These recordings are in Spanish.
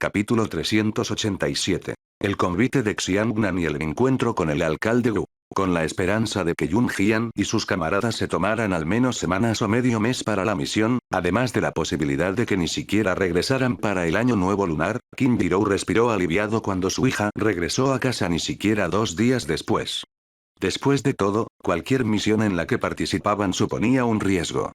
Capítulo 387. El convite de Xiangnan y el encuentro con el alcalde Wu. Con la esperanza de que Yun Jian y sus camaradas se tomaran al menos semanas o medio mes para la misión, además de la posibilidad de que ni siquiera regresaran para el año nuevo lunar, Kim Jiro respiró aliviado cuando su hija regresó a casa ni siquiera 2 días después. Después de todo, cualquier misión en la que participaban suponía un riesgo.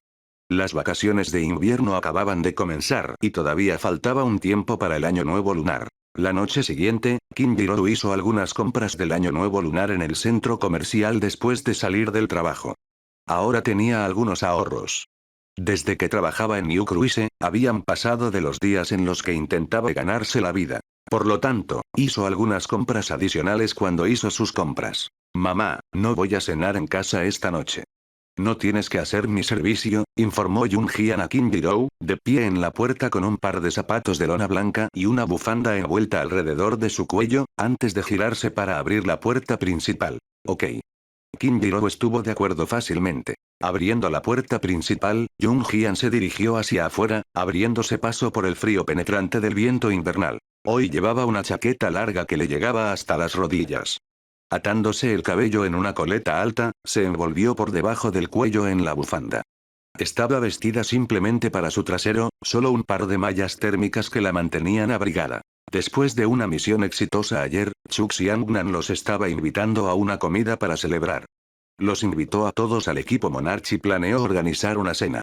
Las vacaciones de invierno acababan de comenzar y todavía faltaba un tiempo para el año nuevo lunar. La noche siguiente, Kim Jiro hizo algunas compras del año nuevo lunar en el centro comercial después de salir del trabajo. Ahora tenía algunos ahorros. Desde que trabajaba en New Cruise, habían pasado de los días en los que intentaba ganarse la vida. Por lo tanto, hizo algunas compras adicionales cuando hizo sus compras. Mamá, no voy a cenar en casa esta noche. No tienes que hacer mi servicio, informó Yun Jian a Kim Jiro, de pie en la puerta con un par de zapatos de lona blanca y una bufanda envuelta alrededor de su cuello, antes de girarse para abrir la puerta principal. Ok. Kim Jiro estuvo de acuerdo fácilmente. Abriendo la puerta principal, Yun Jian se dirigió hacia afuera, abriéndose paso por el frío penetrante del viento invernal. Hoy llevaba una chaqueta larga que le llegaba hasta las rodillas. Atándose el cabello en una coleta alta, se envolvió por debajo del cuello en la bufanda. Estaba vestida simplemente para su trasero, solo un par de mallas térmicas que la mantenían abrigada. Después de una misión exitosa ayer, Chu Xiangnan los estaba invitando a una comida para celebrar. Los invitó a todos al equipo Monarch y planeó organizar una cena.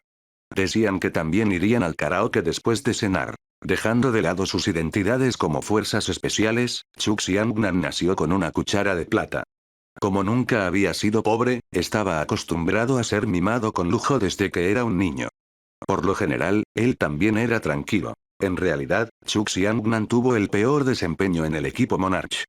Decían que también irían al karaoke después de cenar. Dejando de lado sus identidades como fuerzas especiales, Chu Xiangnan nació con una cuchara de plata. Como nunca había sido pobre, estaba acostumbrado a ser mimado con lujo desde que era un niño. Por lo general, él también era tranquilo. En realidad, Chu Xiangnan tuvo el peor desempeño en el equipo Monarch.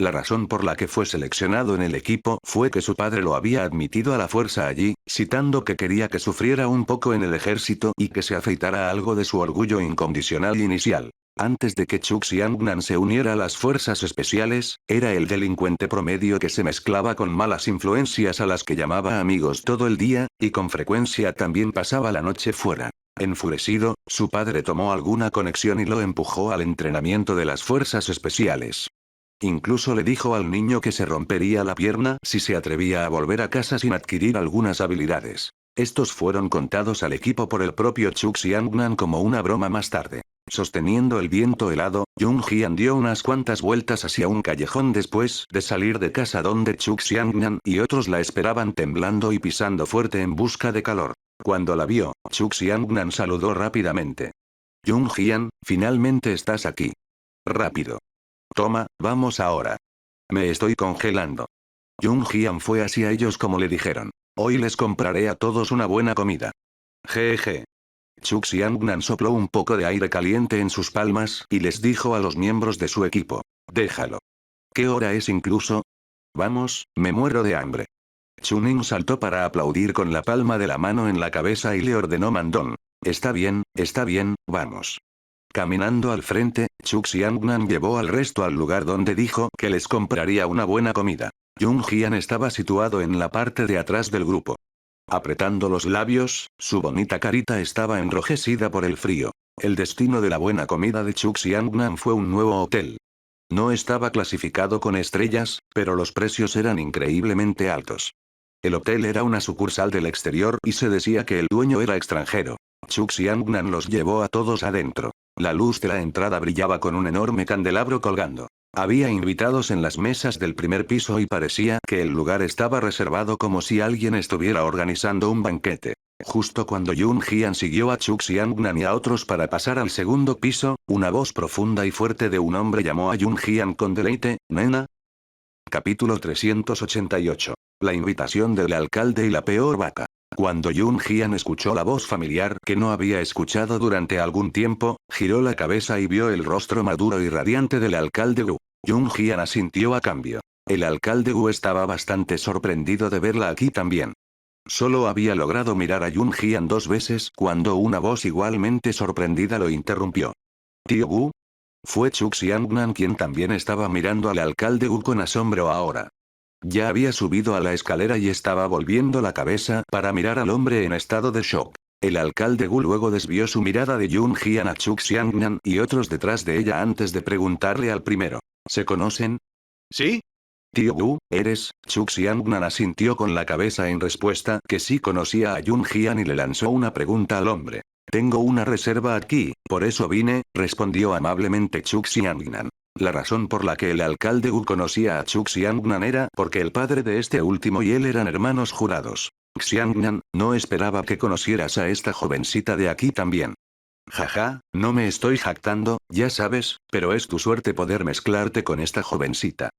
La razón por la que fue seleccionado en el equipo fue que su padre lo había admitido a la fuerza allí, citando que quería que sufriera un poco en el ejército y que se afeitara algo de su orgullo incondicional inicial. Antes de que Chu Xiangnan se uniera a las fuerzas especiales, era el delincuente promedio que se mezclaba con malas influencias a las que llamaba amigos todo el día, y con frecuencia también pasaba la noche fuera. Enfurecido, su padre tomó alguna conexión y lo empujó al entrenamiento de las fuerzas especiales. Incluso le dijo al niño que se rompería la pierna si se atrevía a volver a casa sin adquirir algunas habilidades. Estos fueron contados al equipo por el propio Chu Xiangnan como una broma más tarde. Sosteniendo el viento helado, Yun Jian dio unas cuantas vueltas hacia un callejón después de salir de casa donde Chu Xiangnan y otros la esperaban temblando y pisando fuerte en busca de calor. Cuando la vio, Chu Xiangnan saludó rápidamente. Yun Jian, finalmente estás aquí. Rápido. Toma, vamos ahora. Me estoy congelando. Yun Jian fue hacia ellos como le dijeron. Hoy les compraré a todos una buena comida. Jeje. Chu Xiangnan sopló un poco de aire caliente en sus palmas y les dijo a los miembros de su equipo. Déjalo. ¿Qué hora es incluso? Vamos, me muero de hambre. Chunin saltó para aplaudir con la palma de la mano en la cabeza y le ordenó mandón. Está bien, vamos. Caminando al frente, Chu Xiangnan llevó al resto al lugar donde dijo que les compraría una buena comida. Yun Jian estaba situado en la parte de atrás del grupo. Apretando los labios, su bonita carita estaba enrojecida por el frío. El destino de la buena comida de Chu Xiangnan fue un nuevo hotel. No estaba clasificado con estrellas, pero los precios eran increíblemente altos. El hotel era una sucursal del exterior y se decía que el dueño era extranjero. Chu Xiangnan los llevó a todos adentro. La luz de la entrada brillaba con un enorme candelabro colgando. Había invitados en las mesas del primer piso y parecía que el lugar estaba reservado como si alguien estuviera organizando un banquete. Justo cuando Yun Jian siguió a Chu Xiangnan y a otros para pasar al segundo piso, una voz profunda y fuerte de un hombre llamó a Yun Jian con deleite, «Nena». Capítulo 388. La invitación del alcalde y la peor vaca. Cuando Yun Jian escuchó la voz familiar que no había escuchado durante algún tiempo, giró la cabeza y vio el rostro maduro y radiante del alcalde Wu. Yun Jian asintió a cambio. El alcalde Wu estaba bastante sorprendido de verla aquí también. Solo había logrado mirar a Yun Jian 2 veces cuando una voz igualmente sorprendida lo interrumpió. ¿Tío Wu? Fue Chu Xiangnan quien también estaba mirando al alcalde Wu con asombro ahora. Ya había subido a la escalera y estaba volviendo la cabeza para mirar al hombre en estado de shock. El alcalde Gu luego desvió su mirada de Yun Jian a Chuk Xiangnan y otros detrás de ella antes de preguntarle al primero. ¿Se conocen? ¿Sí? Tío Gu, ¿eres? Chuk Xiangnan asintió con la cabeza en respuesta que sí conocía a Yun Jian y le lanzó una pregunta al hombre. Tengo una reserva aquí, por eso vine, respondió amablemente Chuk Xiangnan. La razón por la que el alcalde Gu conocía a Chuk Xiangnan era porque el padre de este último y él eran hermanos jurados. Xiangnan, no esperaba que conocieras a esta jovencita de aquí también. Jaja, no me estoy jactando, ya sabes, pero es tu suerte poder mezclarte con esta jovencita.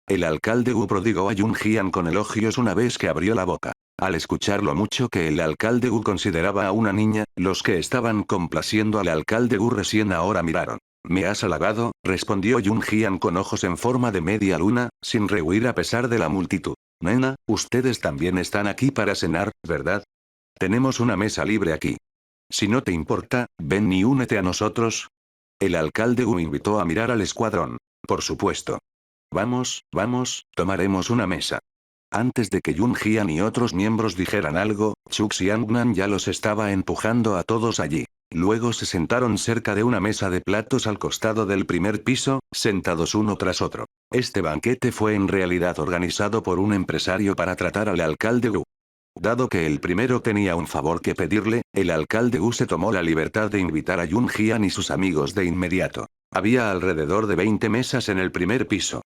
El alcalde Gu prodigó a Yun Jian con elogios una vez que abrió la boca. Al escuchar lo mucho que el alcalde Gu consideraba a una niña, los que estaban complaciendo al alcalde Gu recién ahora miraron. ¿Me has halagado? Respondió Yun Jian con ojos en forma de media luna, sin rehuir a pesar de la multitud. Nena, ustedes también están aquí para cenar, ¿verdad? Tenemos una mesa libre aquí. Si no te importa, ven y únete a nosotros. El alcalde Gu invitó a mirar al escuadrón. Por supuesto. Vamos, vamos, tomaremos una mesa. Antes de que Yun Jian y otros miembros dijeran algo, Chuk Xiangnan ya los estaba empujando a todos allí. Luego se sentaron cerca de una mesa de platos al costado del primer piso, sentados uno tras otro. Este banquete fue en realidad organizado por un empresario para tratar al alcalde Gu. Dado que el primero tenía un favor que pedirle, el alcalde Gu se tomó la libertad de invitar a Yun Jian y sus amigos de inmediato. Había alrededor de 20 mesas en el primer piso.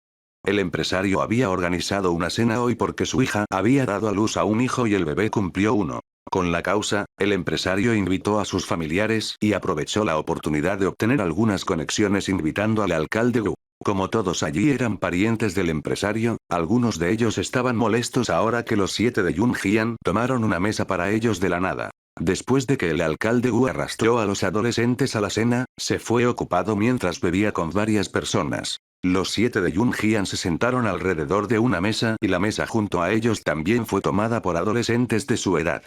El empresario había organizado una cena hoy porque su hija había dado a luz a un hijo y el bebé cumplió uno. Con la causa, el empresario invitó a sus familiares y aprovechó la oportunidad de obtener algunas conexiones invitando al alcalde Gu. Como todos allí eran parientes del empresario, algunos de ellos estaban molestos ahora que los 7 de Yun Jian tomaron una mesa para ellos de la nada. Después de que el alcalde Gu arrastró a los adolescentes a la cena, se fue ocupado mientras bebía con varias personas. Los 7 de Yun Jian se sentaron alrededor de una mesa y la mesa junto a ellos también fue tomada por adolescentes de su edad.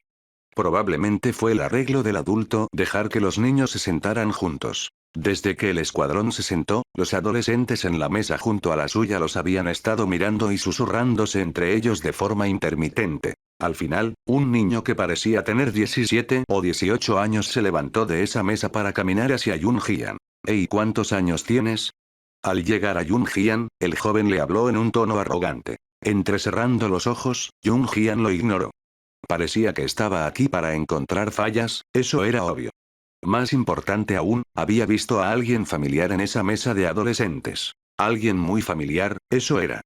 Probablemente fue el arreglo del adulto dejar que los niños se sentaran juntos. Desde que el escuadrón se sentó, los adolescentes en la mesa junto a la suya los habían estado mirando y susurrándose entre ellos de forma intermitente. Al final, un niño que parecía tener 17 o 18 años se levantó de esa mesa para caminar hacia Yun Jian. «Hey, ¿cuántos años tienes?» Al llegar a Yun Jian, el joven le habló en un tono arrogante. Entrecerrando los ojos, Yun Jian lo ignoró. Parecía que estaba aquí para encontrar fallas, eso era obvio. Más importante aún, había visto a alguien familiar en esa mesa de adolescentes. Alguien muy familiar, eso era.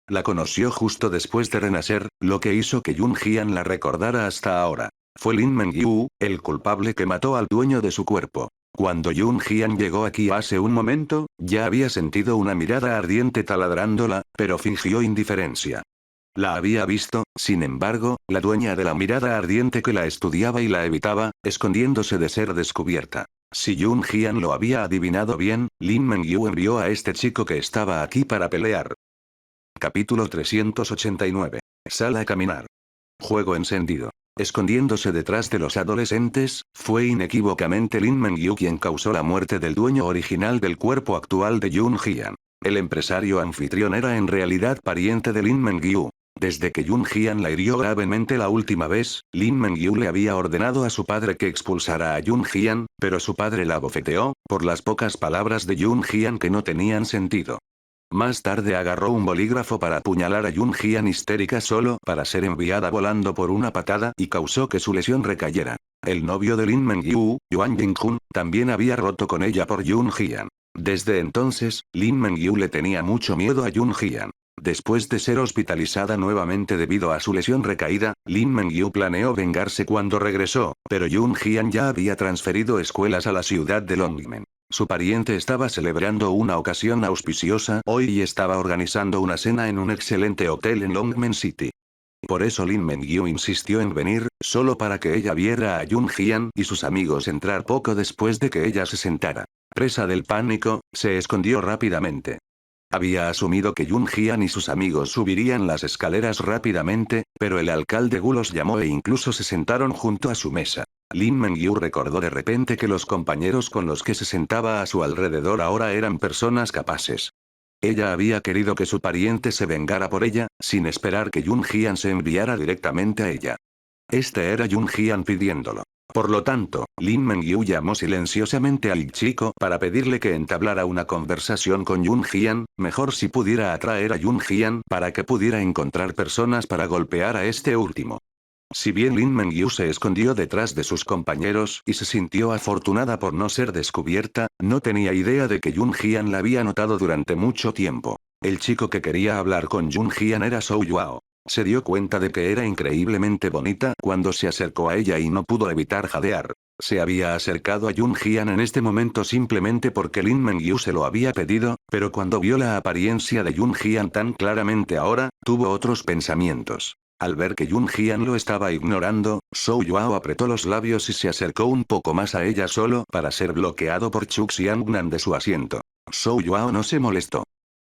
La conoció justo después de renacer, lo que hizo que Yun Jian la recordara hasta ahora. Fue Lin Mengyu, el culpable que mató al dueño de su cuerpo. Cuando Yun Jian llegó aquí hace un momento, ya había sentido una mirada ardiente taladrándola, pero fingió indiferencia. La había visto, sin embargo, la dueña de la mirada ardiente que la estudiaba y la evitaba, escondiéndose de ser descubierta. Si Yun Jian lo había adivinado bien, Lin Mengyu envió a este chico que estaba aquí para pelear. Capítulo 389. Sal a caminar. Juego encendido. Escondiéndose detrás de los adolescentes, fue inequívocamente Lin Mengyu quien causó la muerte del dueño original del cuerpo actual de Yun Jian. El empresario anfitrión era en realidad pariente de Lin Mengyu. Desde que Yun Jian la hirió gravemente la última vez, Lin Mengyu le había ordenado a su padre que expulsara a Yun Jian, pero su padre la bofeteó, por las pocas palabras de Yun Jian que no tenían sentido. Más tarde agarró un bolígrafo para apuñalar a Yun Jian histérica solo para ser enviada volando por una patada y causó que su lesión recayera. El novio de Lin Mengyu, Yuan Jingjun, también había roto con ella por Yun Jian. Desde entonces, Lin Mengyu le tenía mucho miedo a Yun Jian. Después de ser hospitalizada nuevamente debido a su lesión recaída, Lin Mengyu planeó vengarse cuando regresó, pero Yun Jian ya había transferido escuelas a la ciudad de Longmen. Su pariente estaba celebrando una ocasión auspiciosa hoy y estaba organizando una cena en un excelente hotel en Longmen City. Por eso Lin Mengyu insistió en venir, solo para que ella viera a Yun Jian y sus amigos entrar poco después de que ella se sentara. Presa del pánico, se escondió rápidamente. Había asumido que Yun Jian y sus amigos subirían las escaleras rápidamente, pero el alcalde Gu los llamó e incluso se sentaron junto a su mesa. Lin Mengyu recordó de repente que los compañeros con los que se sentaba a su alrededor ahora eran personas capaces. Ella había querido que su pariente se vengara por ella, sin esperar que Yun Jian se enviara directamente a ella. Este era Yun Jian pidiéndolo. Por lo tanto, Lin Mengyu llamó silenciosamente al chico para pedirle que entablara una conversación con Yun Jian, mejor si pudiera atraer a Yun Jian para que pudiera encontrar personas para golpear a este último. Si bien Lin Mengyu se escondió detrás de sus compañeros y se sintió afortunada por no ser descubierta, no tenía idea de que Yun Jian la había notado durante mucho tiempo. El chico que quería hablar con Yun Jian era Zhou Yuao. Se dio cuenta de que era increíblemente bonita cuando se acercó a ella y no pudo evitar jadear. Se había acercado a Yun Jian en este momento simplemente porque Lin Mengyu se lo había pedido, pero cuando vio la apariencia de Yun Jian tan claramente ahora, tuvo otros pensamientos. Al ver que Yun Jian lo estaba ignorando, Zhou Yuao apretó los labios y se acercó un poco más a ella solo para ser bloqueado por Chu Xiangnan de su asiento. Zhou Yuao no se molestó.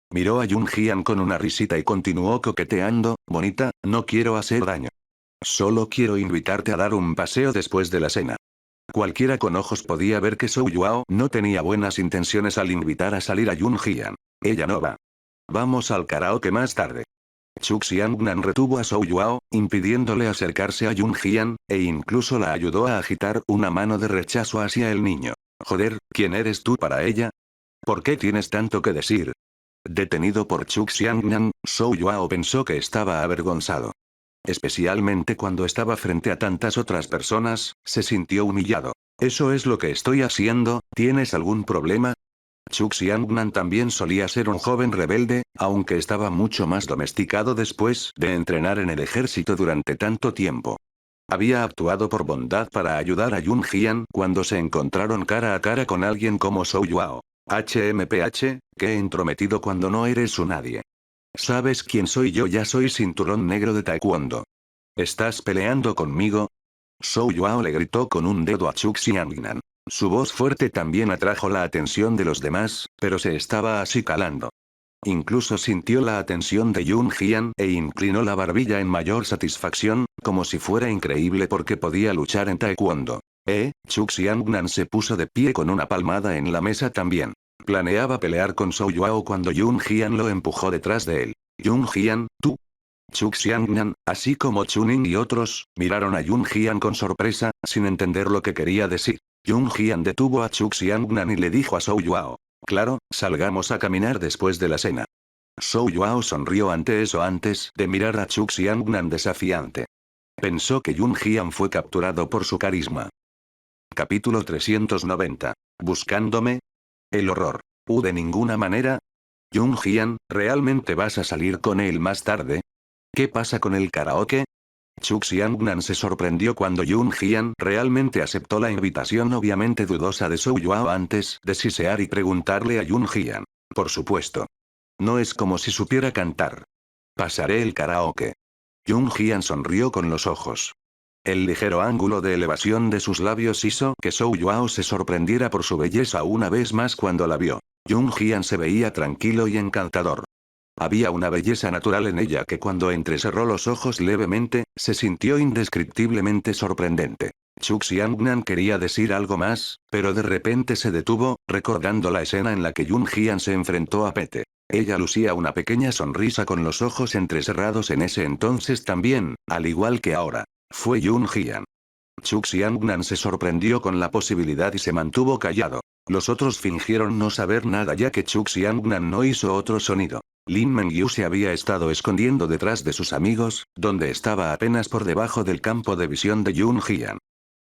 Miró a Yun Jian con una risita y continuó coqueteando, bonita, no quiero hacer daño. Solo quiero invitarte a dar un paseo después de la cena. Cualquiera con ojos podía ver que Zhou Yuao no tenía buenas intenciones al invitar a salir a Yun Jian. Ella no va. Vamos al karaoke más tarde. Chu Xiangnan retuvo a Zhou Yuao, impidiéndole acercarse a Yun Jian, e incluso la ayudó a agitar una mano de rechazo hacia el niño. Joder, ¿quién eres tú para ella? ¿Por qué tienes tanto que decir? Detenido por Chu Xiangnan, Zhou Yuao pensó que estaba avergonzado. Especialmente cuando estaba frente a tantas otras personas, se sintió humillado. ¿Eso es lo que estoy haciendo? ¿Tienes algún problema? Chu Xiangnan también solía ser un joven rebelde, aunque estaba mucho más domesticado después de entrenar en el ejército durante tanto tiempo. Había actuado por bondad para ayudar a Yun Jian cuando se encontraron cara a cara con alguien como Zhou Yuao. HMPH, qué entrometido cuando no eres un nadie. ¿Sabes quién soy yo? Ya soy cinturón negro de taekwondo. ¿Estás peleando conmigo? Zhou Yuao le gritó con un dedo a Chu Xiangnan. Su voz fuerte también atrajo la atención de los demás, pero se estaba acicalando. Incluso sintió la atención de Yun Jian e inclinó la barbilla en mayor satisfacción, como si fuera increíble porque podía luchar en taekwondo. Chu Xiangnan se puso de pie con una palmada en la mesa también. Planeaba pelear con Zhou Yuao cuando Yun Jian lo empujó detrás de él. Yun Jian, tú. Chu Xiangnan, así como Chunin y otros, miraron a Yun Jian con sorpresa, sin entender lo que quería decir. Yun Jian detuvo a Chu Xiangnan y le dijo a Zhou Yuao. Claro, salgamos a caminar después de la cena. Zhou Yuao sonrió ante eso antes de mirar a Chu Xiangnan desafiante. Pensó que Yun Jian fue capturado por su carisma. Capítulo 390. ¿Buscándome? El horror. De ninguna manera. Yun Jian, ¿realmente vas a salir con él más tarde? ¿Qué pasa con el karaoke? Chu Xiangnan se sorprendió cuando Yun Jian realmente aceptó la invitación obviamente dudosa de Zhou Yuao antes de sisear y preguntarle a Yun Jian. Por supuesto. No es como si supiera cantar. Pasaré el karaoke. Yun Jian sonrió con los ojos. El ligero ángulo de elevación de sus labios hizo que Zhou Yuao se sorprendiera por su belleza una vez más cuando la vio. Yun Jian se veía tranquilo y encantador. Había una belleza natural en ella que cuando entrecerró los ojos levemente, se sintió indescriptiblemente sorprendente. Chu Xiangnan quería decir algo más, pero de repente se detuvo, recordando la escena en la que Yun Jian se enfrentó a Pete. Ella lucía una pequeña sonrisa con los ojos entrecerrados en ese entonces también, al igual que ahora. Fue Yun Jian. Chu Xiangnan se sorprendió con la posibilidad y se mantuvo callado. Los otros fingieron no saber nada ya que Chu Xiangnan no hizo otro sonido. Lin Mengyu se había estado escondiendo detrás de sus amigos, donde estaba apenas por debajo del campo de visión de Yun Jian.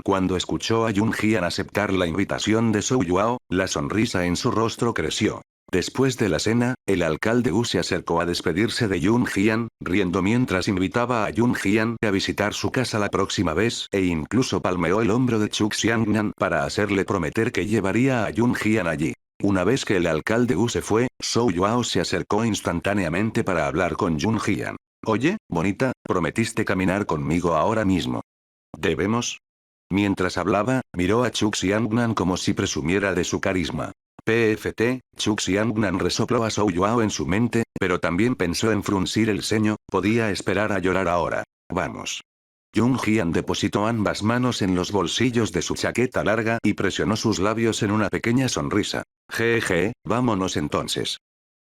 Cuando escuchó a Yun Jian aceptar la invitación de Zhou Yuao, la sonrisa en su rostro creció. Después de la cena, el alcalde Wu se acercó a despedirse de Yun Jian, riendo mientras invitaba a Yun Jian a visitar su casa la próxima vez, e incluso palmeó el hombro de Chu Xiangnan para hacerle prometer que llevaría a Yun Jian allí. Una vez que el alcalde Wu se fue, Zhou Yuao se acercó instantáneamente para hablar con Yun Jian. Oye, bonita, prometiste caminar conmigo ahora mismo. ¿Debemos? Mientras hablaba, miró a Chu Xiangnan como si presumiera de su carisma. PFT, Chu Xiangnan resopló a Zhou Yuao en su mente, pero también pensó en fruncir el ceño, podía esperar a llorar ahora. Vamos. Yun Jian depositó ambas manos en los bolsillos de su chaqueta larga y presionó sus labios en una pequeña sonrisa. Jeje, vámonos entonces.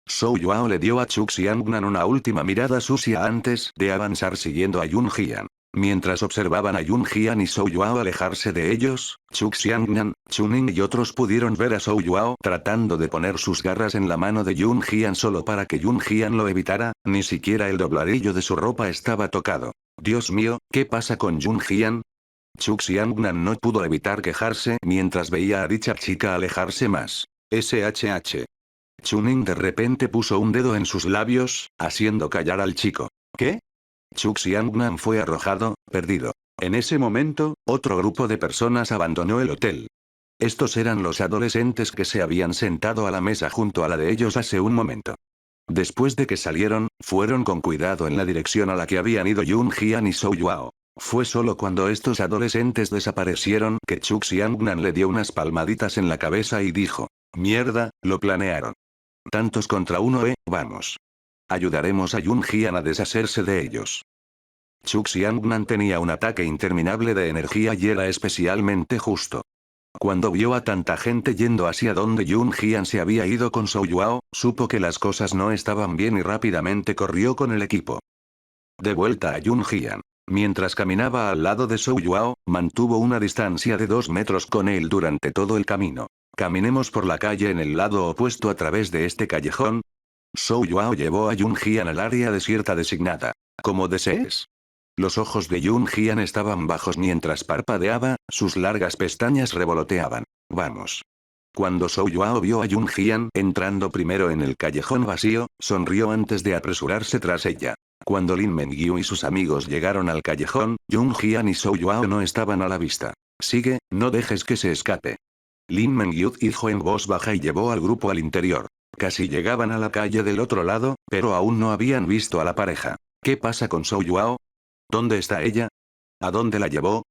Zhou Yuao le dio a Chu Xiangnan una última mirada sucia antes de avanzar siguiendo a Yun Jian. Mientras observaban a Yun Jian y Zhou Yuao alejarse de ellos, Chu Xiangnan, Chunin y otros pudieron ver a Zhou Yuao tratando de poner sus garras en la mano de Yun Jian solo para que Yun Jian lo evitara, ni siquiera el dobladillo de su ropa estaba tocado. Dios mío, ¿qué pasa con Yun Jian? Chu Xiangnan no pudo evitar quejarse mientras veía a dicha chica alejarse más. SHH. Chunin de repente puso un dedo en sus labios, haciendo callar al chico. ¿Qué? Chu Xiangnan fue arrojado, perdido. En ese momento, otro grupo de personas abandonó el hotel. Estos eran los adolescentes que se habían sentado a la mesa junto a la de ellos hace un momento. Después de que salieron, fueron con cuidado en la dirección a la que habían ido Yun Jian y Zhou Yuao. Fue solo cuando estos adolescentes desaparecieron que Chu Xiangnan le dio unas palmaditas en la cabeza y dijo: «Mierda, lo planearon. Tantos contra uno, vamos. Ayudaremos a Yun Jian a deshacerse de ellos». Chu Xiangnan tenía un ataque interminable de energía y era especialmente justo. Cuando vio a tanta gente yendo hacia donde Yun Jian se había ido con Zhou Yuao, supo que las cosas no estaban bien y rápidamente corrió con el equipo. De vuelta a Yun Jian. Mientras caminaba al lado de Zhou Yuao, mantuvo una distancia de 2 metros con él durante todo el camino. Caminemos por la calle en el lado opuesto a través de este callejón. Zhou Yuao llevó a Yun Jian al área desierta designada. Como desees. Los ojos de Yun Jian estaban bajos mientras parpadeaba, sus largas pestañas revoloteaban. Vamos. Cuando Zhou Yuao vio a Yun Jian entrando primero en el callejón vacío, sonrió antes de apresurarse tras ella. Cuando Lin Mengyu y sus amigos llegaron al callejón, Yun Jian y Zhou Yuao no estaban a la vista. Sigue, no dejes que se escape. Lin Mengyu dijo en voz baja y llevó al grupo al interior. Casi llegaban a la calle del otro lado, pero aún no habían visto a la pareja. ¿Qué pasa con Zhou Yuao? ¿Dónde está ella? ¿A dónde la llevó?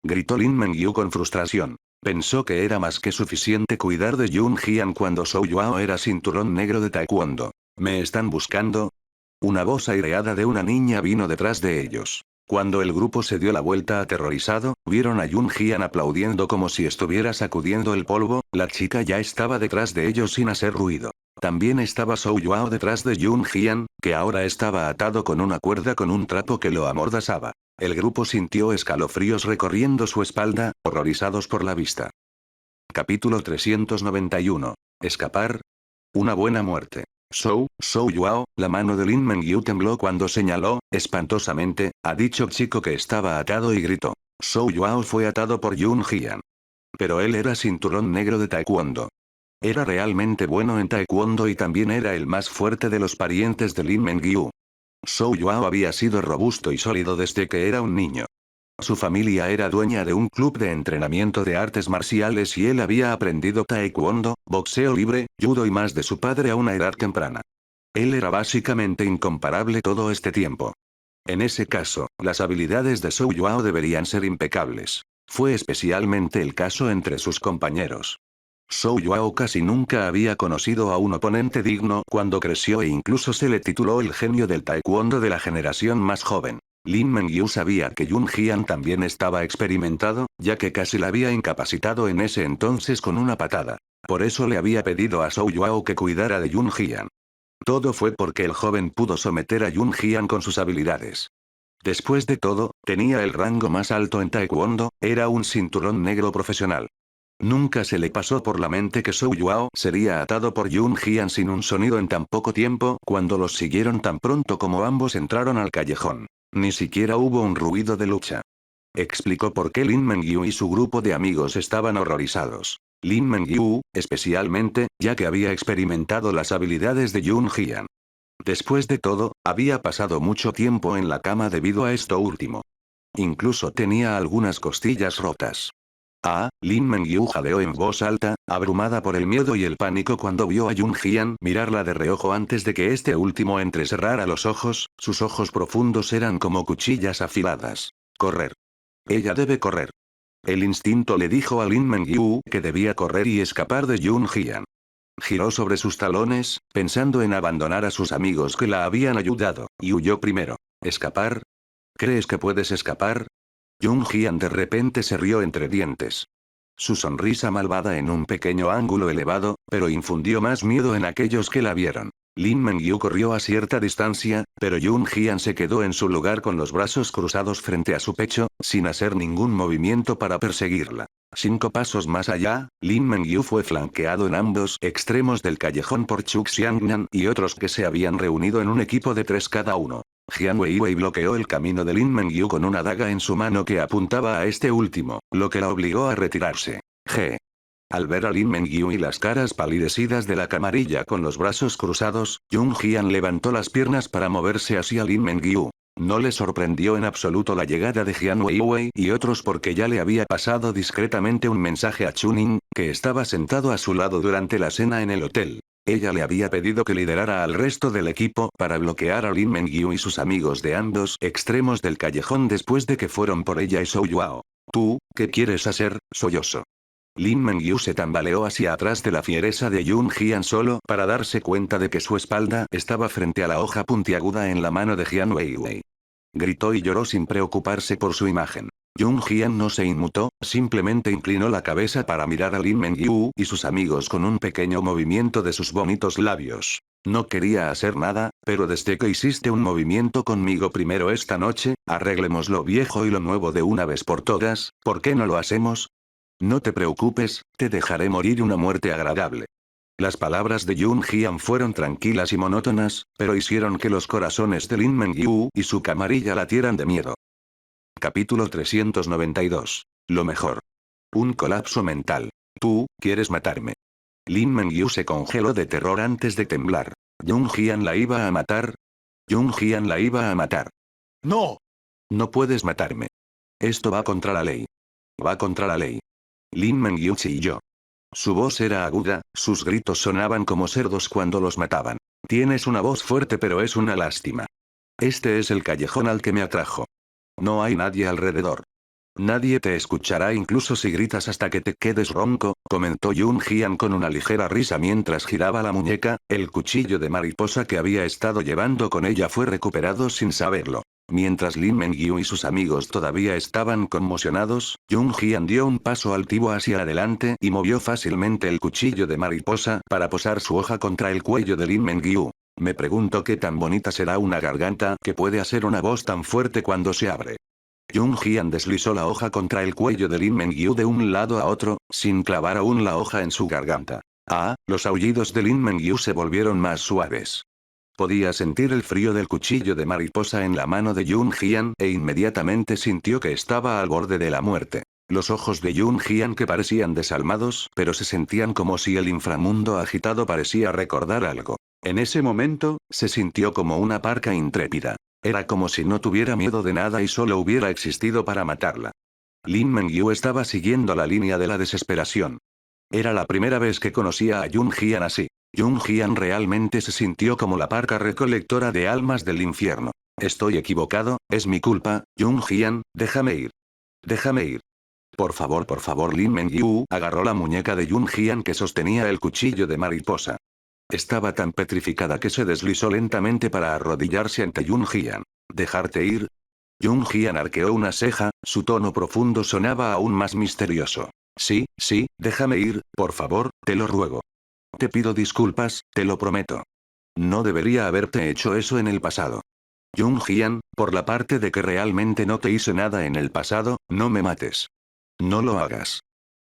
Gritó Lin Mengyu con frustración. Pensó que era más que suficiente cuidar de Yun Jian cuando Zhou Yuao era cinturón negro de taekwondo. ¿Me están buscando? Una voz aireada de una niña vino detrás de ellos. Cuando el grupo se dio la vuelta aterrorizado, vieron a Yun Jian aplaudiendo como si estuviera sacudiendo el polvo, la chica ya estaba detrás de ellos sin hacer ruido. También estaba Zhou Yuao detrás de Yun Jian, que ahora estaba atado con una cuerda con un trapo que lo amordazaba. El grupo sintió escalofríos recorriendo su espalda, horrorizados por la vista. Capítulo 391. Escapar. Una buena muerte. Zhou Yuao, la mano de Lin Mengyu tembló cuando señaló, espantosamente, a dicho chico que estaba atado y gritó. Zhou Yuao fue atado por Yun Jian. Pero él era cinturón negro de taekwondo. Era realmente bueno en taekwondo y también era el más fuerte de los parientes de Lin Mengyu. Zhou Yuao había sido robusto y sólido desde que era un niño. Su familia era dueña de un club de entrenamiento de artes marciales y él había aprendido taekwondo, boxeo libre, judo y más de su padre a una edad temprana. Él era básicamente incomparable todo este tiempo. En ese caso, las habilidades de Zhou Yuao deberían ser impecables. Fue especialmente el caso entre sus compañeros. Zhou Yuao casi nunca había conocido a un oponente digno cuando creció e incluso se le tituló el genio del taekwondo de la generación más joven. Lin Mengyu sabía que Yun Jian también estaba experimentado, ya que casi la había incapacitado en ese entonces con una patada. Por eso le había pedido a Zhou Yuao que cuidara de Yun Jian. Todo fue porque el joven pudo someter a Yun Jian con sus habilidades. Después de todo, tenía el rango más alto en taekwondo, era un cinturón negro profesional. Nunca se le pasó por la mente que Zhou Yuao sería atado por Yun Jian sin un sonido en tan poco tiempo cuando los siguieron tan pronto como ambos entraron al callejón. Ni siquiera hubo un ruido de lucha. Explicó por qué Lin Mengyu y su grupo de amigos estaban horrorizados. Lin Mengyu, especialmente, ya que había experimentado las habilidades de Yun Jian. Después de todo, había pasado mucho tiempo en la cama debido a esto último. Incluso tenía algunas costillas rotas. Lin Mengyu jadeó en voz alta, abrumada por el miedo y el pánico cuando vio a Yun Jian mirarla de reojo antes de que este último entrecerrara los ojos, sus ojos profundos eran como cuchillas afiladas. Correr. Ella debe correr. El instinto le dijo a Lin Mengyu que debía correr y escapar de Yun Jian. Giró sobre sus talones, pensando en abandonar a sus amigos que la habían ayudado, y huyó primero. ¿Escapar? ¿Crees que puedes escapar? Yun Jian de repente se rió entre dientes. Su sonrisa malvada en un pequeño ángulo elevado, pero infundió más miedo en aquellos que la vieron. Lin Mengyu corrió a cierta distancia, pero Yun Jian se quedó en su lugar con los brazos cruzados frente a su pecho, sin hacer ningún movimiento para perseguirla. 5 pasos más allá, Lin Mengyu fue flanqueado en ambos extremos del callejón por Chu Xiangnan y otros que se habían reunido en un equipo de 3 cada uno. Jian Weiwei bloqueó el camino de Lin Mengyu con una daga en su mano que apuntaba a este último, lo que la obligó a retirarse. Al ver a Lin Mengyu y las caras palidecidas de la camarilla con los brazos cruzados, Yun Jian levantó las piernas para moverse hacia Lin Mengyu. No le sorprendió en absoluto la llegada de Jian Weiwei y otros porque ya le había pasado discretamente un mensaje a Chunin, que estaba sentado a su lado durante la cena en el hotel. Ella le había pedido que liderara al resto del equipo para bloquear a Lin Mengyu y sus amigos de ambos extremos del callejón después de que fueron por ella y Zhou Yuao. ¿Tú, qué quieres hacer, sollozo? Lin Mengyu se tambaleó hacia atrás de la fiereza de Yun Jian solo para darse cuenta de que su espalda estaba frente a la hoja puntiaguda en la mano de Jian Weiwei. Gritó y lloró sin preocuparse por su imagen. Yun Jian no se inmutó, simplemente inclinó la cabeza para mirar a Lin Mengyu y sus amigos con un pequeño movimiento de sus bonitos labios. No quería hacer nada, pero desde que hiciste un movimiento conmigo primero esta noche, arreglemos lo viejo y lo nuevo de una vez por todas, ¿por qué no lo hacemos? No te preocupes, te dejaré morir una muerte agradable. Las palabras de Yun Jian fueron tranquilas y monótonas, pero hicieron que los corazones de Lin Mengyu y su camarilla latieran de miedo. Capítulo 392. Lo mejor. Un colapso mental. Tú, ¿quieres matarme? Lin Mengyu se congeló de terror antes de temblar. ¿Yun Jian la iba a matar? Yun Jian la iba a matar. ¡No! No puedes matarme. Esto va contra la ley. Va contra la ley. Lin Mengyu chilló. Su voz era aguda, sus gritos sonaban como cerdos cuando los mataban. Tienes una voz fuerte pero es una lástima. Este es el callejón al que me atrajo. No hay nadie alrededor. Nadie te escuchará incluso si gritas hasta que te quedes ronco, comentó Yun Jian con una ligera risa mientras giraba la muñeca. El cuchillo de mariposa que había estado llevando con ella fue recuperado sin saberlo. Mientras Lin Mengyu y sus amigos todavía estaban conmocionados, Yun Jian dio un paso altivo hacia adelante y movió fácilmente el cuchillo de mariposa para posar su hoja contra el cuello de Lin Mengyu. Me pregunto qué tan bonita será una garganta que puede hacer una voz tan fuerte cuando se abre. Yun Jian deslizó la hoja contra el cuello de Lin Mengyu de un lado a otro, sin clavar aún la hoja en su garganta. Los aullidos de Lin Mengyu se volvieron más suaves. Podía sentir el frío del cuchillo de mariposa en la mano de Yun Jian e inmediatamente sintió que estaba al borde de la muerte. Los ojos de Yun Jian que parecían desalmados pero se sentían como si el inframundo agitado parecía recordar algo. En ese momento, se sintió como una parca intrépida. Era como si no tuviera miedo de nada y solo hubiera existido para matarla. Lin Mengyu estaba siguiendo la línea de la desesperación. Era la primera vez que conocía a Yun Jian así. Yun Jian realmente se sintió como la parca recolectora de almas del infierno. Estoy equivocado, es mi culpa, Yun Jian, déjame ir. Déjame ir. Por favor, Lin Mengyu agarró la muñeca de Yun Jian que sostenía el cuchillo de mariposa. Estaba tan petrificada que se deslizó lentamente para arrodillarse ante Yun Jian. ¿Dejarte ir? Yun Jian arqueó una ceja, su tono profundo sonaba aún más misterioso. Sí, déjame ir, por favor, te lo ruego. Te pido disculpas, te lo prometo. No debería haberte hecho eso en el pasado. Yun Jian, por la parte de que realmente no te hice nada en el pasado, no me mates. No lo hagas.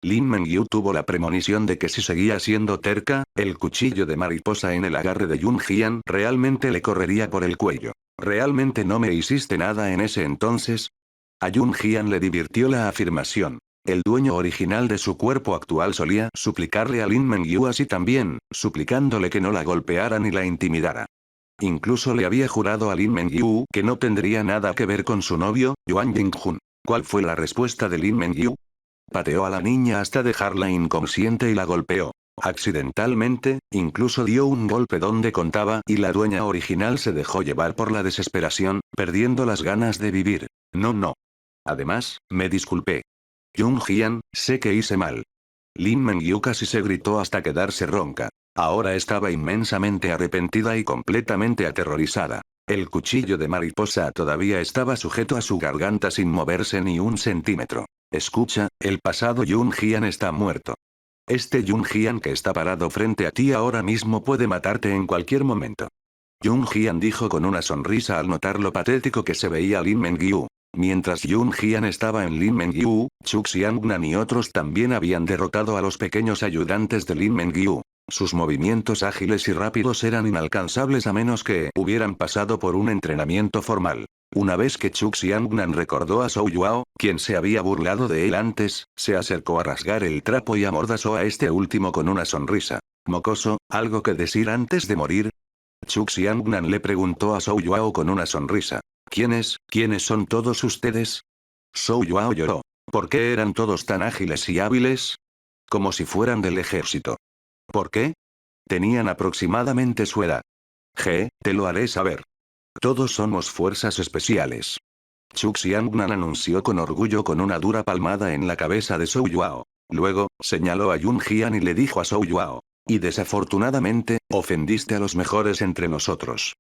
Lin Mengyu tuvo la premonición de que si seguía siendo terca, el cuchillo de mariposa en el agarre de Yun Jian realmente le correría por el cuello. ¿Realmente no me hiciste nada en ese entonces? A Yun Jian le divirtió la afirmación. El dueño original de su cuerpo actual solía suplicarle a Lin Mengyu así también, suplicándole que no la golpeara ni la intimidara. Incluso le había jurado a Lin Mengyu que no tendría nada que ver con su novio, Yuan Jingjun. ¿Cuál fue la respuesta de Lin Mengyu? Pateó a la niña hasta dejarla inconsciente y la golpeó. Accidentalmente, incluso dio un golpe donde contaba y la dueña original se dejó llevar por la desesperación, perdiendo las ganas de vivir. No. Además, me disculpé. Yun Jian, sé que hice mal. Lin Mengyu casi se gritó hasta quedarse ronca. Ahora estaba inmensamente arrepentida y completamente aterrorizada. El cuchillo de mariposa todavía estaba sujeto a su garganta sin moverse ni un centímetro. Escucha, el pasado Yun Jian está muerto. Este Yunjian que está parado frente a ti ahora mismo puede matarte en cualquier momento. Yunjian dijo con una sonrisa al notar lo patético que se veía Lin Mengyu. Mientras Yunjian estaba en Lin Mengyu, Chu Xiangnan y otros también habían derrotado a los pequeños ayudantes de Lin Mengyu. Sus movimientos ágiles y rápidos eran inalcanzables a menos que hubieran pasado por un entrenamiento formal. Una vez que Chu Xiangnan recordó a Zhou Yuao, quien se había burlado de él antes, se acercó a rasgar el trapo y amordazó a este último con una sonrisa. Mocoso, ¿algo que decir antes de morir? Chu Xiangnan le preguntó a Zhou Yuao con una sonrisa. ¿Quiénes son todos ustedes? Zhou Yuao lloró. ¿Por qué eran todos tan ágiles y hábiles? Como si fueran del ejército. ¿Por qué? Tenían aproximadamente su edad. Te lo haré saber. Todos somos fuerzas especiales. Chu Xiangnan anunció con orgullo con una dura palmada en la cabeza de Zhou Yuao. Luego, señaló a Yunjian y le dijo a Zhou Yuao. Y desafortunadamente, ofendiste a los mejores entre nosotros.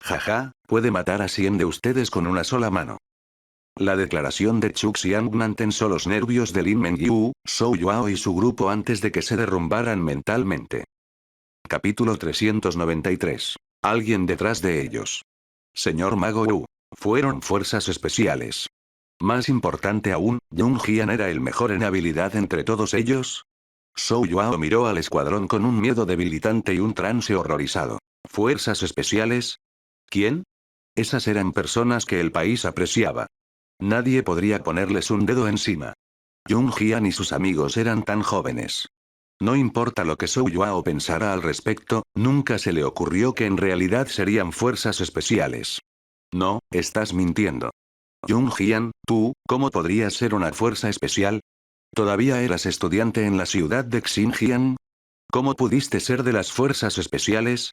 Jaja, puede matar a 100 de ustedes con una sola mano. La declaración de Chu Xiangnan tensó los nervios de Lin Mengyu, Zhou Yuao y su grupo antes de que se derrumbaran mentalmente. Capítulo 393. Alguien detrás de ellos. Señor Mago Wu. Fueron fuerzas especiales. Más importante aún, Yunjian era el mejor en habilidad entre todos ellos. Zhou Yuao miró al escuadrón con un miedo debilitante y un trance horrorizado. ¿Fuerzas especiales? ¿Quién? Esas eran personas que el país apreciaba. Nadie podría ponerles un dedo encima. Yunjian y sus amigos eran tan jóvenes. No importa lo que Zhou Yuao pensara al respecto, nunca se le ocurrió que en realidad serían fuerzas especiales. No, estás mintiendo. Yunjian, tú, ¿cómo podrías ser una fuerza especial? ¿Todavía eras estudiante en la ciudad de Xinjiang? ¿Cómo pudiste ser de las fuerzas especiales?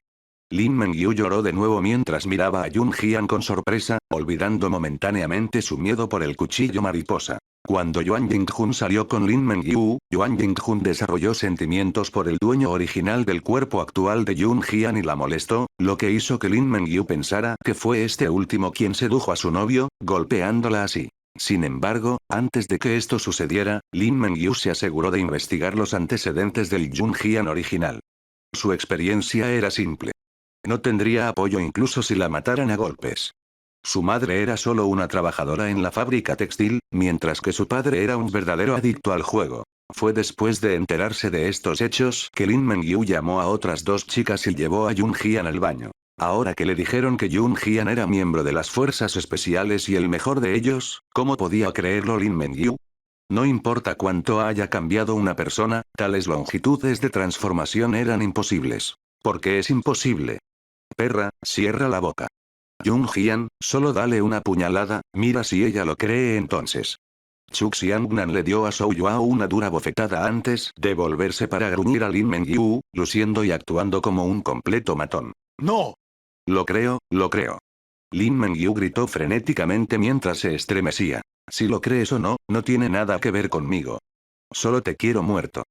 Lin Mengyu lloró de nuevo mientras miraba a Yunjian con sorpresa, olvidando momentáneamente su miedo por el cuchillo mariposa. Cuando Yuan Yingjun salió con Lin Mengyu, Yuan Yingjun desarrolló sentimientos por el dueño original del cuerpo actual de Yunjian y la molestó, lo que hizo que Lin Mengyu pensara que fue este último quien sedujo a su novio, golpeándola así. Sin embargo, antes de que esto sucediera, Lin Mengyu se aseguró de investigar los antecedentes del Yunjian original. Su experiencia era simple. No tendría apoyo incluso si la mataran a golpes. Su madre era solo una trabajadora en la fábrica textil, mientras que su padre era un verdadero adicto al juego. Fue después de enterarse de estos hechos que Lin Mengyu llamó a otras dos chicas y llevó a Yunjian al baño. Ahora que le dijeron que Yunjian era miembro de las fuerzas especiales y el mejor de ellos, ¿cómo podía creerlo Lin Mengyu? No importa cuánto haya cambiado una persona, tales longitudes de transformación eran imposibles. ¿Por qué es imposible? Perra, cierra la boca. Yunjian, solo dale una puñalada, mira si ella lo cree entonces. Chu Xiangnan le dio a Zhou Yuao una dura bofetada antes de volverse para gruñir a Lin Mengyu, luciendo y actuando como un completo matón. ¡No! Lo creo, lo creo. Lin Mengyu gritó frenéticamente mientras se estremecía. Si lo crees o no, no tiene nada que ver conmigo. Solo te quiero muerto.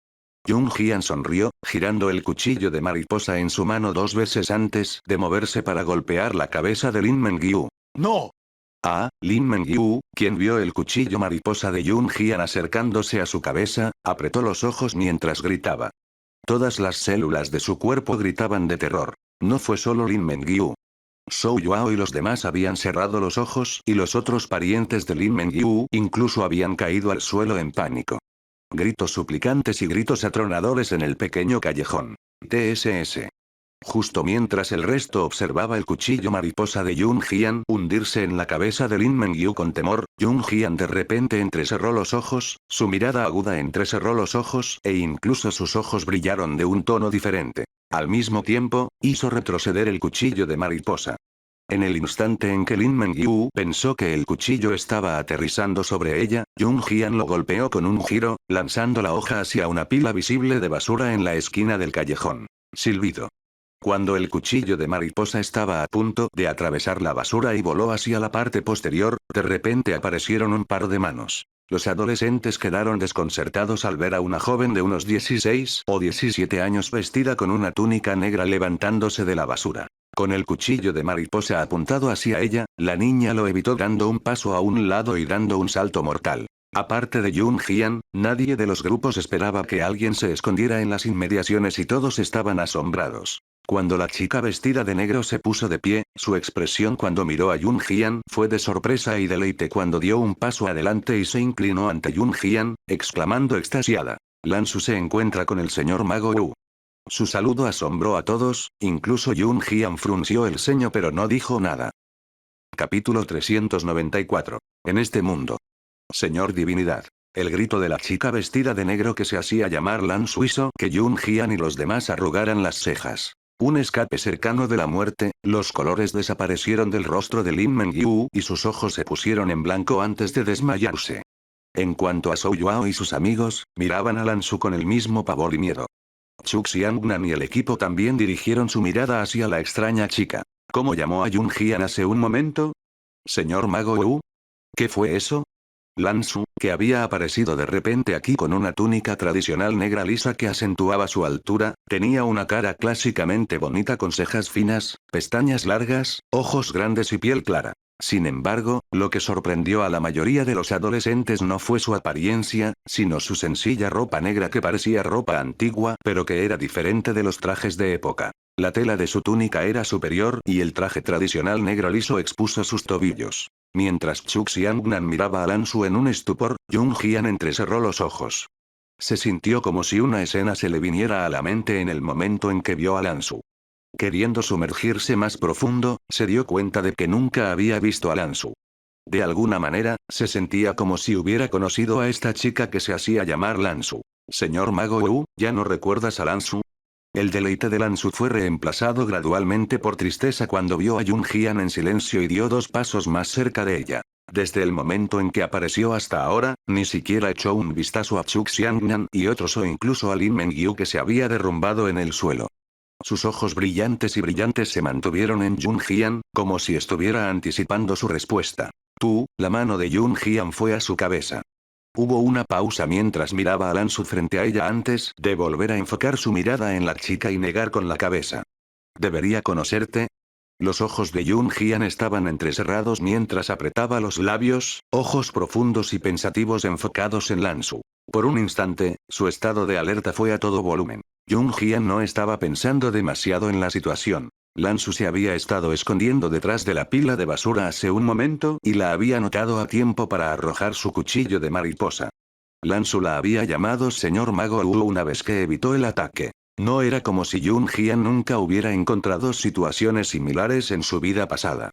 Yunjian sonrió, girando el cuchillo de mariposa en su mano 2 veces antes de moverse para golpear la cabeza de Lin Mengyu. ¡No! Lin Mengyu, quien vio el cuchillo mariposa de Yunjian acercándose a su cabeza, apretó los ojos mientras gritaba. Todas las células de su cuerpo gritaban de terror. No fue solo Lin Mengyu. Zhou Yuao y los demás habían cerrado los ojos y los otros parientes de Lin Mengyu incluso habían caído al suelo en pánico. Gritos suplicantes y gritos atronadores en el pequeño callejón. TSS. Justo mientras el resto observaba el cuchillo mariposa de Yunjian hundirse en la cabeza de Lin Mengyu con temor, Yunjian de repente entrecerró los ojos, su mirada aguda entrecerró los ojos e incluso sus ojos brillaron de un tono diferente. Al mismo tiempo, hizo retroceder el cuchillo de mariposa. En el instante en que Lin Mengyu pensó que el cuchillo estaba aterrizando sobre ella, Yunjian lo golpeó con un giro, lanzando la hoja hacia una pila visible de basura en la esquina del callejón. Silbido. Cuando el cuchillo de mariposa estaba a punto de atravesar la basura y voló hacia la parte posterior, de repente aparecieron un par de manos. Los adolescentes quedaron desconcertados al ver a una joven de unos 16 o 17 años vestida con una túnica negra levantándose de la basura. Con el cuchillo de mariposa apuntado hacia ella, la niña lo evitó dando un paso a un lado y dando un salto mortal. Aparte de Yun Jian, nadie de los grupos esperaba que alguien se escondiera en las inmediaciones y todos estaban asombrados. Cuando la chica vestida de negro se puso de pie, su expresión cuando miró a Yun Jian fue de sorpresa y deleite cuando dio un paso adelante y se inclinó ante Yun Jian, exclamando extasiada: Lan Su se encuentra con el señor Mago Wu. Su saludo asombró a todos, incluso Yun Jian frunció el ceño pero no dijo nada. Capítulo 394. En este mundo. Señor Divinidad. El grito de la chica vestida de negro que se hacía llamar Lan Su hizo que Yun Jian y los demás arrugaran las cejas. Un escape cercano de la muerte, los colores desaparecieron del rostro de Lin Mengyu y sus ojos se pusieron en blanco antes de desmayarse. En cuanto a Zhou Yuao y sus amigos, miraban a Lan Su con el mismo pavor y miedo. Chu Xiangnan y el equipo también dirigieron su mirada hacia la extraña chica. ¿Cómo llamó a Yun Jian hace un momento? ¿Señor Mago Wu? ¿Qué fue eso? Lan Su, que había aparecido de repente aquí con una túnica tradicional negra lisa que acentuaba su altura, tenía una cara clásicamente bonita con cejas finas, pestañas largas, ojos grandes y piel clara. Sin embargo, lo que sorprendió a la mayoría de los adolescentes no fue su apariencia, sino su sencilla ropa negra que parecía ropa antigua pero que era diferente de los trajes de época. La tela de su túnica era superior y el traje tradicional negro liso expuso sus tobillos. Mientras Chu Xiangnan miraba a Lan Su en un estupor, Yun Jian entrecerró los ojos. Se sintió como si una escena se le viniera a la mente en el momento en que vio a Lan Su. Queriendo sumergirse más profundo, se dio cuenta de que nunca había visto a Lan Su. De alguna manera, se sentía como si hubiera conocido a esta chica que se hacía llamar Lan Su. Señor Mago Wu, ¿ya no recuerdas a Lan Su? El deleite de Lan Su fue reemplazado gradualmente por tristeza cuando vio a Yun Jian en silencio y dio 2 pasos más cerca de ella. Desde el momento en que apareció hasta ahora, ni siquiera echó un vistazo a Chu Xiangnan y otros o incluso a Lin Mengyu que se había derrumbado en el suelo. Sus ojos brillantes se mantuvieron en Yun Jian, como si estuviera anticipando su respuesta. La mano de Yun Jian fue a su cabeza. Hubo una pausa mientras miraba a Lan Su frente a ella antes de volver a enfocar su mirada en la chica y negar con la cabeza. ¿Debería conocerte? Los ojos de Yun Jian estaban entrecerrados mientras apretaba los labios, ojos profundos y pensativos enfocados en Lan Su. Por un instante, su estado de alerta fue a todo volumen. Yun Jian no estaba pensando demasiado en la situación. Lan Su se había estado escondiendo detrás de la pila de basura hace un momento y la había notado a tiempo para arrojar su cuchillo de mariposa. Lan Su la había llamado señor Mago Wu una vez que evitó el ataque. No era como si Yun Jian nunca hubiera encontrado situaciones similares en su vida pasada.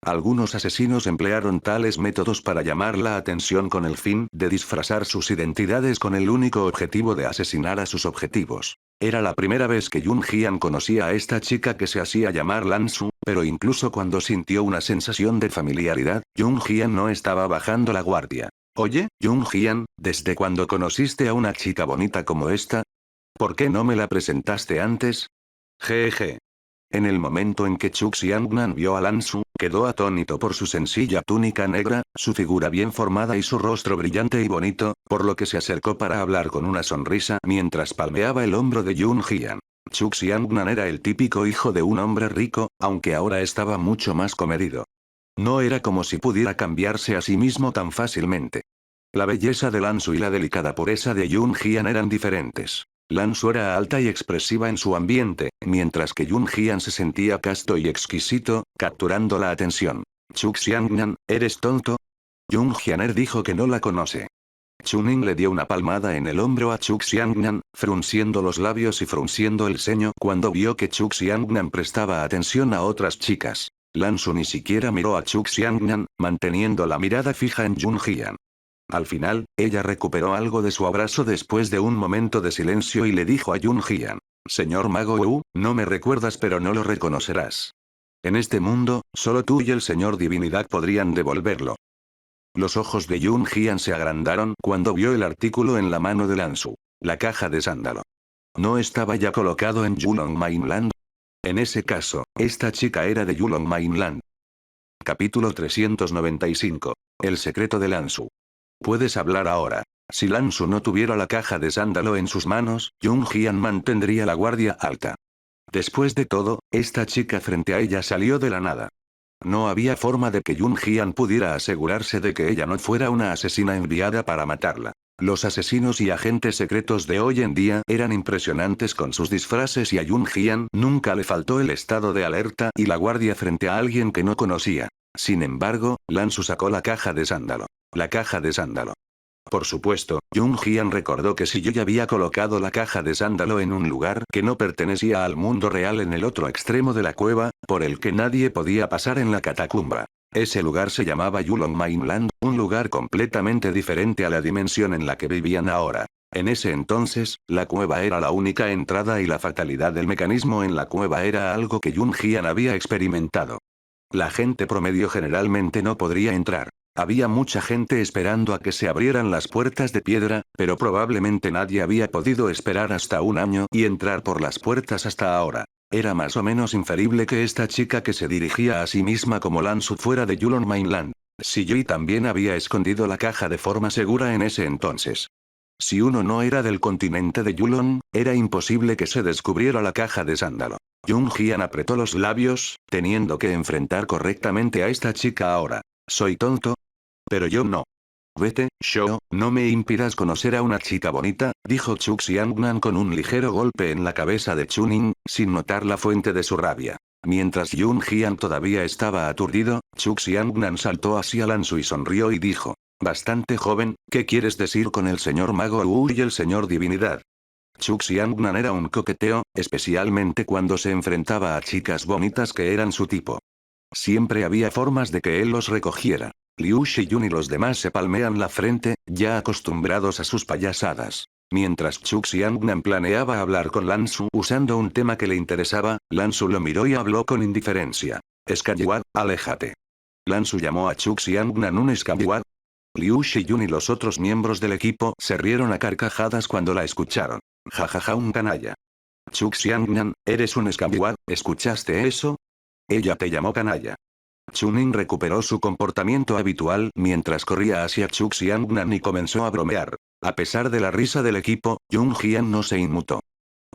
Algunos asesinos emplearon tales métodos para llamar la atención con el fin de disfrazar sus identidades con el único objetivo de asesinar a sus objetivos. Era la primera vez que Yun Jian conocía a esta chica que se hacía llamar Lan Su, pero incluso cuando sintió una sensación de familiaridad, Yun Jian no estaba bajando la guardia. Oye, Yun Jian, ¿desde cuándo conociste a una chica bonita como esta? ¿Por qué no me la presentaste antes? Jeje. En el momento en que Chu Xiangnan vio a Lan Su, quedó atónito por su sencilla túnica negra, su figura bien formada y su rostro brillante y bonito, por lo que se acercó para hablar con una sonrisa mientras palmeaba el hombro de Yun Jian. Chu Xiangnan era el típico hijo de un hombre rico, aunque ahora estaba mucho más comedido. No era como si pudiera cambiarse a sí mismo tan fácilmente. La belleza de Lan Su y la delicada pureza de Yun Jian eran diferentes. Lan Su era alta y expresiva en su ambiente, mientras que Yun Jian se sentía casto y exquisito, capturando la atención. Chu Xiangnan, ¿eres tonto? Yun Jianer dijo que no la conoce. Chunin le dio una palmada en el hombro a Chu Xiangnan, frunciendo los labios y frunciendo el ceño cuando vio que Chu Xiangnan prestaba atención a otras chicas. Lan Su ni siquiera miró a Chu Xiangnan, manteniendo la mirada fija en Yun Jian. Al final, ella recuperó algo de su abrazo después de un momento de silencio y le dijo a Yun Jian: Señor Mago Wu, no me recuerdas pero no lo reconocerás. En este mundo, solo tú y el Señor Divinidad podrían devolverlo. Los ojos de Yun Jian se agrandaron cuando vio el artículo en la mano de Lan Su. La caja de sándalo. ¿No estaba ya colocado en Yulong Mainland? En ese caso, esta chica era de Yulong Mainland. Capítulo 395. El secreto de Lan Su. Puedes hablar ahora. Si Lan Su no tuviera la caja de sándalo en sus manos, Yun Jian mantendría la guardia alta. Después de todo, esta chica frente a ella salió de la nada. No había forma de que Yun Jian pudiera asegurarse de que ella no fuera una asesina enviada para matarla. Los asesinos y agentes secretos de hoy en día eran impresionantes con sus disfraces y a Yun Jian nunca le faltó el estado de alerta y la guardia frente a alguien que no conocía. Sin embargo, Lansu sacó la caja de sándalo. La caja de sándalo. Por supuesto, Yun Jian recordó que si yo había colocado la caja de sándalo en un lugar que no pertenecía al mundo real en el otro extremo de la cueva, por el que nadie podía pasar en la catacumba. Ese lugar se llamaba Yulong Mainland, un lugar completamente diferente a la dimensión en la que vivían ahora. En ese entonces, la cueva era la única entrada y la fatalidad del mecanismo en la cueva era algo que Yun Jian había experimentado. La gente promedio generalmente no podría entrar. Había mucha gente esperando a que se abrieran las puertas de piedra, pero probablemente nadie había podido esperar hasta un año y entrar por las puertas hasta ahora. Era más o menos inferible que esta chica que se dirigía a sí misma como Lansu fuera de Yulong Mainland. Si Yui también había escondido la caja de forma segura en ese entonces. Si uno no era del continente de Yulong, era imposible que se descubriera la caja de sándalo. Yun Jian apretó los labios, teniendo que enfrentar correctamente a esta chica ahora. ¿Soy tonto? Pero yo no. Vete, Shou, no me impidas conocer a una chica bonita, dijo Chu Xiangnan con un ligero golpe en la cabeza de Chunin, sin notar la fuente de su rabia. Mientras Yun Jian todavía estaba aturdido, Chu Xiangnan saltó hacia Lansu y sonrió y dijo. Bastante joven, ¿qué quieres decir con el señor Mago Wu y el señor Divinidad? Chu Xiangnan era un coqueteo, especialmente cuando se enfrentaba a chicas bonitas que eran su tipo. Siempre había formas de que él los recogiera. Liu Shiyun y los demás se palmean la frente, ya acostumbrados a sus payasadas. Mientras Chu Xiangnan planeaba hablar con Lansu usando un tema que le interesaba, Lansu lo miró y habló con indiferencia. Escabiwad, aléjate. Lansu llamó a Chu Xiangnan un escabiwad. Liu Shiyun y los otros miembros del equipo se rieron a carcajadas cuando la escucharon. Jajaja, un canalla. Chu Xiangnan, eres un escabiwad, ¿escuchaste eso? Ella te llamó canalla. Chunin recuperó su comportamiento habitual mientras corría hacia Chu Xiangnan y comenzó a bromear. A pesar de la risa del equipo, Yun Jian no se inmutó.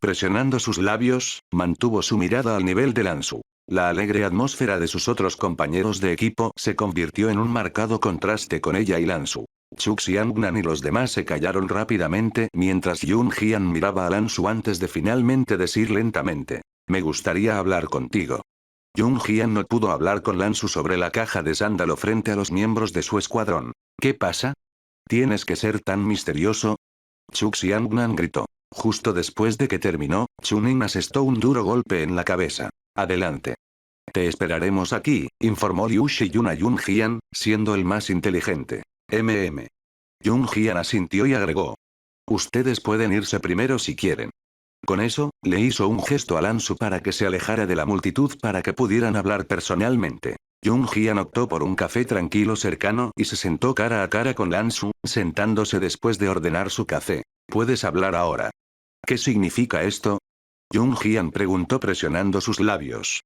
Presionando sus labios, mantuvo su mirada al nivel de Lansu. La alegre atmósfera de sus otros compañeros de equipo se convirtió en un marcado contraste con ella y Lansu. Chu Xiangnan y los demás se callaron rápidamente mientras Yun Jian miraba a Lansu antes de finalmente decir lentamente. Me gustaría hablar contigo. Yun Jian no pudo hablar con Lansu sobre la caja de sándalo frente a los miembros de su escuadrón. ¿Qué pasa? ¿Tienes que ser tan misterioso? Chu Xiangnan gritó. Justo después de que terminó, Chunin asestó un duro golpe en la cabeza. Adelante. Te esperaremos aquí, informó Liu Shiyun a Yun Jian, siendo el más inteligente. Yun Jian asintió y agregó. Ustedes pueden irse primero si quieren. Con eso, le hizo un gesto a Lansu para que se alejara de la multitud para que pudieran hablar personalmente. Yun Jian optó por un café tranquilo cercano y se sentó cara a cara con Lansu, sentándose después de ordenar su café. Puedes hablar ahora. ¿Qué significa esto? Yun Jian preguntó presionando sus labios.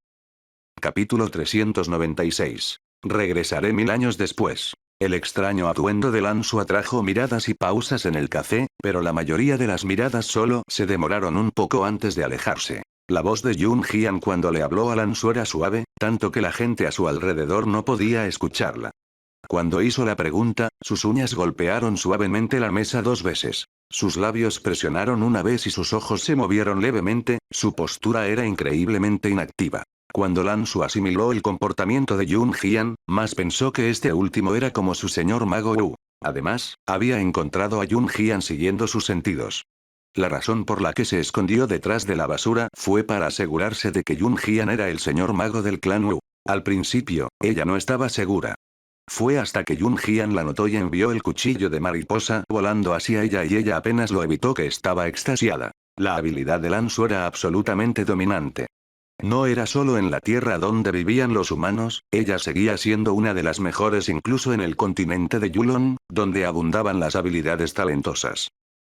Capítulo 396. Regresaré 1000 años después. El extraño atuendo de Lansu atrajo miradas y pausas en el café, pero la mayoría de las miradas solo se demoraron un poco antes de alejarse. La voz de Yun Jian cuando le habló a Lansu era suave, tanto que la gente a su alrededor no podía escucharla. Cuando hizo la pregunta, sus uñas golpearon suavemente la mesa 2 veces. Sus labios presionaron una vez y sus ojos se movieron levemente, su postura era increíblemente inactiva. Cuando Lansu asimiló el comportamiento de Yun Jian, más pensó que este último era como su señor mago Wu. Además, había encontrado a Yun Jian siguiendo sus sentidos. La razón por la que se escondió detrás de la basura fue para asegurarse de que Yun Jian era el señor mago del clan Wu. Al principio, ella no estaba segura. Fue hasta que Yun Jian la notó y envió el cuchillo de mariposa volando hacia ella y ella apenas lo evitó que estaba extasiada. La habilidad de Lansu era absolutamente dominante. No era solo en la tierra donde vivían los humanos, ella seguía siendo una de las mejores incluso en el continente de Yulong, donde abundaban las habilidades talentosas.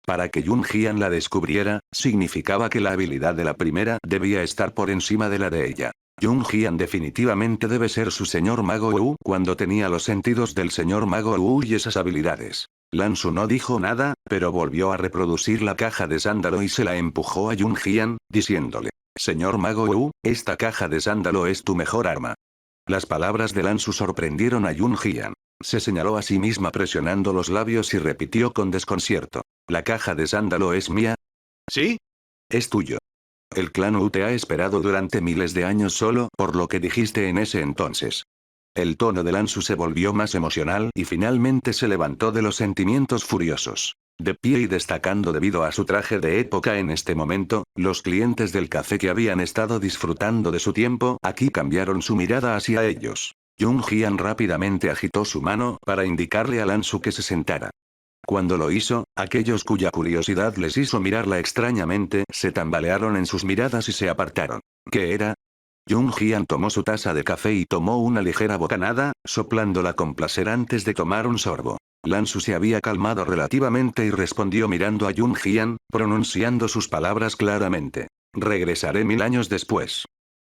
Para que Yun Jian la descubriera, significaba que la habilidad de la primera debía estar por encima de la de ella. Yun Jian definitivamente debe ser su señor mago Wu cuando tenía los sentidos del señor mago Wu y esas habilidades. Lansu no dijo nada, pero volvió a reproducir la caja de sándalo y se la empujó a Yun Jian, diciéndole. Señor mago Wu, esta caja de sándalo es tu mejor arma. Las palabras de Lansu sorprendieron a Yun Jian. Se señaló a sí misma presionando los labios y repitió con desconcierto. ¿La caja de sándalo es mía? ¿Sí? Es tuyo. El clan Wu te ha esperado durante miles de años solo por lo que dijiste en ese entonces. El tono de Lansu se volvió más emocional y finalmente se levantó de los sentimientos furiosos. De pie y destacando debido a su traje de época en este momento, los clientes del café que habían estado disfrutando de su tiempo aquí cambiaron su mirada hacia ellos. Jung Jian rápidamente agitó su mano para indicarle a Lansu que se sentara. Cuando lo hizo, aquellos cuya curiosidad les hizo mirarla extrañamente se tambalearon en sus miradas y se apartaron. ¿Qué era? Jung Jian tomó su taza de café y tomó una ligera bocanada, soplándola con placer antes de tomar un sorbo. Lansu se había calmado relativamente y respondió mirando a Jung Jian, pronunciando sus palabras claramente. Regresaré 1000 años después.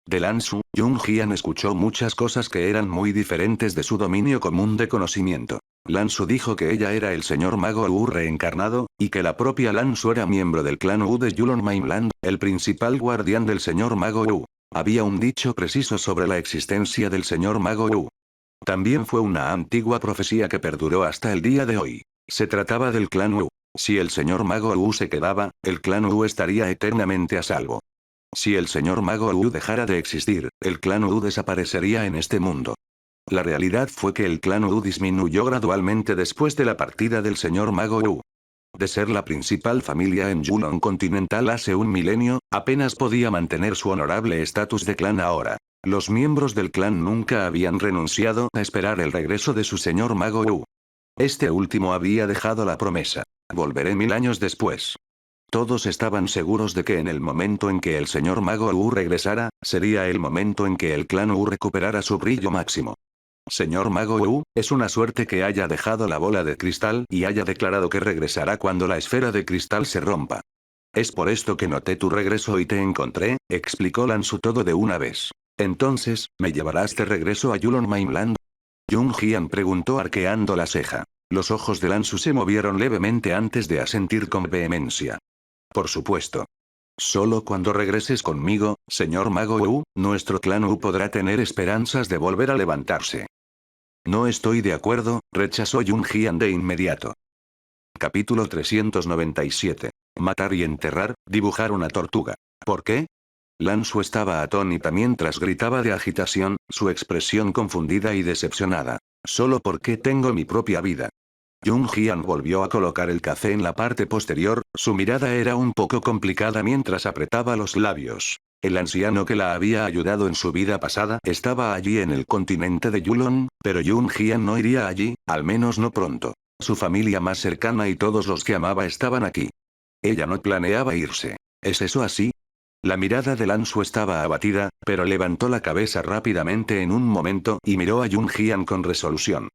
De Lansu, Jung Jian escuchó muchas cosas que eran muy diferentes de su dominio común de conocimiento. Lansu dijo que ella era el señor mago Wu reencarnado, y que la propia Lansu era miembro del clan Wu de Yulon Mainland, el principal guardián del señor mago Wu. Había un dicho preciso sobre la existencia del señor mago Wu. También fue una antigua profecía que perduró hasta el día de hoy. Se trataba del clan Wu. Si el señor mago Wu se quedaba, el clan Wu estaría eternamente a salvo. Si el señor mago Wu dejara de existir, el clan Wu desaparecería en este mundo. La realidad fue que el clan Wu disminuyó gradualmente después de la partida del señor mago Wu. De ser la principal familia en Yulon continental hace un milenio, apenas podía mantener su honorable estatus de clan ahora. Los miembros del clan nunca habían renunciado a esperar el regreso de su señor mago Wu. Este último había dejado la promesa. Volveré 1000 años después. Todos estaban seguros de que en el momento en que el señor mago Wu regresara, sería el momento en que el clan Wu recuperara su brillo máximo. Señor mago Wu, es una suerte que haya dejado la bola de cristal y haya declarado que regresará cuando la esfera de cristal se rompa. Es por esto que noté tu regreso y te encontré, explicó Lansu todo de una vez. Entonces, ¿me llevarás de regreso a Yulon Mainland? Jung Jian preguntó arqueando la ceja. Los ojos de Lansu se movieron levemente antes de asentir con vehemencia. Por supuesto. Solo cuando regreses conmigo, señor mago Wu, nuestro clan Wu podrá tener esperanzas de volver a levantarse. No estoy de acuerdo, rechazó Jung Jian de inmediato. Capítulo 397. Matar y enterrar, dibujar una tortuga. ¿Por qué? Lansu estaba atónita mientras gritaba de agitación, su expresión confundida y decepcionada. Solo porque tengo mi propia vida. Jung Jian volvió a colocar el café en la parte posterior, su mirada era un poco complicada mientras apretaba los labios. El anciano que la había ayudado en su vida pasada estaba allí en el continente de Yulon, pero Jung Jian no iría allí, al menos no pronto. Su familia más cercana y todos los que amaba estaban aquí. Ella no planeaba irse. ¿Es eso así? La mirada de Lansu estaba abatida, pero levantó la cabeza rápidamente en un momento y miró a Jung Jian con resolución.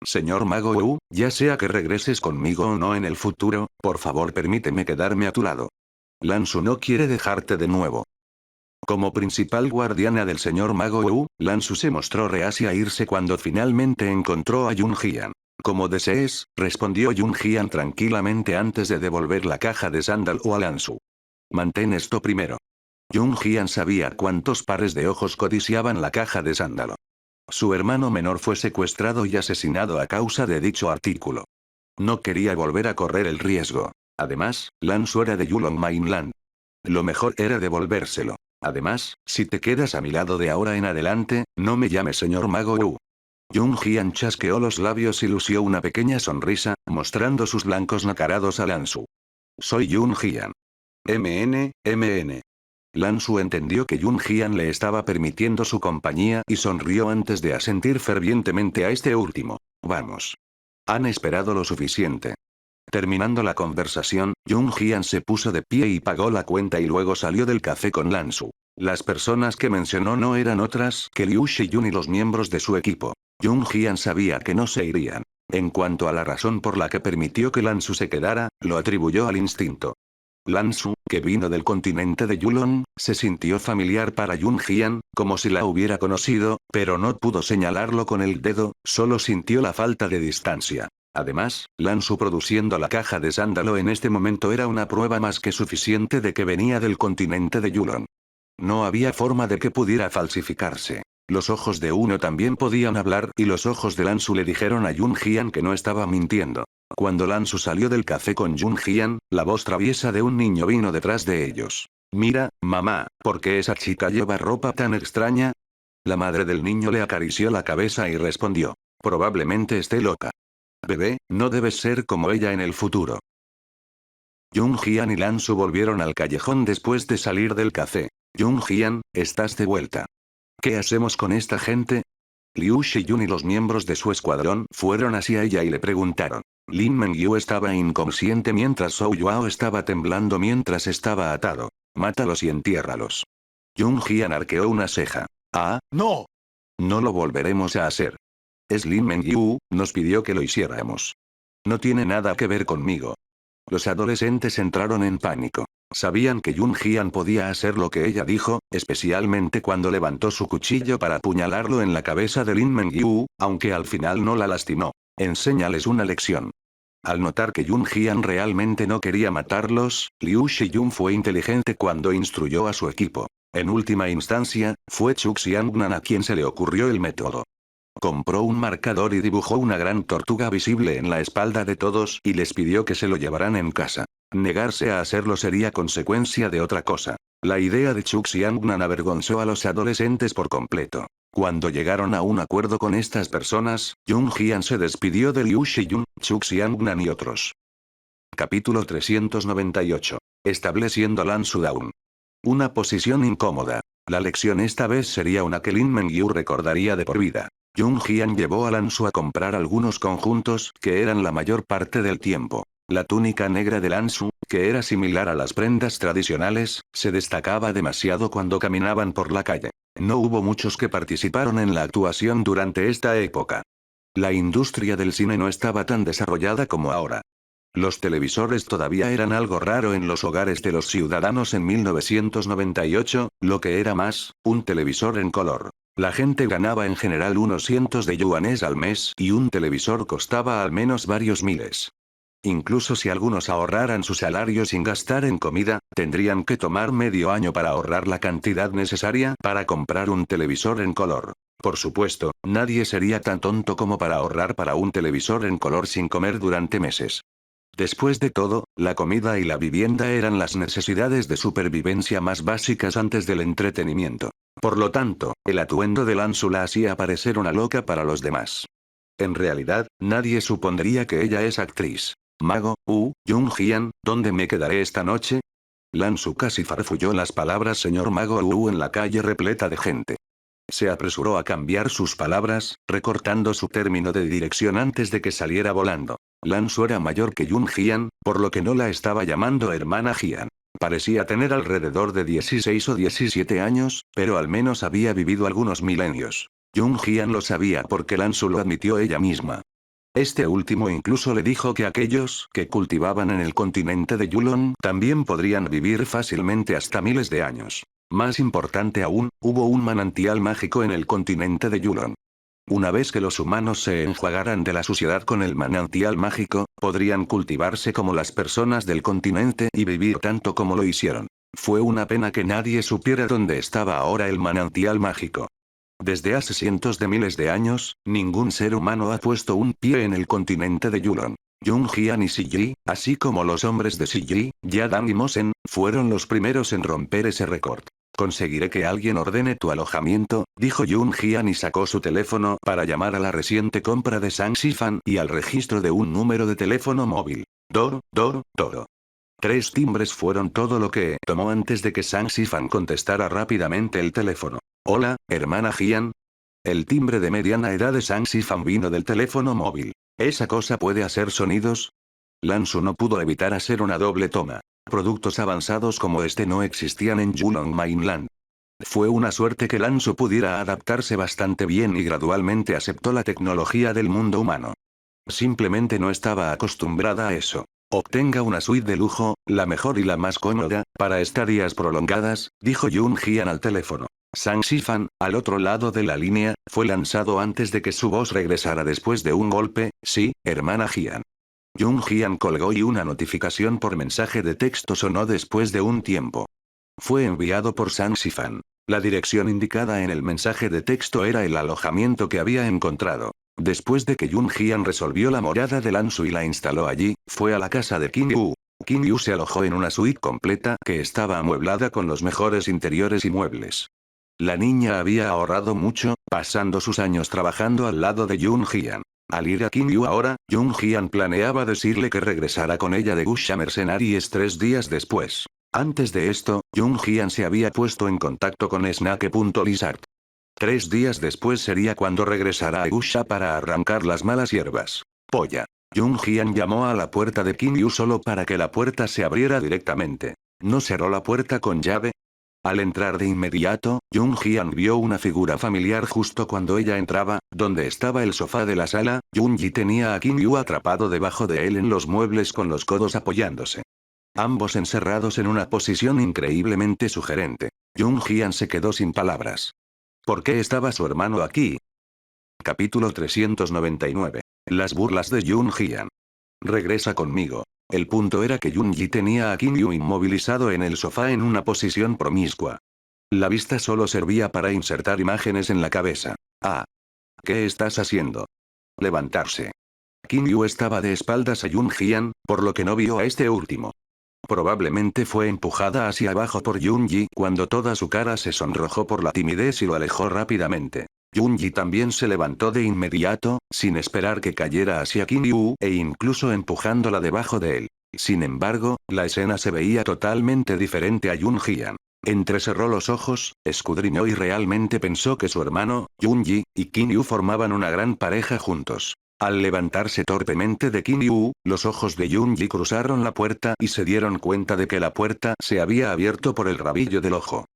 Señor mago Wu, ya sea que regreses conmigo o no en el futuro, por favor permíteme quedarme a tu lado. Lansu no quiere dejarte de nuevo. Como principal guardiana del señor mago Wu, Lansu se mostró reacia a irse cuando finalmente encontró a Jung Jian. Como desees, respondió Jung Jian tranquilamente antes de devolver la caja de sándalo a Lansu. Mantén esto primero. Jung Jian sabía cuántos pares de ojos codiciaban la caja de sándalo. Su hermano menor fue secuestrado y asesinado a causa de dicho artículo. No quería volver a correr el riesgo. Además, Lansu era de Yulon Mainland. Lo mejor era devolvérselo. Además, si te quedas a mi lado de ahora en adelante, no me llames señor mago Wu. Jung Jian chasqueó los labios y lució una pequeña sonrisa, mostrando sus blancos nacarados a Lansu. Soy Jung Jian. MN. Lansu entendió que Jung Jian le estaba permitiendo su compañía y sonrió antes de asentir fervientemente a este último. Vamos. Han esperado lo suficiente. Terminando la conversación, Jung Jian se puso de pie y pagó la cuenta y luego salió del café con Lansu. Las personas que mencionó no eran otras que Liu Shiyun y los miembros de su equipo. Jung Jian sabía que no se irían. En cuanto a la razón por la que permitió que Lansu se quedara, lo atribuyó al instinto. Lansu, que vino del continente de Yulon, se sintió familiar para Jung Jian, como si la hubiera conocido, pero no pudo señalarlo con el dedo, solo sintió la falta de distancia. Además, Lansu produciendo la caja de sándalo en este momento era una prueba más que suficiente de que venía del continente de Yulon. No había forma de que pudiera falsificarse. Los ojos de uno también podían hablar y los ojos de Lansu le dijeron a Jun Hyun que no estaba mintiendo. Cuando Lansu salió del café con Jun Hyun, la voz traviesa de un niño vino detrás de ellos. Mira, mamá, ¿por qué esa chica lleva ropa tan extraña? La madre del niño le acarició la cabeza y respondió. Probablemente esté loca. Bebé, no debes ser como ella en el futuro. Jun Hyun y Lansu volvieron al callejón después de salir del café. Jun Hyun, estás de vuelta. ¿Qué hacemos con esta gente? Liu Shiyun y los miembros de su escuadrón fueron hacia ella y le preguntaron. Lin Mengyu estaba inconsciente mientras Zhou Yuao estaba temblando mientras estaba atado. Mátalos y entiérralos. Jun Hyun arqueó una ceja. Ah, no. No lo volveremos a hacer. Es Lin Mengyu, nos pidió que lo hiciéramos. No tiene nada que ver conmigo. Los adolescentes entraron en pánico. Sabían que Jun Hyun podía hacer lo que ella dijo, especialmente cuando levantó su cuchillo para apuñalarlo en la cabeza de Lin Mengyu, aunque al final no la lastimó. Enséñales una lección. Al notar que Jun Hyun realmente no quería matarlos, Liu Shiyun fue inteligente cuando instruyó a su equipo. En última instancia, fue Chuk Xiangnan a quien se le ocurrió el método. Compró un marcador y dibujó una gran tortuga visible en la espalda de todos y les pidió que se lo llevaran en casa. Negarse a hacerlo sería consecuencia de otra cosa. La idea de Chuk Xiangnan avergonzó a los adolescentes por completo. Cuando llegaron a un acuerdo con estas personas, Jun Hyun se despidió de Liu Shiyun, Chuk Xiangnan y otros. Capítulo 398. Estableciendo Lansu Down. Una posición incómoda. La lección esta vez sería una que Lin Mengyu recordaría de por vida. Jun Hyun llevó a Lansu a comprar algunos conjuntos, que eran la mayor parte del tiempo. La túnica negra de Lansu, que era similar a las prendas tradicionales, se destacaba demasiado cuando caminaban por la calle. No hubo muchos que participaron en la actuación durante esta época. La industria del cine no estaba tan desarrollada como ahora. Los televisores todavía eran algo raro en los hogares de los ciudadanos en 1998, lo que era más, un televisor en color. La gente ganaba en general unos cientos de yuanes al mes y un televisor costaba al menos varios miles. Incluso si algunos ahorraran su salario sin gastar en comida, tendrían que tomar medio año para ahorrar la cantidad necesaria para comprar un televisor en color. Por supuesto, nadie sería tan tonto como para ahorrar para un televisor en color sin comer durante meses. Después de todo, la comida y la vivienda eran las necesidades de supervivencia más básicas antes del entretenimiento. Por lo tanto, el atuendo de Lansu la hacía parecer una loca para los demás. En realidad, nadie supondría que ella es actriz. Mago, Jun Hyun, ¿dónde me quedaré esta noche? Lansu casi farfulló las palabras señor Mago en la calle repleta de gente. Se apresuró a cambiar sus palabras, recortando su término de dirección antes de que saliera volando. Lansu era mayor que Jun Hyun, por lo que no la estaba llamando hermana Hyun. Parecía tener alrededor de 16 o 17 años, pero al menos había vivido algunos milenios. Jun Hyun lo sabía porque Lansu lo admitió ella misma. Este último incluso le dijo que aquellos que cultivaban en el continente de Yulon también podrían vivir fácilmente hasta miles de años. Más importante aún, hubo un manantial mágico en el continente de Yulon. Una vez que los humanos se enjuagaran de la suciedad con el manantial mágico, podrían cultivarse como las personas del continente y vivir tanto como lo hicieron. Fue una pena que nadie supiera dónde estaba ahora el manantial mágico. Desde hace cientos de miles de años, ningún ser humano ha puesto un pie en el continente de Yulon. Jun Hyun y Siji, así como los hombres de Siji, Yadan y Mosen, fueron los primeros en romper ese récord. Conseguiré que alguien ordene tu alojamiento, dijo Jun Hyun y sacó su teléfono para llamar a la reciente compra de Sang Sifan y al registro de un número de teléfono móvil. Doro. 3 timbres fueron todo lo que tomó antes de que Sang Sifan contestara rápidamente el teléfono. Hola, hermana Hyun. El timbre de mediana edad de Sang Sifan vino del teléfono móvil. ¿Esa cosa puede hacer sonidos? Lansu no pudo evitar hacer una doble toma. Productos avanzados como este no existían en Yulon Mainland. Fue una suerte que Lansu pudiera adaptarse bastante bien y gradualmente aceptó la tecnología del mundo humano. Simplemente no estaba acostumbrada a eso. Obtenga una suite de lujo, la mejor y la más cómoda, para estadías prolongadas, dijo Jun Hyun al teléfono. Sang Sifan, al otro lado de la línea, fue lanzado antes de que su voz regresara después de un golpe. Sí, hermana Hyun. Jun Hyun colgó y una notificación por mensaje de texto sonó después de un tiempo. Fue enviado por Sang Sifan. La dirección indicada en el mensaje de texto era el alojamiento que había encontrado. Después de que Jun Hyun resolvió la morada de Lansu y la instaló allí, fue a la casa de Kim Yu. Kim Yu se alojó en una suite completa que estaba amueblada con los mejores interiores y muebles. La niña había ahorrado mucho, pasando sus años trabajando al lado de Jun Hyun. Al ir a Kim Yu ahora, Jun Hyun planeaba decirle que regresara con ella de Gusha Mercenaries 3 días después. Antes de esto, Jun Hyun se había puesto en contacto con Snake.Lizard. 3 días después sería cuando regresara a Gusha para arrancar las malas hierbas. Polla. Jun Hyun llamó a la puerta de Kim Yu solo para que la puerta se abriera directamente. ¿No cerró la puerta con llave? Al entrar de inmediato, Jun Hyun vio una figura familiar justo cuando ella entraba, donde estaba el sofá de la sala. Jun-ji tenía a Kim Yu atrapado debajo de él en los muebles con los codos apoyándose. Ambos encerrados en una posición increíblemente sugerente. Jun Hyun se quedó sin palabras. ¿Por qué estaba su hermano aquí? Capítulo 399. Las burlas de Jun Hyun. Regresa conmigo. El punto era que Jun-ji tenía a Kim Yu inmovilizado en el sofá en una posición promiscua. La vista solo servía para insertar imágenes en la cabeza. Ah. ¿Qué estás haciendo? Levantarse. Kim Yu estaba de espaldas a Jun Hyun, por lo que no vio a este último. Probablemente fue empujada hacia abajo por Jun-ji cuando toda su cara se sonrojó por la timidez y lo alejó rápidamente. Jun-ji también se levantó de inmediato, sin esperar que cayera hacia Kim Yu e incluso empujándola debajo de él. Sin embargo, la escena se veía totalmente diferente a Jun Hyun. Entrecerró los ojos, escudriñó y realmente pensó que su hermano, Jun-ji, y Kim Yu formaban una gran pareja juntos. Al levantarse torpemente de Kim Yu, los ojos de Jun-ji cruzaron la puerta y se dieron cuenta de que la puerta se había abierto por el rabillo del ojo.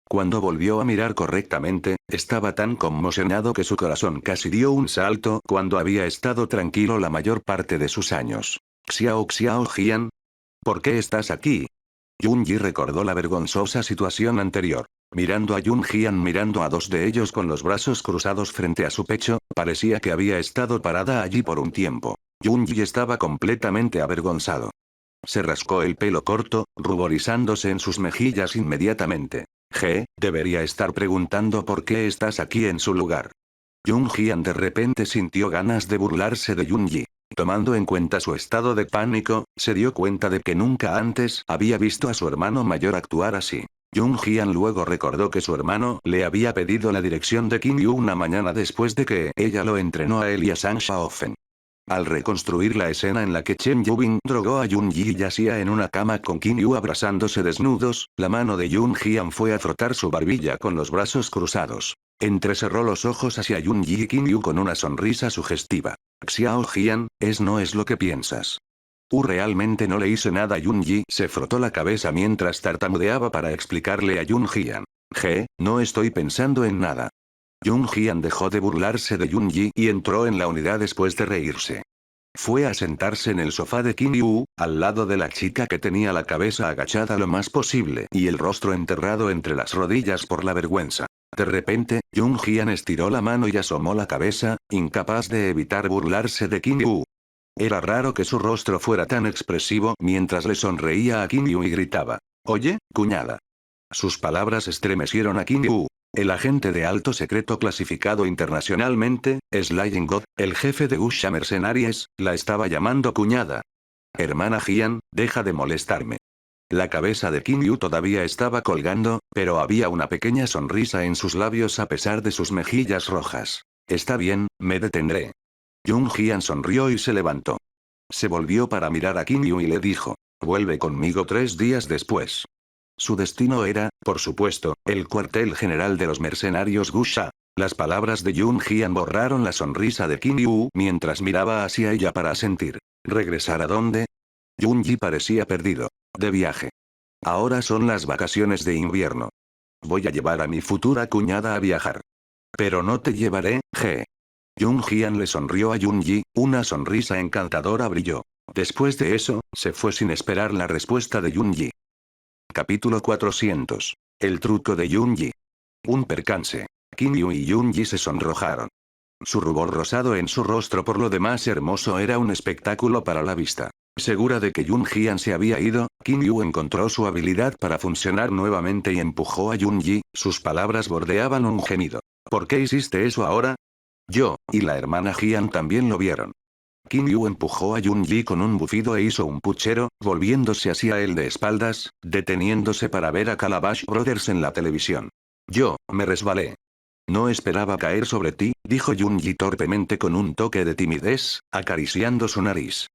Cuando volvió a mirar correctamente, estaba tan conmocionado que su corazón casi dio un salto cuando había estado tranquilo la mayor parte de sus años. Xiao Hyun. ¿Por qué estás aquí? Jun-ji recordó la vergonzosa situación anterior. Mirando a Jun Hyun mirando a dos de ellos con los brazos cruzados frente a su pecho, parecía que había estado parada allí por un tiempo. Jun-ji estaba completamente avergonzado. Se rascó el pelo corto, ruborizándose en sus mejillas inmediatamente. Debería estar preguntando por qué estás aquí en su lugar. Jun Hyun de repente sintió ganas de burlarse de Jun-ji. Tomando en cuenta su estado de pánico, se dio cuenta de que nunca antes había visto a su hermano mayor actuar así. Jun Hyun luego recordó que su hermano le había pedido la dirección de Kim Yu una mañana después de que ella lo entrenó a él y a Sang Shaofen. Al reconstruir la escena en la que Chen Yubin drogó a Jun-ji y yacía en una cama con Kim Yu abrazándose desnudos, la mano de Jun Hyun fue a frotar su barbilla con los brazos cruzados. Entrecerró los ojos hacia Jun-ji y Kim Yu con una sonrisa sugestiva. Xiao Hyun, no es lo que piensas. Realmente no le hice nada. Jun-ji se frotó la cabeza mientras tartamudeaba para explicarle a Jun Hyun. No estoy pensando en nada. Jun Hyun dejó de burlarse de Jun-ji y entró en la unidad después de reírse. Fue a sentarse en el sofá de Kim Yu, al lado de la chica que tenía la cabeza agachada lo más posible y el rostro enterrado entre las rodillas por la vergüenza. De repente, Jun Hyun estiró la mano y asomó la cabeza, incapaz de evitar burlarse de Kim Yu. Era raro que su rostro fuera tan expresivo mientras le sonreía a Kim Yu y gritaba. Oye, cuñada. Sus palabras estremecieron a Kim Yu. El agente de alto secreto clasificado internacionalmente, Slaying God, el jefe de Gusha Mercenaries, la estaba llamando cuñada. Hermana Hyun, deja de molestarme. La cabeza de Kim Yu todavía estaba colgando, pero había una pequeña sonrisa en sus labios a pesar de sus mejillas rojas. Está bien, me detendré. Jun Hyun sonrió y se levantó. Se volvió para mirar a Kim Yu y le dijo. Vuelve conmigo 3 días después. Su destino era, por supuesto, el cuartel general de los mercenarios Gusha. Las palabras de Jun Hyun borraron la sonrisa de Kim Yu mientras miraba hacia ella para asentir. ¿Regresar a dónde? Jun-ji parecía perdido. De viaje. Ahora son las vacaciones de invierno. Voy a llevar a mi futura cuñada a viajar. Pero no te llevaré, Jun Hyun le sonrió a Jun-ji, una sonrisa encantadora brilló. Después de eso, se fue sin esperar la respuesta de Jun-ji. Capítulo 400. El truco de Jun-ji. Un percance. Kim Yu y Jun-ji se sonrojaron. Su rubor rosado en su rostro por lo demás hermoso era un espectáculo para la vista. Segura de que Jun Hyun se había ido, Kim Yu encontró su habilidad para funcionar nuevamente y empujó a Jun Ji, sus palabras bordeaban un gemido. ¿Por qué hiciste eso ahora? Yo, y la hermana Hyun también lo vieron. Kim Yu empujó a Jun Ji con un bufido e hizo un puchero, volviéndose hacia él de espaldas, deteniéndose para ver a Calabash Brothers en la televisión. Yo, me resbalé. No esperaba caer sobre ti, dijo Jun Ji torpemente con un toque de timidez, acariciando su nariz.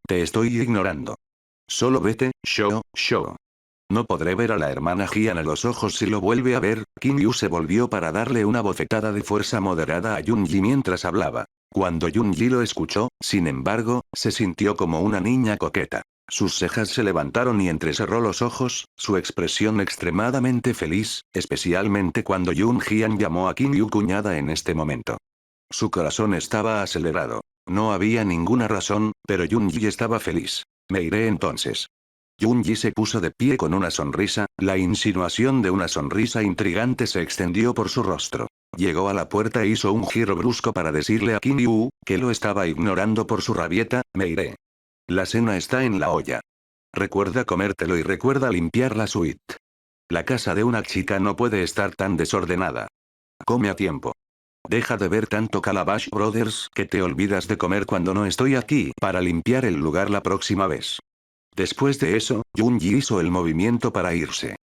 Te estoy ignorando. Solo vete, Sho. No podré ver a la hermana Hyun a los ojos si lo vuelve a ver. Kim Yu se volvió para darle una bofetada de fuerza moderada a Jun Ji mientras hablaba. Cuando Jun Ji lo escuchó, sin embargo, se sintió como una niña coqueta. Sus cejas se levantaron y entrecerró los ojos, su expresión extremadamente feliz, especialmente cuando Jun Hyun llamó a Kim Yu cuñada en este momento. Su corazón estaba acelerado. No había ninguna razón, pero Jun Ji estaba feliz. Me iré entonces. Jun Ji se puso de pie con una sonrisa, la insinuación de una sonrisa intrigante se extendió por su rostro. Llegó a la puerta e hizo un giro brusco para decirle a Kim Yu, que lo estaba ignorando por su rabieta, me iré. La cena está en la olla. Recuerda comértelo y recuerda limpiar la suite. La casa de una chica no puede estar tan desordenada. Come a tiempo. Deja de ver tanto Calabash Brothers que te olvidas de comer cuando no estoy aquí para limpiar el lugar la próxima vez. Después de eso, Jun Ji hizo el movimiento para irse.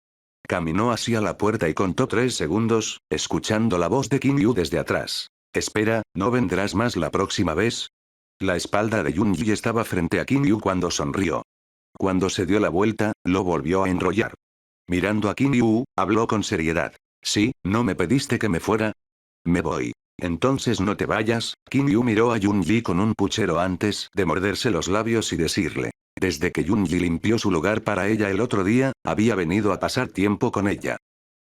Caminó hacia la puerta y contó 3 segundos, escuchando la voz de Kim Yu desde atrás. Espera, ¿no vendrás más la próxima vez? La espalda de Jun Ji estaba frente a Kim Yu cuando sonrió. Cuando se dio la vuelta, lo volvió a enrollar. Mirando a Kim Yu, habló con seriedad. Sí, ¿no me pediste que me fuera? Me voy. Entonces no te vayas. Kim Yu miró a Jun Ji con un puchero antes de morderse los labios y decirle. Desde que Jun Ji limpió su lugar para ella el otro día, había venido a pasar tiempo con ella.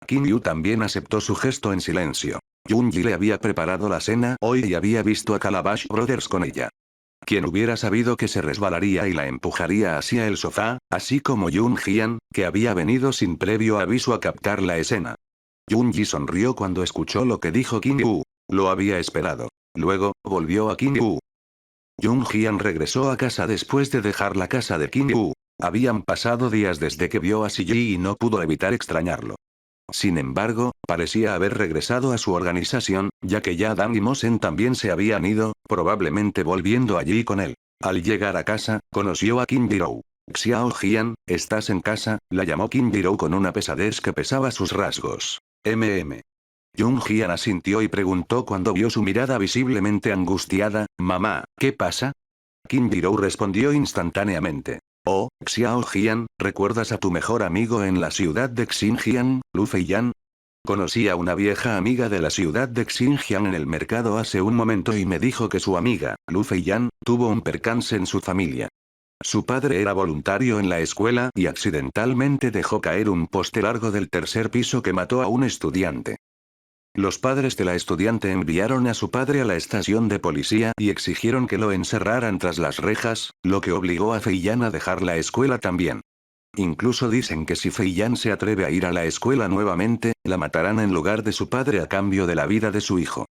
Kim Yu también aceptó su gesto en silencio. Jun Ji le había preparado la cena hoy y había visto a Calabash Brothers con ella. Quien hubiera sabido que se resbalaría y la empujaría hacia el sofá, así como Jun Hyun, que había venido sin previo aviso a captar la escena. Jun Ji sonrió cuando escuchó lo que dijo Kim Yu. Lo había esperado. Luego, volvió a Kim Yu. Jun Hyun regresó a casa después de dejar la casa de Kim Yu. Habían pasado días desde que vio a Si-ji y no pudo evitar extrañarlo. Sin embargo, parecía haber regresado a su organización, ya que ya Dan y Mosen también se habían ido, probablemente volviendo allí con él. Al llegar a casa, conoció a Kim Ji-rou. Xiao Hyun, ¿estás en casa?, la llamó Kim Ji-rou con una pesadez que pesaba sus rasgos. Jun Hyun asintió y preguntó cuando vio su mirada visiblemente angustiada, mamá, ¿qué pasa? Kim Ji-rou respondió instantáneamente. Oh, Xiao Hyun, ¿recuerdas a tu mejor amigo en la ciudad de Xinjiang, Lu Feiyan? Conocí a una vieja amiga de la ciudad de Xinjiang en el mercado hace un momento y me dijo que su amiga, Lu Feiyan, tuvo un percance en su familia. Su padre era voluntario en la escuela y accidentalmente dejó caer un poste largo del 3er piso que mató a un estudiante. Los padres de la estudiante enviaron a su padre a la estación de policía y exigieron que lo encerraran tras las rejas, lo que obligó a Feiyan a dejar la escuela también. Incluso dicen que si Feiyan se atreve a ir a la escuela nuevamente, la matarán en lugar de su padre a cambio de la vida de su hijo.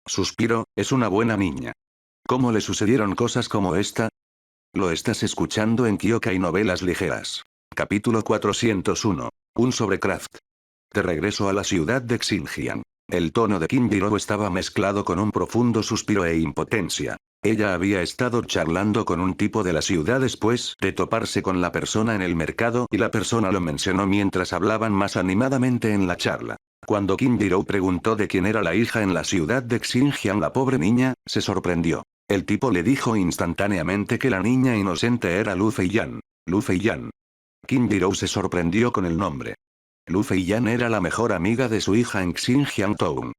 Suspiro, es una buena niña. ¿Cómo le sucedieron cosas como esta? Lo estás escuchando en Kyokai Novelas Ligeras. Capítulo 401. Un sobrecraft. De regreso a la ciudad de Xinjiang. El tono de Kim Ji-rou estaba mezclado con un profundo suspiro e impotencia. Ella había estado charlando con un tipo de la ciudad después de toparse con la persona en el mercado y la persona lo mencionó mientras hablaban más animadamente en la charla. Cuando Kim Ji-rou preguntó de quién era la hija en la ciudad de Xinjiang, la pobre niña se sorprendió. El tipo le dijo instantáneamente que la niña inocente era Lu Feiyan. Lu Feiyan. Kim Ji-rou se sorprendió con el nombre. Lu Feiyan era la mejor amiga de su hija en Xinjiang Town.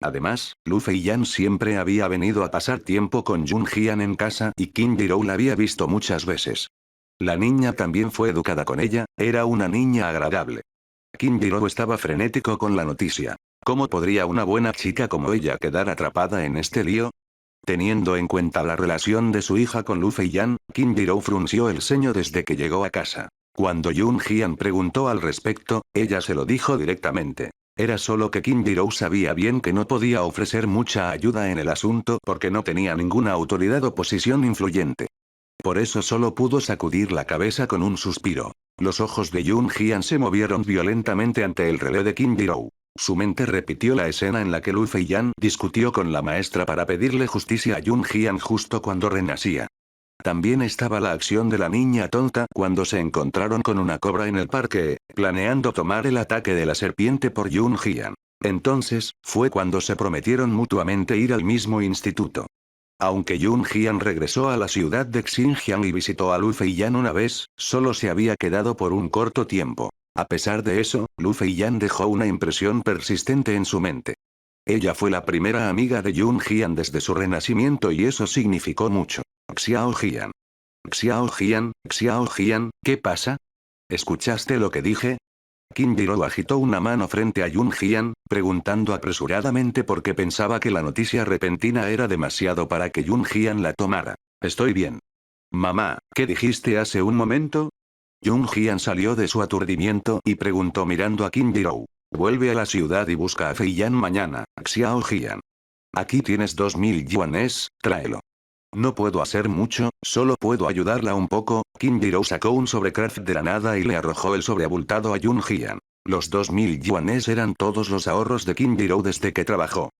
Además, Lu Feiyan siempre había venido a pasar tiempo con Jun Hyun en casa y Kim Ji-rou la había visto muchas veces. La niña también fue educada con ella, era una niña agradable. Kim Ji-rou estaba frenético con la noticia. ¿Cómo podría una buena chica como ella quedar atrapada en este lío? Teniendo en cuenta la relación de su hija con Lu Feiyan, Kim Ji-rou frunció el ceño desde que llegó a casa. Cuando Jun Hyun preguntó al respecto, ella se lo dijo directamente. Era solo que Kim Ji-rou sabía bien que no podía ofrecer mucha ayuda en el asunto porque no tenía ninguna autoridad o posición influyente. Por eso solo pudo sacudir la cabeza con un suspiro. Los ojos de Jung Hyun se movieron violentamente ante el relé de Kim Ji-row. Su mente repitió la escena en la que Lu Feiyan discutió con la maestra para pedirle justicia a Jung Hyun justo cuando renacía. También estaba la acción de la niña tonta cuando se encontraron con una cobra en el parque, planeando tomar el ataque de la serpiente por Jung Hyun. Entonces, fue cuando se prometieron mutuamente ir al mismo instituto. Aunque Jung Hyun regresó a la ciudad de Xinjiang y visitó a Lu Feiyan una vez, solo se había quedado por un corto tiempo. A pesar de eso, Lu Feiyan dejó una impresión persistente en su mente. Ella fue la primera amiga de Jung Hyun desde su renacimiento y eso significó mucho. Xiao Hyun. Xiao Hyun, Xiao Hyun, ¿qué pasa? ¿Escuchaste lo que dije? Kim Ji-row agitó una mano frente a Jung Hyun, preguntando apresuradamente porque pensaba que la noticia repentina era demasiado para que Jung Hyun la tomara. Estoy bien. Mamá, ¿qué dijiste hace un momento? Jung Hyun salió de su aturdimiento y preguntó mirando a Kim Ji-row. Vuelve a la ciudad y busca a Feiyan mañana, Xiao Hyun. Aquí tienes 2000 yuanes, tráelo. No puedo hacer mucho, solo puedo ayudarla un poco. Kim Ji-row sacó un sobrecraft de la nada y le arrojó el sobre abultado a Jung Hyun. Los 2000 yuanes eran todos los ahorros de Kim Ji-row desde que trabajó.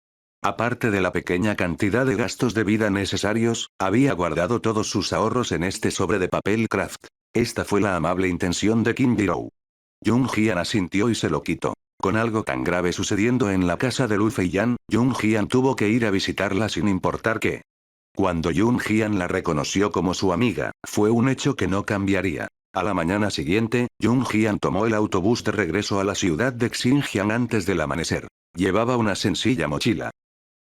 Aparte de la pequeña cantidad de gastos de vida necesarios, había guardado todos sus ahorros en este sobre de papel craft. Esta fue la amable intención de Kim Ji-row. Jung Hyun asintió y se lo quitó. Con algo tan grave sucediendo en la casa de Lu Feiyan, Jung Hyun tuvo que ir a visitarla sin importar qué. Cuando Jung Hyun la reconoció como su amiga, fue un hecho que no cambiaría. A la mañana siguiente, Jung Hyun tomó el autobús de regreso a la ciudad de Xinjiang antes del amanecer. Llevaba una sencilla mochila.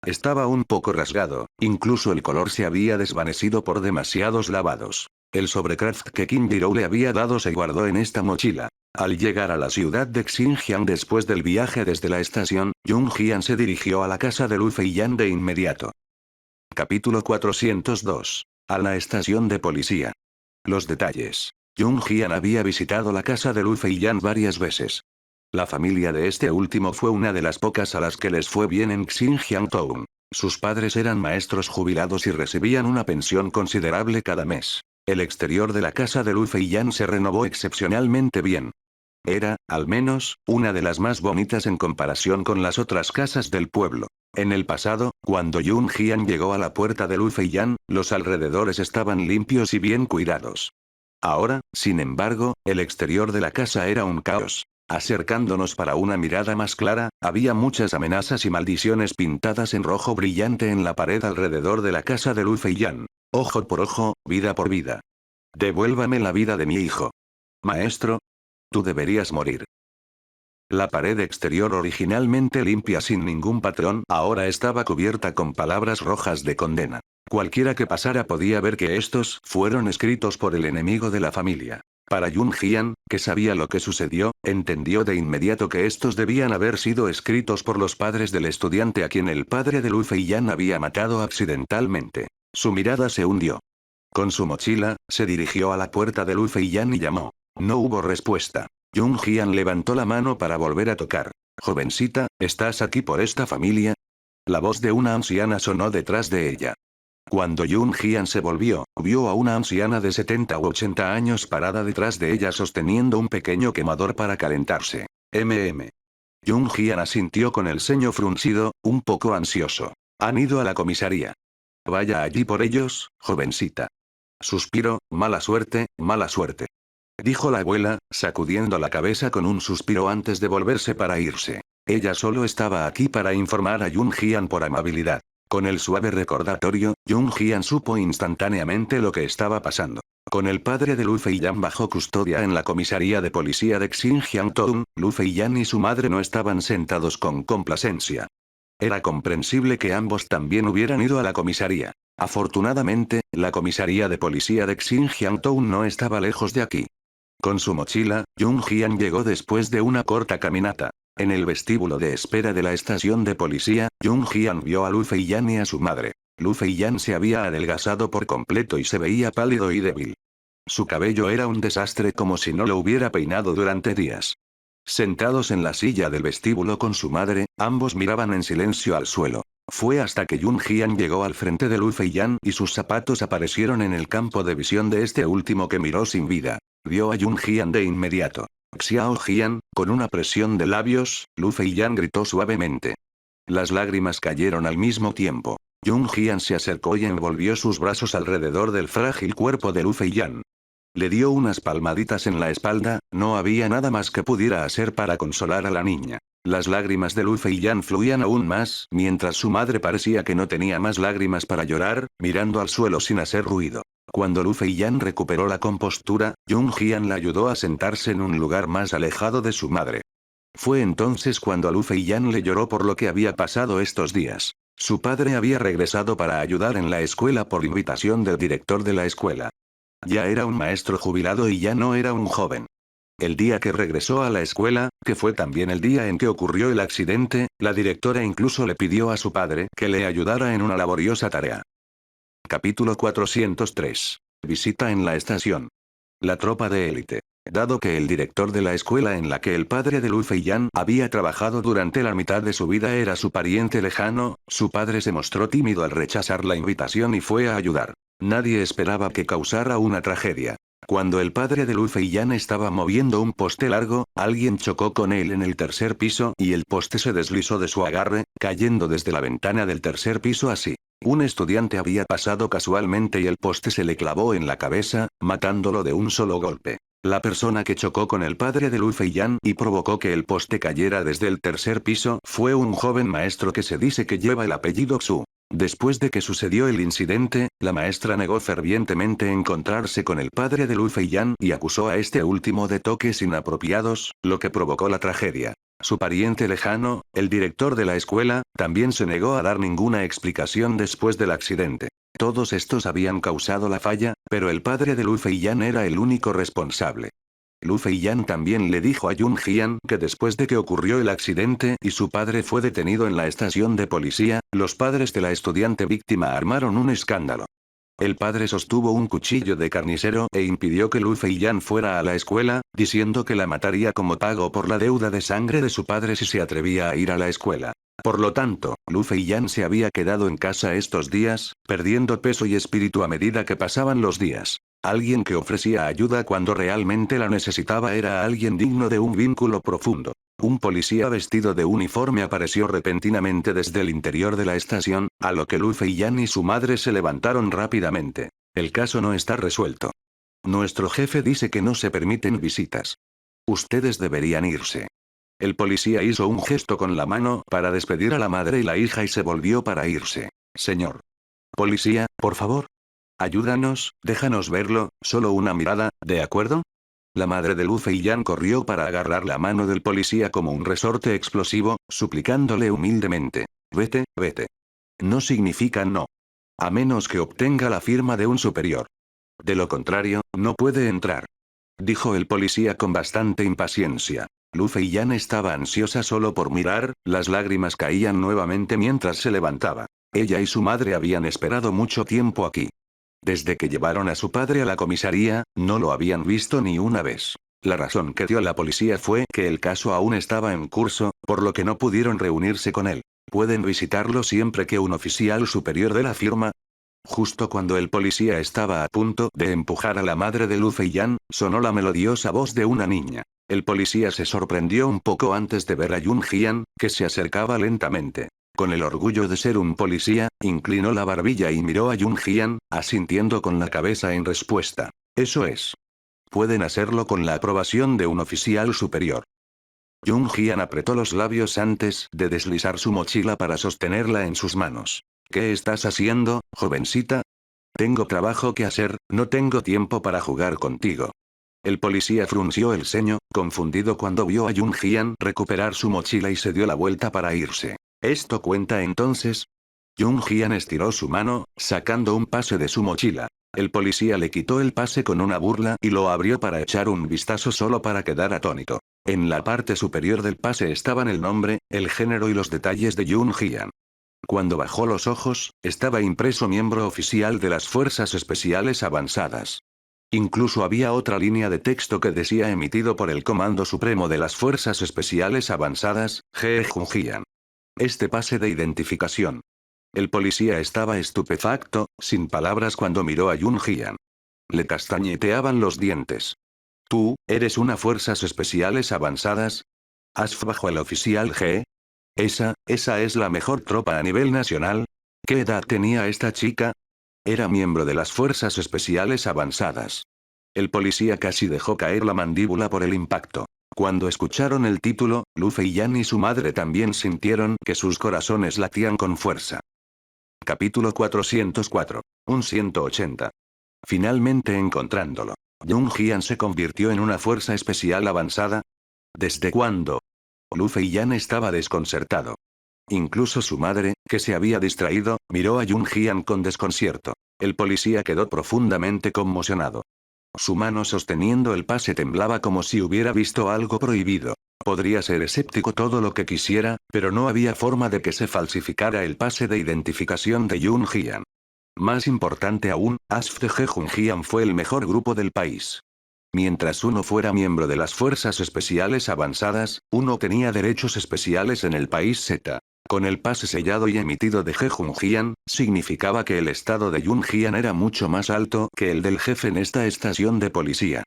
Estaba un poco rasgado, incluso el color se había desvanecido por demasiados lavados. El sobrecraft que Kim Ji-row le había dado se guardó en esta mochila. Al llegar a la ciudad de Xinjiang después del viaje desde la estación, Jung Hyun se dirigió a la casa de Lu Feiyan de inmediato. Capítulo 402. A la estación de policía. Los detalles. Jung Hyun había visitado la casa de Lu Feiyan varias veces. La familia de este último fue una de las pocas a las que les fue bien en Xinjiang Town. Sus padres eran maestros jubilados y recibían una pensión considerable cada mes. El exterior de la casa de Lu Feiyan se renovó excepcionalmente bien. Era, al menos, una de las más bonitas en comparación con las otras casas del pueblo. En el pasado, cuando Jung Hyun llegó a la puerta de Lu Feiyan, los alrededores estaban limpios y bien cuidados. Ahora, sin embargo, el exterior de la casa era un caos. Acercándonos para una mirada más clara, había muchas amenazas y maldiciones pintadas en rojo brillante en la pared alrededor de la casa de Lu Feiyan. Ojo por ojo, vida por vida. Devuélvame la vida de mi hijo. Maestro. Tú deberías morir. La pared exterior originalmente limpia sin ningún patrón, ahora estaba cubierta con palabras rojas de condena. Cualquiera que pasara podía ver que estos fueron escritos por el enemigo de la familia. Para Jung Hyun, que sabía lo que sucedió, entendió de inmediato que estos debían haber sido escritos por los padres del estudiante a quien el padre de Lu Feiyan había matado accidentalmente. Su mirada se hundió. Con su mochila, se dirigió a la puerta de Lu Feiyan y llamó. No hubo respuesta. Jung Hyun levantó la mano para volver a tocar. Jovencita, ¿estás aquí por esta familia? La voz de una anciana sonó detrás de ella. Cuando Jung Hyun se volvió, vio a una anciana de 70 u 80 años parada detrás de ella sosteniendo un pequeño quemador para calentarse. Jung Hyun asintió con el ceño fruncido, un poco ansioso. Han ido a la comisaría. Vaya allí por ellos, jovencita. Suspiro, mala suerte, dijo la abuela, sacudiendo la cabeza con un suspiro antes de volverse para irse. Ella solo estaba aquí para informar a Jung Hyun por amabilidad. Con el suave recordatorio, Jung Hyun supo instantáneamente lo que estaba pasando. Con el padre de Lu Feiyan bajo custodia en la comisaría de policía de Xinjiang Town, Lu Feiyan y su madre no estaban sentados con complacencia. Era comprensible que ambos también hubieran ido a la comisaría. Afortunadamente, la comisaría de policía de Xinjiang Town no estaba lejos de aquí. Con su mochila, Jung Hyun llegó después de una corta caminata. En el vestíbulo de espera de la estación de policía, Jung Hyun vio a Lu Feiyan y a su madre. Lu Feiyan se había adelgazado por completo y se veía pálido y débil. Su cabello era un desastre como si no lo hubiera peinado durante días. Sentados en la silla del vestíbulo con su madre, ambos miraban en silencio al suelo. Fue hasta que Jun Jian llegó al frente de Lu Feiyan y sus zapatos aparecieron en el campo de visión de este último que miró sin vida. Vio a Jun Jian de inmediato. Xiao Jian, con una presión de labios, Lu Feiyan gritó suavemente. Las lágrimas cayeron al mismo tiempo. Jun Jian se acercó y envolvió sus brazos alrededor del frágil cuerpo de Lu Feiyan. Le dio unas palmaditas en la espalda, no había nada más que pudiera hacer para consolar a la niña. Las lágrimas de Lu Feiyan fluían aún más, mientras su madre parecía que no tenía más lágrimas para llorar, mirando al suelo sin hacer ruido. Cuando Lu Feiyan recuperó la compostura, Jun Jian la ayudó a sentarse en un lugar más alejado de su madre. Fue entonces cuando a Lu Feiyan le lloró por lo que había pasado estos días. Su padre había regresado para ayudar en la escuela por invitación del director de la escuela. Ya era un maestro jubilado y ya no era un joven. El día que regresó a la escuela, que fue también el día en que ocurrió el accidente, la directora incluso le pidió a su padre que le ayudara en una laboriosa tarea. Capítulo 403. Visita en la estación. La tropa de élite. Dado que el director de la escuela en la que el padre de Lu Feiyan había trabajado durante la mitad de su vida era su pariente lejano, su padre se mostró tímido al rechazar la invitación y fue a ayudar. Nadie esperaba que causara una tragedia. Cuando el padre de Lu Feiyan estaba moviendo un poste largo, alguien chocó con él en el tercer piso y el poste se deslizó de su agarre, cayendo desde la ventana del tercer piso así. Un estudiante había pasado casualmente y el poste se le clavó en la cabeza, matándolo de un solo golpe. La persona que chocó con el padre de Lu Feiyan y provocó que el poste cayera desde el tercer piso fue un joven maestro que se dice que lleva el apellido Xu. Después de que sucedió el incidente, la maestra negó fervientemente encontrarse con el padre de Lu Feiyan y acusó a este último de toques inapropiados, lo que provocó la tragedia. Su pariente lejano, el director de la escuela, también se negó a dar ninguna explicación después del accidente. Todos estos habían causado la falla, pero el padre de Lu Feiyan era el único responsable. Lu Feiyan también le dijo a Jun Jian que después de que ocurrió el accidente y su padre fue detenido en la estación de policía, los padres de la estudiante víctima armaron un escándalo. El padre sostuvo un cuchillo de carnicero e impidió que Lu Feiyan fuera a la escuela, diciendo que la mataría como pago por la deuda de sangre de su padre si se atrevía a ir a la escuela. Por lo tanto, Lu Feiyan se había quedado en casa estos días, perdiendo peso y espíritu a medida que pasaban los días. Alguien que ofrecía ayuda cuando realmente la necesitaba era alguien digno de un vínculo profundo. Un policía vestido de uniforme apareció repentinamente desde el interior de la estación, a lo que Lu Feiyan y su madre se levantaron rápidamente. El caso no está resuelto. Nuestro jefe dice que no se permiten visitas. Ustedes deberían irse. El policía hizo un gesto con la mano para despedir a la madre y la hija y se volvió para irse. Señor policía, por favor. Ayúdanos, déjanos verlo, solo una mirada, ¿de acuerdo? La madre de Lu Feiyan corrió para agarrar la mano del policía como un resorte explosivo, suplicándole humildemente. Vete, vete. No significa no. A menos que obtenga la firma de un superior. De lo contrario, no puede entrar. Dijo el policía con bastante impaciencia. Lu Feiyan estaba ansiosa solo por mirar, las lágrimas caían nuevamente mientras se levantaba. Ella y su madre habían esperado mucho tiempo aquí. Desde que llevaron a su padre a la comisaría, no lo habían visto ni una vez. La razón que dio la policía fue que el caso aún estaba en curso, por lo que no pudieron reunirse con él. Pueden visitarlo siempre que un oficial superior dé la firma. Justo cuando el policía estaba a punto de empujar a la madre de Lu Feiyan, sonó la melodiosa voz de una niña. El policía se sorprendió un poco antes de ver a Jun Jian, que se acercaba lentamente. Con el orgullo de ser un policía, inclinó la barbilla y miró a Jun Jian, asintiendo con la cabeza en respuesta. Eso es. Pueden hacerlo con la aprobación de un oficial superior. Jun Jian apretó los labios antes de deslizar su mochila para sostenerla en sus manos. ¿Qué estás haciendo, jovencita? Tengo trabajo que hacer, no tengo tiempo para jugar contigo. El policía frunció el ceño, confundido cuando vio a Jun Jian recuperar su mochila y se dio la vuelta para irse. ¿Esto cuenta entonces? Jun Jian estiró su mano, sacando un pase de su mochila. El policía le quitó el pase con una burla y lo abrió para echar un vistazo solo para quedar atónito. En la parte superior del pase estaban el nombre, el género y los detalles de Jun Jian. Cuando bajó los ojos, estaba impreso miembro oficial de las Fuerzas Especiales Avanzadas. Incluso había otra línea de texto que decía emitido por el Comando Supremo de las Fuerzas Especiales Avanzadas, Ge Junjian. Este pase de identificación. El policía estaba estupefacto, sin palabras cuando miró a Jun Hyun. Le castañeteaban los dientes. ¿Tú, eres una fuerzas especiales avanzadas? ¿Asf bajo el oficial G? ¿Esa es la mejor tropa a nivel nacional? ¿Qué edad tenía esta chica? Era miembro de las fuerzas especiales avanzadas. El policía casi dejó caer la mandíbula por el impacto. Cuando escucharon el título, Lu Feiyan y su madre también sintieron que sus corazones latían con fuerza. Capítulo 404. Un 180. Finalmente encontrándolo. Jung Hyun se convirtió en una fuerza especial avanzada. ¿Desde cuándo? Lu Feiyan estaba desconcertado. Incluso su madre, que se había distraído, miró a Jung Hyun con desconcierto. El policía quedó profundamente conmocionado. Su mano sosteniendo el pase temblaba como si hubiera visto algo prohibido. Podría ser escéptico todo lo que quisiera, pero no había forma de que se falsificara el pase de identificación de Jung Hyun. Más importante aún, ASFTG Jung Hyun fue el mejor grupo del país. Mientras uno fuera miembro de las fuerzas especiales avanzadas, uno tenía derechos especiales en el país Z. Con el pase sellado y emitido de Jung Hyun, significaba que el estado de Jung Hyun era mucho más alto que el del jefe en esta estación de policía.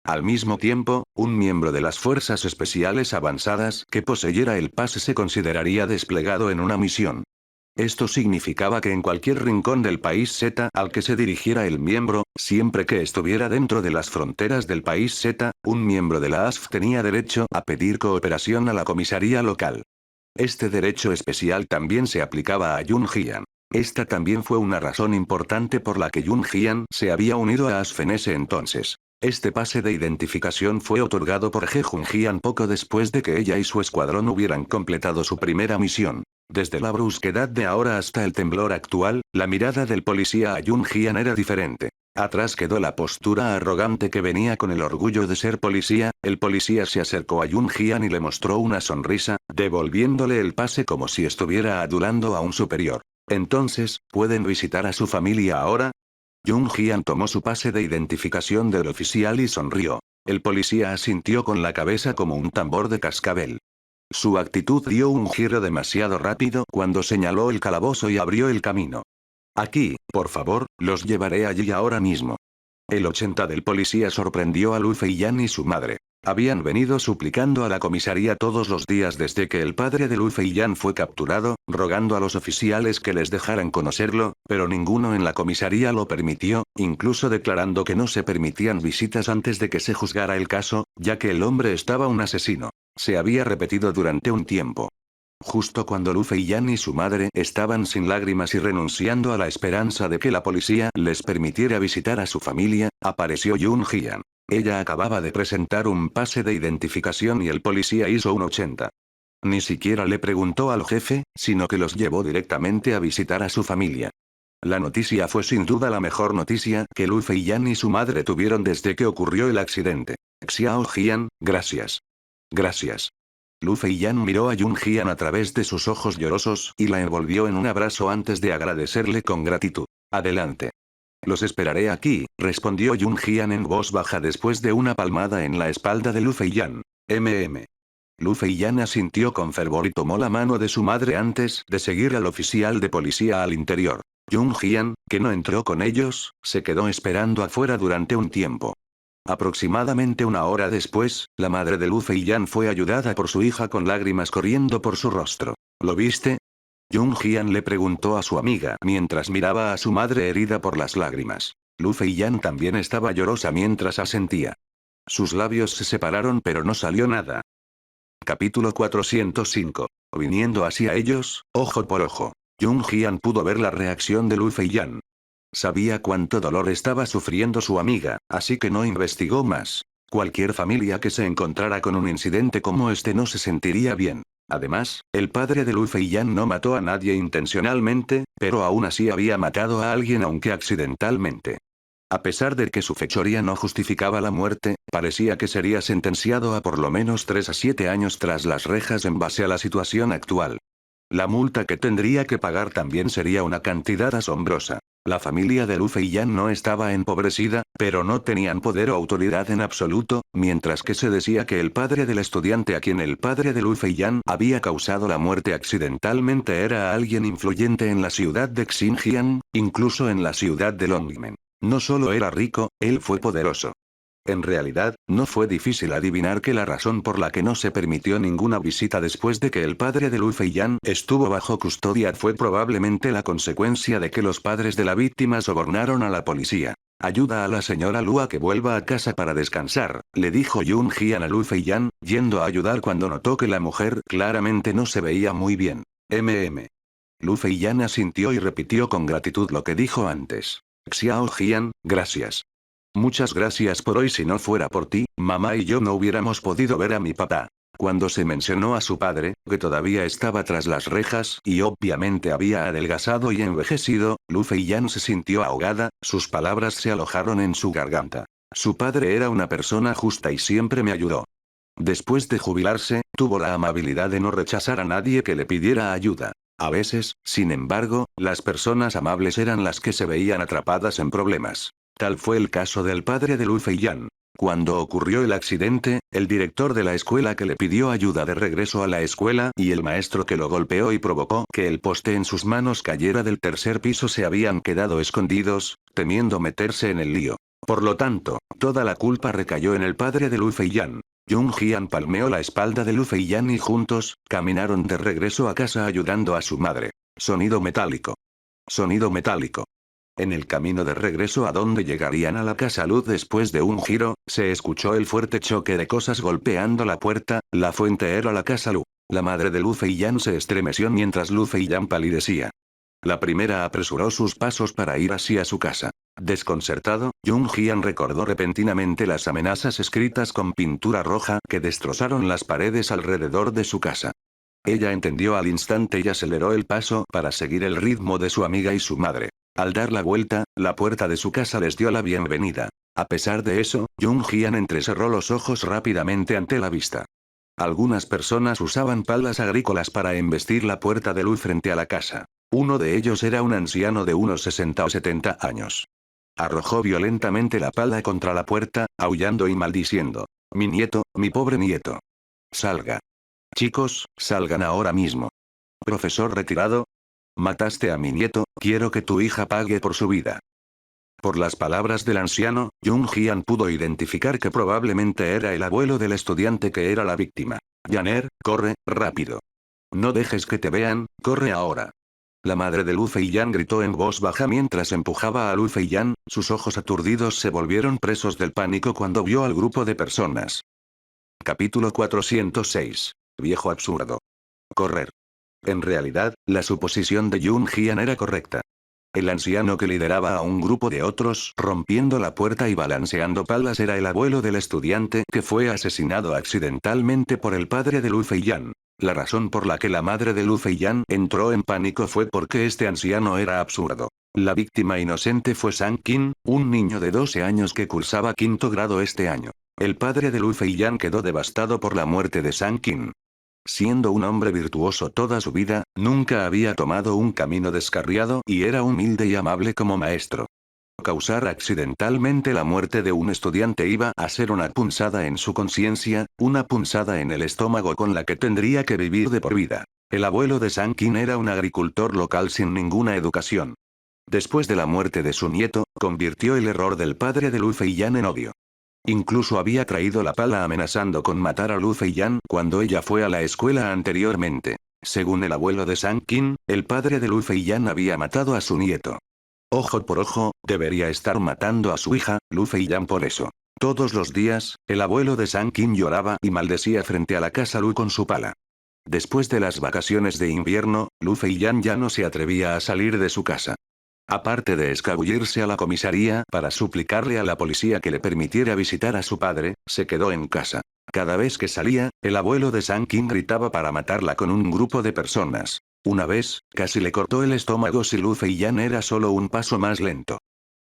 Al mismo tiempo, un miembro de las fuerzas especiales avanzadas que poseyera el pase se consideraría desplegado en una misión. Esto significaba que en cualquier rincón del país Z al que se dirigiera el miembro, siempre que estuviera dentro de las fronteras del país Z, un miembro de la ASF tenía derecho a pedir cooperación a la comisaría local. Este derecho especial también se aplicaba a Jung Hyun. Esta también fue una razón importante por la que Jung Hyun se había unido a ASF en ese entonces. Este pase de identificación fue otorgado por Jung Hyun poco después de que ella y su escuadrón hubieran completado su primera misión. Desde la brusquedad de ahora hasta el temblor actual, la mirada del policía a Jung Hyun era diferente. Atrás quedó la postura arrogante que venía con el orgullo de ser policía. El policía se acercó a Jung Hyun y le mostró una sonrisa, devolviéndole el pase como si estuviera adulando a un superior. Entonces, ¿pueden visitar a su familia ahora? Jung Hyun tomó su pase de identificación del oficial y sonrió. El policía asintió con la cabeza como un tambor de cascabel. Su actitud dio un giro demasiado rápido cuando señaló el calabozo y abrió el camino. Aquí, por favor, los llevaré allí ahora mismo. El 80 del policía sorprendió a Lu Feiyan y su madre. Habían venido suplicando a la comisaría todos los días desde que el padre de Lu Feiyan fue capturado, rogando a los oficiales que les dejaran conocerlo, pero ninguno en la comisaría lo permitió, incluso declarando que no se permitían visitas antes de que se juzgara el caso, ya que el hombre estaba un asesino. Se había repetido durante un tiempo. Justo cuando Lu Feiyan y su madre estaban sin lágrimas y renunciando a la esperanza de que la policía les permitiera visitar a su familia, apareció Jung Hyun. Ella acababa de presentar un pase de identificación y el policía hizo un 80. Ni siquiera le preguntó al jefe, sino que los llevó directamente a visitar a su familia. La noticia fue sin duda la mejor noticia que Lu Feiyan y su madre tuvieron desde que ocurrió el accidente. Xiao Hyun, gracias. Gracias. Lu Feiyan miró a Jung Hyun a través de sus ojos llorosos y la envolvió en un abrazo antes de agradecerle con gratitud. Adelante. Los esperaré aquí, respondió Jung Hyun en voz baja después de una palmada en la espalda de Lu Feiyan. Lu Feiyan asintió con fervor y tomó la mano de su madre antes de seguir al oficial de policía al interior. Jung Hyun, que no entró con ellos, se quedó esperando afuera durante un tiempo. Aproximadamente una hora después, la madre de Lu Feiyan fue ayudada por su hija con lágrimas corriendo por su rostro. ¿Lo viste? Jung Hyun le preguntó a su amiga mientras miraba a su madre herida por las lágrimas. Lu Feiyan también estaba llorosa mientras asentía. Sus labios se separaron pero no salió nada. Capítulo 405. Viniendo hacia ellos, ojo por ojo. Jung Hyun pudo ver la reacción de Lu Feiyan. Sabía cuánto dolor estaba sufriendo su amiga, así que no investigó más. Cualquier familia que se encontrara con un incidente como este no se sentiría bien. Además, el padre de Lu Feiyan no mató a nadie intencionalmente, pero aún así había matado a alguien aunque accidentalmente. A pesar de que su fechoría no justificaba la muerte, parecía que sería sentenciado a por lo menos 3 a 7 años tras las rejas en base a la situación actual. La multa que tendría que pagar también sería una cantidad asombrosa. La familia de Lu Feiyan no estaba empobrecida, pero no tenían poder o autoridad en absoluto, mientras que se decía que el padre del estudiante a quien el padre de Lu Feiyan había causado la muerte accidentalmente era alguien influyente en la ciudad de Xinjiang, incluso en la ciudad de Longmen. No solo era rico, él fue poderoso. En realidad, no fue difícil adivinar que la razón por la que no se permitió ninguna visita después de que el padre de Lu Feiyan estuvo bajo custodia fue probablemente la consecuencia de que los padres de la víctima sobornaron a la policía. Ayuda a la señora Lu a que vuelva a casa para descansar, le dijo Yun Jian a Lu Feiyan, yendo a ayudar cuando notó que la mujer claramente no se veía muy bien. Lu Feiyan asintió y repitió con gratitud lo que dijo antes. Xiao Jian, gracias. Muchas gracias por hoy. Si no fuera por ti, mamá y yo no hubiéramos podido ver a mi papá. Cuando se mencionó a su padre, que todavía estaba tras las rejas y obviamente había adelgazado y envejecido, Lu Feiyan se sintió ahogada, sus palabras se alojaron en su garganta. Su padre era una persona justa y siempre me ayudó. Después de jubilarse, tuvo la amabilidad de no rechazar a nadie que le pidiera ayuda. A veces, sin embargo, las personas amables eran las que se veían atrapadas en problemas. Tal fue el caso del padre de Lu Feiyan. Cuando ocurrió el accidente, el director de la escuela que le pidió ayuda de regreso a la escuela y el maestro que lo golpeó y provocó que el poste en sus manos cayera del tercer piso se habían quedado escondidos, temiendo meterse en el lío. Por lo tanto, toda la culpa recayó en el padre de Lu Feiyan. Yun Jian palmeó la espalda de Lu Feiyan y juntos, caminaron de regreso a casa ayudando a su madre. Sonido metálico. Sonido metálico. En el camino de regreso a donde llegarían a la casa Luz después de un giro, se escuchó el fuerte choque de cosas golpeando la puerta, la fuente era la casa Lu. La madre de Lu Feiyan se estremeció mientras Lu Feiyan palidecía. La primera apresuró sus pasos para ir hacia su casa. Desconcertado, Yun Jian recordó repentinamente las amenazas escritas con pintura roja que destrozaron las paredes alrededor de su casa. Ella entendió al instante y aceleró el paso para seguir el ritmo de su amiga y su madre. Al dar la vuelta, la puerta de su casa les dio la bienvenida. A pesar de eso, Yun Jian entrecerró los ojos rápidamente ante la vista. Algunas personas usaban palas agrícolas para embestir la puerta de luz frente a la casa. Uno de ellos era un anciano de unos 60 o 70 años. Arrojó violentamente la pala contra la puerta, aullando y maldiciendo. Mi nieto, mi pobre nieto. Salga. Chicos, salgan ahora mismo. Profesor retirado. Mataste a mi nieto, quiero que tu hija pague por su vida. Por las palabras del anciano, Yun Jian pudo identificar que probablemente era el abuelo del estudiante que era la víctima. Yaner, corre, rápido. No dejes que te vean, corre ahora. La madre de Lu Feiyan gritó en voz baja mientras empujaba a Lu Feiyan, sus ojos aturdidos se volvieron presos del pánico cuando vio al grupo de personas. Capítulo 406. Viejo absurdo. Correr. En realidad, la suposición de Yun Jian era correcta. El anciano que lideraba a un grupo de otros, rompiendo la puerta y balanceando palas era el abuelo del estudiante que fue asesinado accidentalmente por el padre de Lu Feiyan. La razón por la que la madre de Lu Feiyan entró en pánico fue porque este anciano era absurdo. La víctima inocente fue Sang Qin, un niño de 12 años que cursaba quinto grado este año. El padre de Lu Feiyan quedó devastado por la muerte de Sang Qin. Siendo un hombre virtuoso toda su vida, nunca había tomado un camino descarriado y era humilde y amable como maestro. Causar accidentalmente la muerte de un estudiante iba a ser una punzada en su conciencia, una punzada en el estómago con la que tendría que vivir de por vida. El abuelo de Sang Qin era un agricultor local sin ninguna educación. Después de la muerte de su nieto, convirtió el error del padre de Lu Feiyan en odio. Incluso había traído la pala amenazando con matar a Lu Feiyan cuando ella fue a la escuela anteriormente. Según el abuelo de Sang Qin, el padre de Lu Feiyan había matado a su nieto. Ojo por ojo, debería estar matando a su hija, Lu Feiyan por eso. Todos los días, el abuelo de Sang Qin lloraba y maldecía frente a la casa Lu con su pala. Después de las vacaciones de invierno, Lu Feiyan ya no se atrevía a salir de su casa. Aparte de escabullirse a la comisaría para suplicarle a la policía que le permitiera visitar a su padre, se quedó en casa. Cada vez que salía, el abuelo de Sang Qin gritaba para matarla con un grupo de personas. Una vez, casi le cortó el estómago si Lu Feiyan era solo un paso más lento.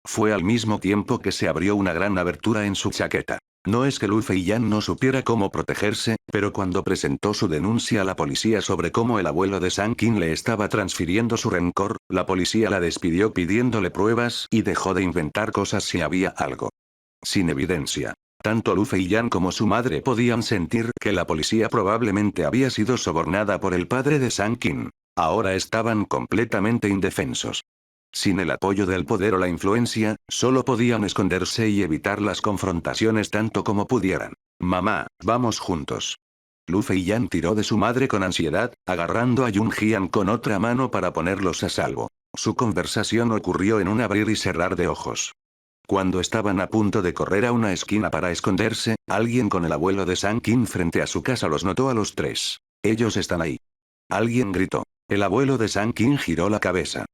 Fue al mismo tiempo que se abrió una gran abertura en su chaqueta. No es que Lu Feiyan no supiera cómo protegerse, pero cuando presentó su denuncia a la policía sobre cómo el abuelo de San Qin le estaba transfiriendo su rencor, la policía la despidió pidiéndole pruebas y dejó de inventar cosas si había algo. Sin evidencia. Tanto Lu Feiyan como su madre podían sentir que la policía probablemente había sido sobornada por el padre de San Qin. Ahora estaban completamente indefensos. Sin el apoyo del poder o la influencia, solo podían esconderse y evitar las confrontaciones tanto como pudieran. Mamá, vamos juntos. Lu Feiyan tiró de su madre con ansiedad, agarrando a Yun Jian con otra mano para ponerlos a salvo. Su conversación ocurrió en un abrir y cerrar de ojos. Cuando estaban a punto de correr a una esquina para esconderse, alguien con el abuelo de San Qin frente a su casa los notó a los tres. Ellos están ahí. Alguien gritó. El abuelo de San Qin giró la cabeza.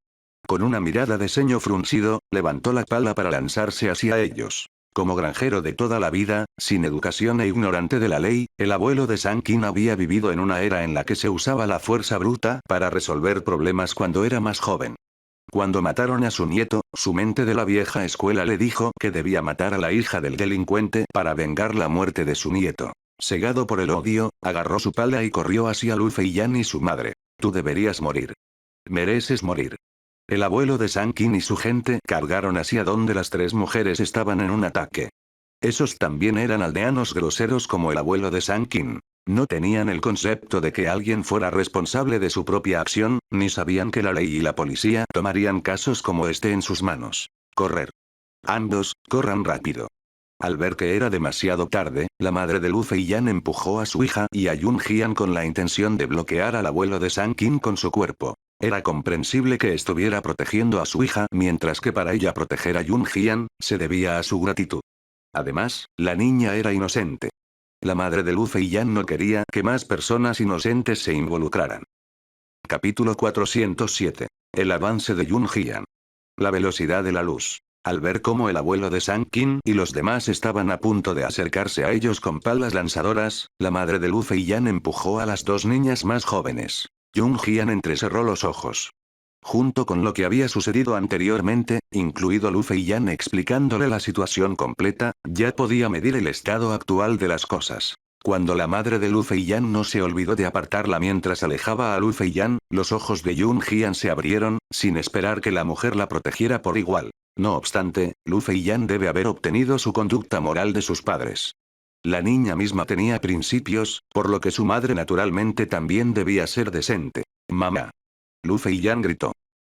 Con una mirada de ceño fruncido, levantó la pala para lanzarse hacia ellos. Como granjero de toda la vida, sin educación e ignorante de la ley, el abuelo de San Qin había vivido en una era en la que se usaba la fuerza bruta para resolver problemas cuando era más joven. Cuando mataron a su nieto, su mente de la vieja escuela le dijo que debía matar a la hija del delincuente para vengar la muerte de su nieto. Cegado por el odio, agarró su pala y corrió hacia Lu Feiyan y su madre. Tú deberías morir. Mereces morir. El abuelo de San Qin y su gente cargaron hacia donde las tres mujeres estaban en un ataque. Esos también eran aldeanos groseros como el abuelo de San Qin. No tenían el concepto de que alguien fuera responsable de su propia acción, ni sabían que la ley y la policía tomarían casos como este en sus manos. Correr. Ambos, corran rápido. Al ver que era demasiado tarde, la madre de Lu Feiyan empujó a su hija y a Yun Jian con la intención de bloquear al abuelo de San Qin con su cuerpo. Era comprensible que estuviera protegiendo a su hija, mientras que para ella proteger a Yun Jian, se debía a su gratitud. Además, la niña era inocente. La madre de Lu Feiyan no quería que más personas inocentes se involucraran. Capítulo 407. El avance de Yun Jian. La velocidad de la luz. Al ver cómo el abuelo de San Qin y los demás estaban a punto de acercarse a ellos con palas lanzadoras, la madre de Lu Feiyan empujó a las dos niñas más jóvenes. Yun Jian entrecerró los ojos. Junto con lo que había sucedido anteriormente, incluido Lu Feiyan explicándole la situación completa, ya podía medir el estado actual de las cosas. Cuando la madre de Lu Feiyan no se olvidó de apartarla mientras alejaba a Lu Feiyan, los ojos de Yun Jian se abrieron, sin esperar que la mujer la protegiera por igual. No obstante, Lu Feiyan debe haber obtenido su conducta moral de sus padres. La niña misma tenía principios, por lo que su madre naturalmente también debía ser decente. Mamá. Lu Feiyan gritó.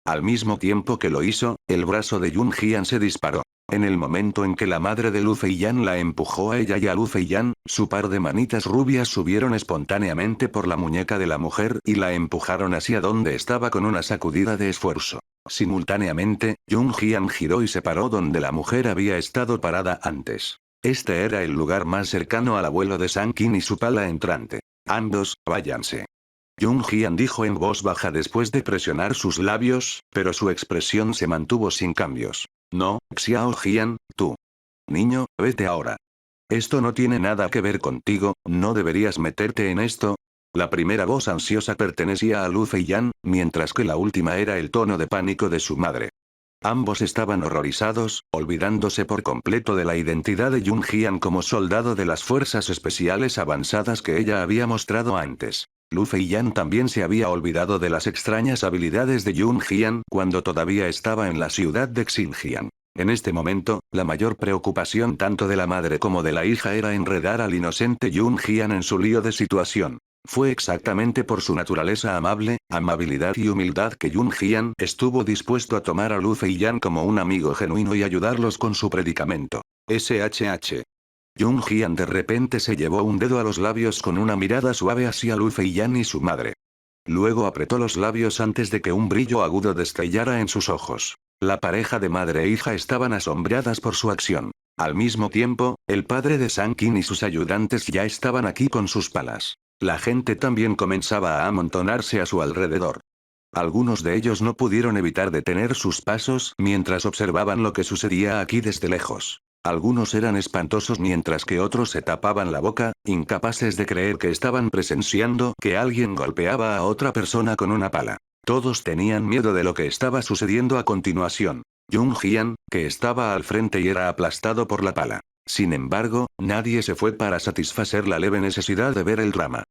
Al mismo tiempo que lo hizo, el brazo de Yun Jian se disparó. En el momento en que la madre de Lu Feiyan la empujó a ella y a Lu Feiyan, su par de manitas rubias subieron espontáneamente por la muñeca de la mujer y la empujaron hacia donde estaba con una sacudida de esfuerzo. Simultáneamente, Yun Jian giró y se paró donde la mujer había estado parada antes. Este era el lugar más cercano al abuelo de San Qin y su pala entrante. Ambos, váyanse. Yun Jian dijo en voz baja después de presionar sus labios, pero su expresión se mantuvo sin cambios. No, Xiao Jian, tú. Niño, vete ahora. Esto no tiene nada que ver contigo, no deberías meterte en esto. La primera voz ansiosa pertenecía a Lu Feiyan, mientras que la última era el tono de pánico de su madre. Ambos estaban horrorizados, olvidándose por completo de la identidad de Yun Jian como soldado de las fuerzas especiales avanzadas que ella había mostrado antes. Lu Feiyan también se había olvidado de las extrañas habilidades de Yun Jian cuando todavía estaba en la ciudad de Xinjiang. En este momento, la mayor preocupación tanto de la madre como de la hija era enredar al inocente Yun Jian en su lío de situación. Fue exactamente por su naturaleza amable, amabilidad y humildad que Yun Jian estuvo dispuesto a tomar a Lu Feiyan como un amigo genuino y ayudarlos con su predicamento. SHH. Yun Jian de repente se llevó un dedo a los labios con una mirada suave hacia Lu Feiyan y su madre. Luego apretó los labios antes de que un brillo agudo destellara en sus ojos. La pareja de madre e hija estaban asombradas por su acción. Al mismo tiempo, el padre de San Qin y sus ayudantes ya estaban aquí con sus palas. La gente también comenzaba a amontonarse a su alrededor. Algunos de ellos no pudieron evitar detener sus pasos mientras observaban lo que sucedía aquí desde lejos. Algunos eran espantosos mientras que otros se tapaban la boca, incapaces de creer que estaban presenciando que alguien golpeaba a otra persona con una pala. Todos tenían miedo de lo que estaba sucediendo a continuación. Yun Jian, que estaba al frente y era aplastado por la pala. Sin embargo, nadie se fue para satisfacer la leve necesidad de ver el drama.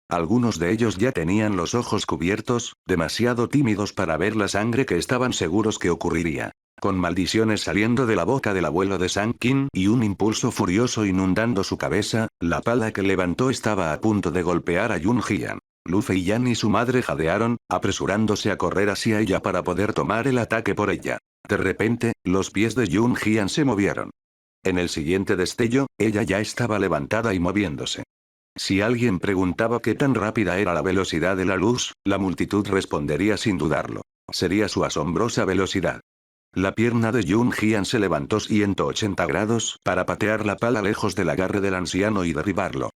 Algunos de ellos ya tenían los ojos cubiertos, demasiado tímidos para ver la sangre que estaban seguros que ocurriría. Con maldiciones saliendo de la boca del abuelo de Sang-Kin y un impulso furioso inundando su cabeza, la pala que levantó estaba a punto de golpear a Yun Jian. Lu Feiyan y su madre jadearon, apresurándose a correr hacia ella para poder tomar el ataque por ella. De repente, los pies de Yun Jian se movieron. En el siguiente destello, ella ya estaba levantada y moviéndose. Si alguien preguntaba qué tan rápida era la velocidad de la luz, la multitud respondería sin dudarlo. Sería su asombrosa velocidad. La pierna de Yun Jian se levantó 180 grados para patear la pala lejos del agarre del anciano y derribarlo.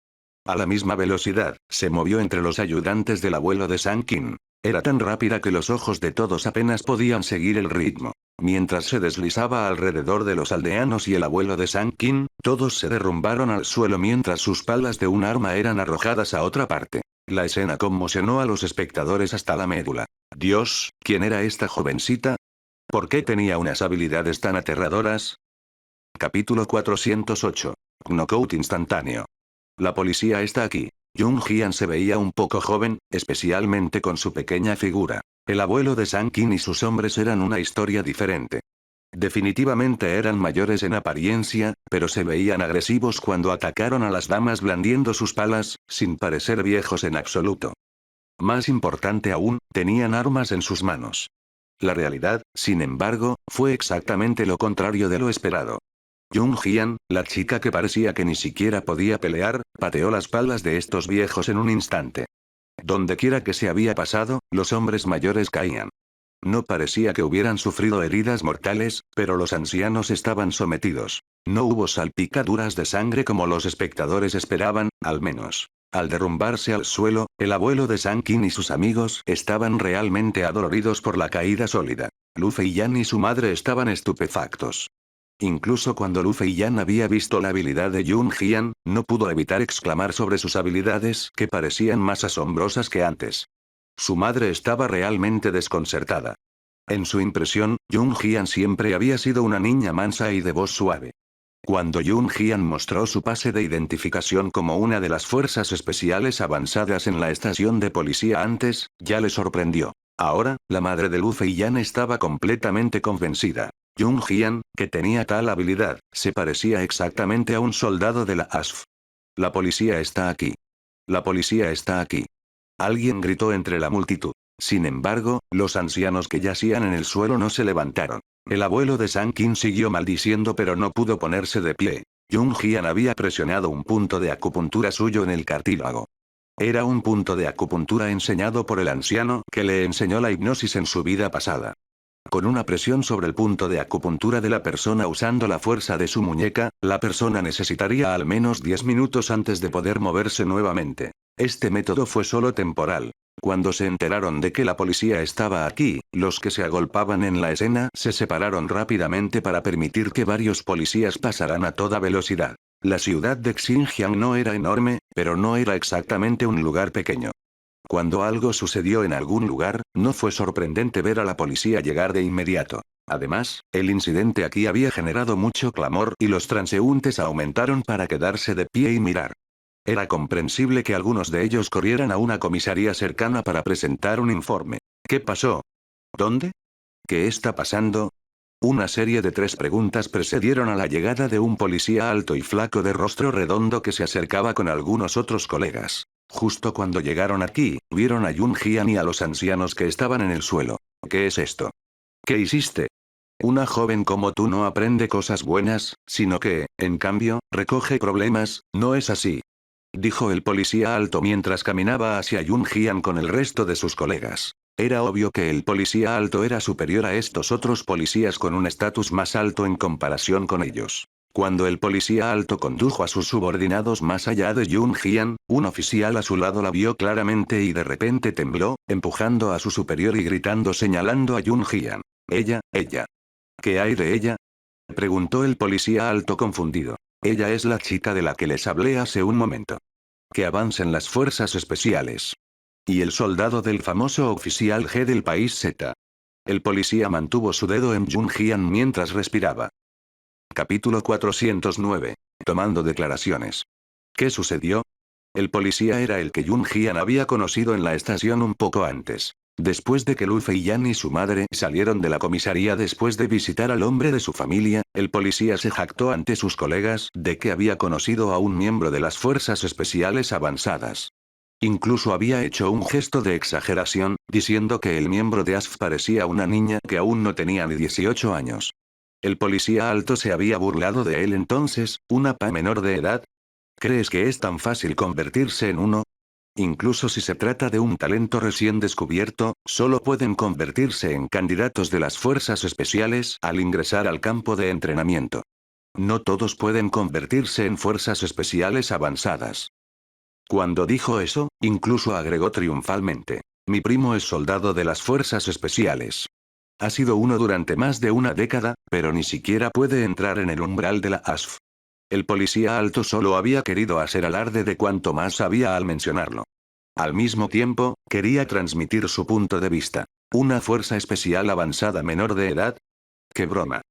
A la misma velocidad, se movió entre los ayudantes del abuelo de Sang-Kin. Era tan rápida que los ojos de todos apenas podían seguir el ritmo. Mientras se deslizaba alrededor de los aldeanos y el abuelo de Sang-Kin, todos se derrumbaron al suelo mientras sus palas de un arma eran arrojadas a otra parte. La escena conmocionó a los espectadores hasta la médula. Dios, ¿quién era esta jovencita? ¿Por qué tenía unas habilidades tan aterradoras? Capítulo 408. Knockout instantáneo. La policía está aquí. Yun Jian se veía un poco joven, especialmente con su pequeña figura. El abuelo de Sang-Kin y sus hombres eran una historia diferente. Definitivamente eran mayores en apariencia, pero se veían agresivos cuando atacaron a las damas blandiendo sus palas, sin parecer viejos en absoluto. Más importante aún, tenían armas en sus manos. La realidad, sin embargo, fue exactamente lo contrario de lo esperado. Yun Jian, la chica que parecía que ni siquiera podía pelear, pateó las palas de estos viejos en un instante. Dondequiera que se había pasado, los hombres mayores caían. No parecía que hubieran sufrido heridas mortales, pero los ancianos estaban sometidos. No hubo salpicaduras de sangre como los espectadores esperaban, al menos. Al derrumbarse al suelo, el abuelo de Sang-Kin y sus amigos estaban realmente adoloridos por la caída sólida. Lu Feiyan y su madre estaban estupefactos. Incluso cuando Lu Feiyan había visto la habilidad de Yun Jian, no pudo evitar exclamar sobre sus habilidades que parecían más asombrosas que antes. Su madre estaba realmente desconcertada. En su impresión, Yun Jian siempre había sido una niña mansa y de voz suave. Cuando Yun Jian mostró su pase de identificación como una de las fuerzas especiales avanzadas en la estación de policía antes, ya le sorprendió. Ahora, la madre de Lu Feiyan estaba completamente convencida. Yun Jian, que tenía tal habilidad, se parecía exactamente a un soldado de la ASF. La policía está aquí. La policía está aquí. Alguien gritó entre la multitud. Sin embargo, los ancianos que yacían en el suelo no se levantaron. El abuelo de Sang-Kin siguió maldiciendo pero no pudo ponerse de pie. Yun Jian había presionado un punto de acupuntura suyo en el cartílago. Era un punto de acupuntura enseñado por el anciano que le enseñó la hipnosis en su vida pasada. Con una presión sobre el punto de acupuntura de la persona usando la fuerza de su muñeca, la persona necesitaría al menos 10 minutos antes de poder moverse nuevamente. Este método fue solo temporal. Cuando se enteraron de que la policía estaba aquí, los que se agolpaban en la escena se separaron rápidamente para permitir que varios policías pasaran a toda velocidad. La ciudad de Xinjiang no era enorme, pero no era exactamente un lugar pequeño. Cuando algo sucedió en algún lugar, no fue sorprendente ver a la policía llegar de inmediato. Además, el incidente aquí había generado mucho clamor y los transeúntes aumentaron para quedarse de pie y mirar. Era comprensible que algunos de ellos corrieran a una comisaría cercana para presentar un informe. ¿Qué pasó? ¿Dónde? ¿Qué está pasando? Una serie de 3 preguntas precedieron a la llegada de un policía alto y flaco de rostro redondo que se acercaba con algunos otros colegas. Justo cuando llegaron aquí, vieron a Yun Jian y a los ancianos que estaban en el suelo. ¿Qué es esto? ¿Qué hiciste? Una joven como tú no aprende cosas buenas, sino que, en cambio, recoge problemas, ¿no es así? Dijo el policía alto mientras caminaba hacia Yun Jian con el resto de sus colegas. Era obvio que el policía alto era superior a estos otros policías con un estatus más alto en comparación con ellos. Cuando el policía alto condujo a sus subordinados más allá de Yun Jian, un oficial a su lado la vio claramente y de repente tembló, empujando a su superior y gritando señalando a Yun Jian. Ella. ¿Qué hay de ella? Preguntó el policía alto confundido. Ella es la chica de la que les hablé hace un momento. Que avancen las fuerzas especiales. Y el soldado del famoso oficial G del país Z. El policía mantuvo su dedo en Yun Jian mientras respiraba. Capítulo 409. Tomando declaraciones. ¿Qué sucedió? El policía era el que Jun Hyun había conocido en la estación un poco antes. Después de que Lu Feiyan y su madre salieron de la comisaría después de visitar al hombre de su familia, el policía se jactó ante sus colegas de que había conocido a un miembro de las fuerzas especiales avanzadas. Incluso había hecho un gesto de exageración, diciendo que el miembro de ASF parecía una niña que aún no tenía ni 18 años. El policía alto se había burlado de él entonces, una pa menor de edad. ¿Crees que es tan fácil convertirse en uno? Incluso si se trata de un talento recién descubierto, solo pueden convertirse en candidatos de las fuerzas especiales al ingresar al campo de entrenamiento. No todos pueden convertirse en fuerzas especiales avanzadas. Cuando dijo eso, incluso agregó triunfalmente: mi primo es soldado de las fuerzas especiales. Ha sido uno durante más de una década, pero ni siquiera puede entrar en el umbral de la ASF. El policía alto solo había querido hacer alarde de cuanto más sabía al mencionarlo. Al mismo tiempo, quería transmitir su punto de vista. ¿Una fuerza especial avanzada menor de edad? ¡Qué broma!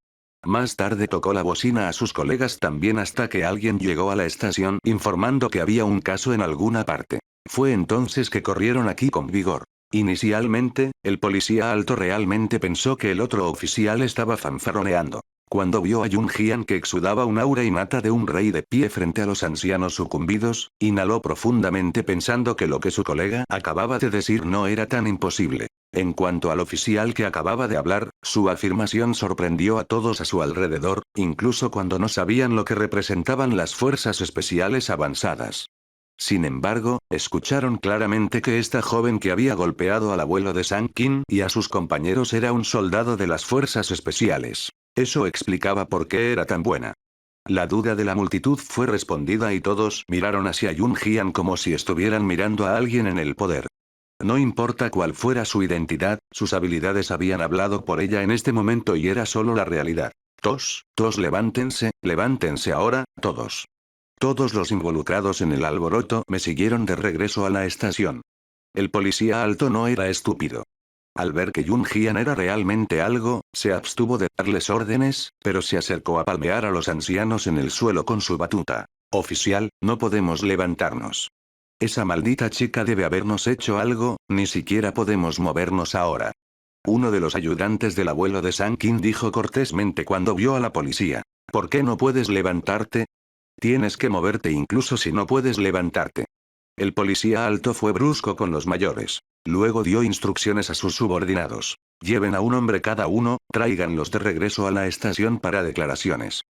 Más tarde tocó la bocina a sus colegas también hasta que alguien llegó a la estación informando que había un caso en alguna parte. Fue entonces que corrieron aquí con vigor. Inicialmente, el policía alto realmente pensó que el otro oficial estaba fanfarroneando. Cuando vio a Jun Hyun que exudaba un aura innata de un rey de pie frente a los ancianos sucumbidos, inhaló profundamente pensando que lo que su colega acababa de decir no era tan imposible. En cuanto al oficial que acababa de hablar, su afirmación sorprendió a todos a su alrededor, incluso cuando no sabían lo que representaban las fuerzas especiales avanzadas. Sin embargo, escucharon claramente que esta joven que había golpeado al abuelo de Sang-Kin y a sus compañeros era un soldado de las fuerzas especiales. Eso explicaba por qué era tan buena. La duda de la multitud fue respondida y todos miraron hacia Jun Hyun como si estuvieran mirando a alguien en el poder. No importa cuál fuera su identidad, sus habilidades habían hablado por ella en este momento y era solo la realidad. Todos levántense ahora, todos. Todos los involucrados en el alboroto me siguieron de regreso a la estación. El policía alto no era estúpido. Al ver que Jun Hyun era realmente algo, se abstuvo de darles órdenes, pero se acercó a palmear a los ancianos en el suelo con su batuta. Oficial, no podemos levantarnos. Esa maldita chica debe habernos hecho algo, ni siquiera podemos movernos ahora. Uno de los ayudantes del abuelo de Sang-Kin dijo cortésmente cuando vio a la policía. ¿Por qué no puedes levantarte? Tienes que moverte incluso si no puedes levantarte. El policía alto fue brusco con los mayores. Luego dio instrucciones a sus subordinados. Lleven a un hombre cada uno, tráiganlos de regreso a la estación para declaraciones.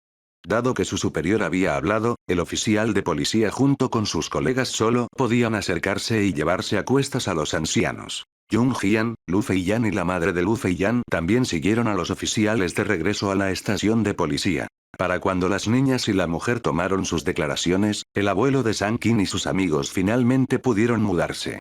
Dado que su superior había hablado, el oficial de policía junto con sus colegas solo podían acercarse y llevarse a cuestas a los ancianos. Jun Hyun, Lu Feiyan y la madre de Lu Feiyan también siguieron a los oficiales de regreso a la estación de policía. Para cuando las niñas y la mujer tomaron sus declaraciones, el abuelo de Sang-Kin y sus amigos finalmente pudieron mudarse.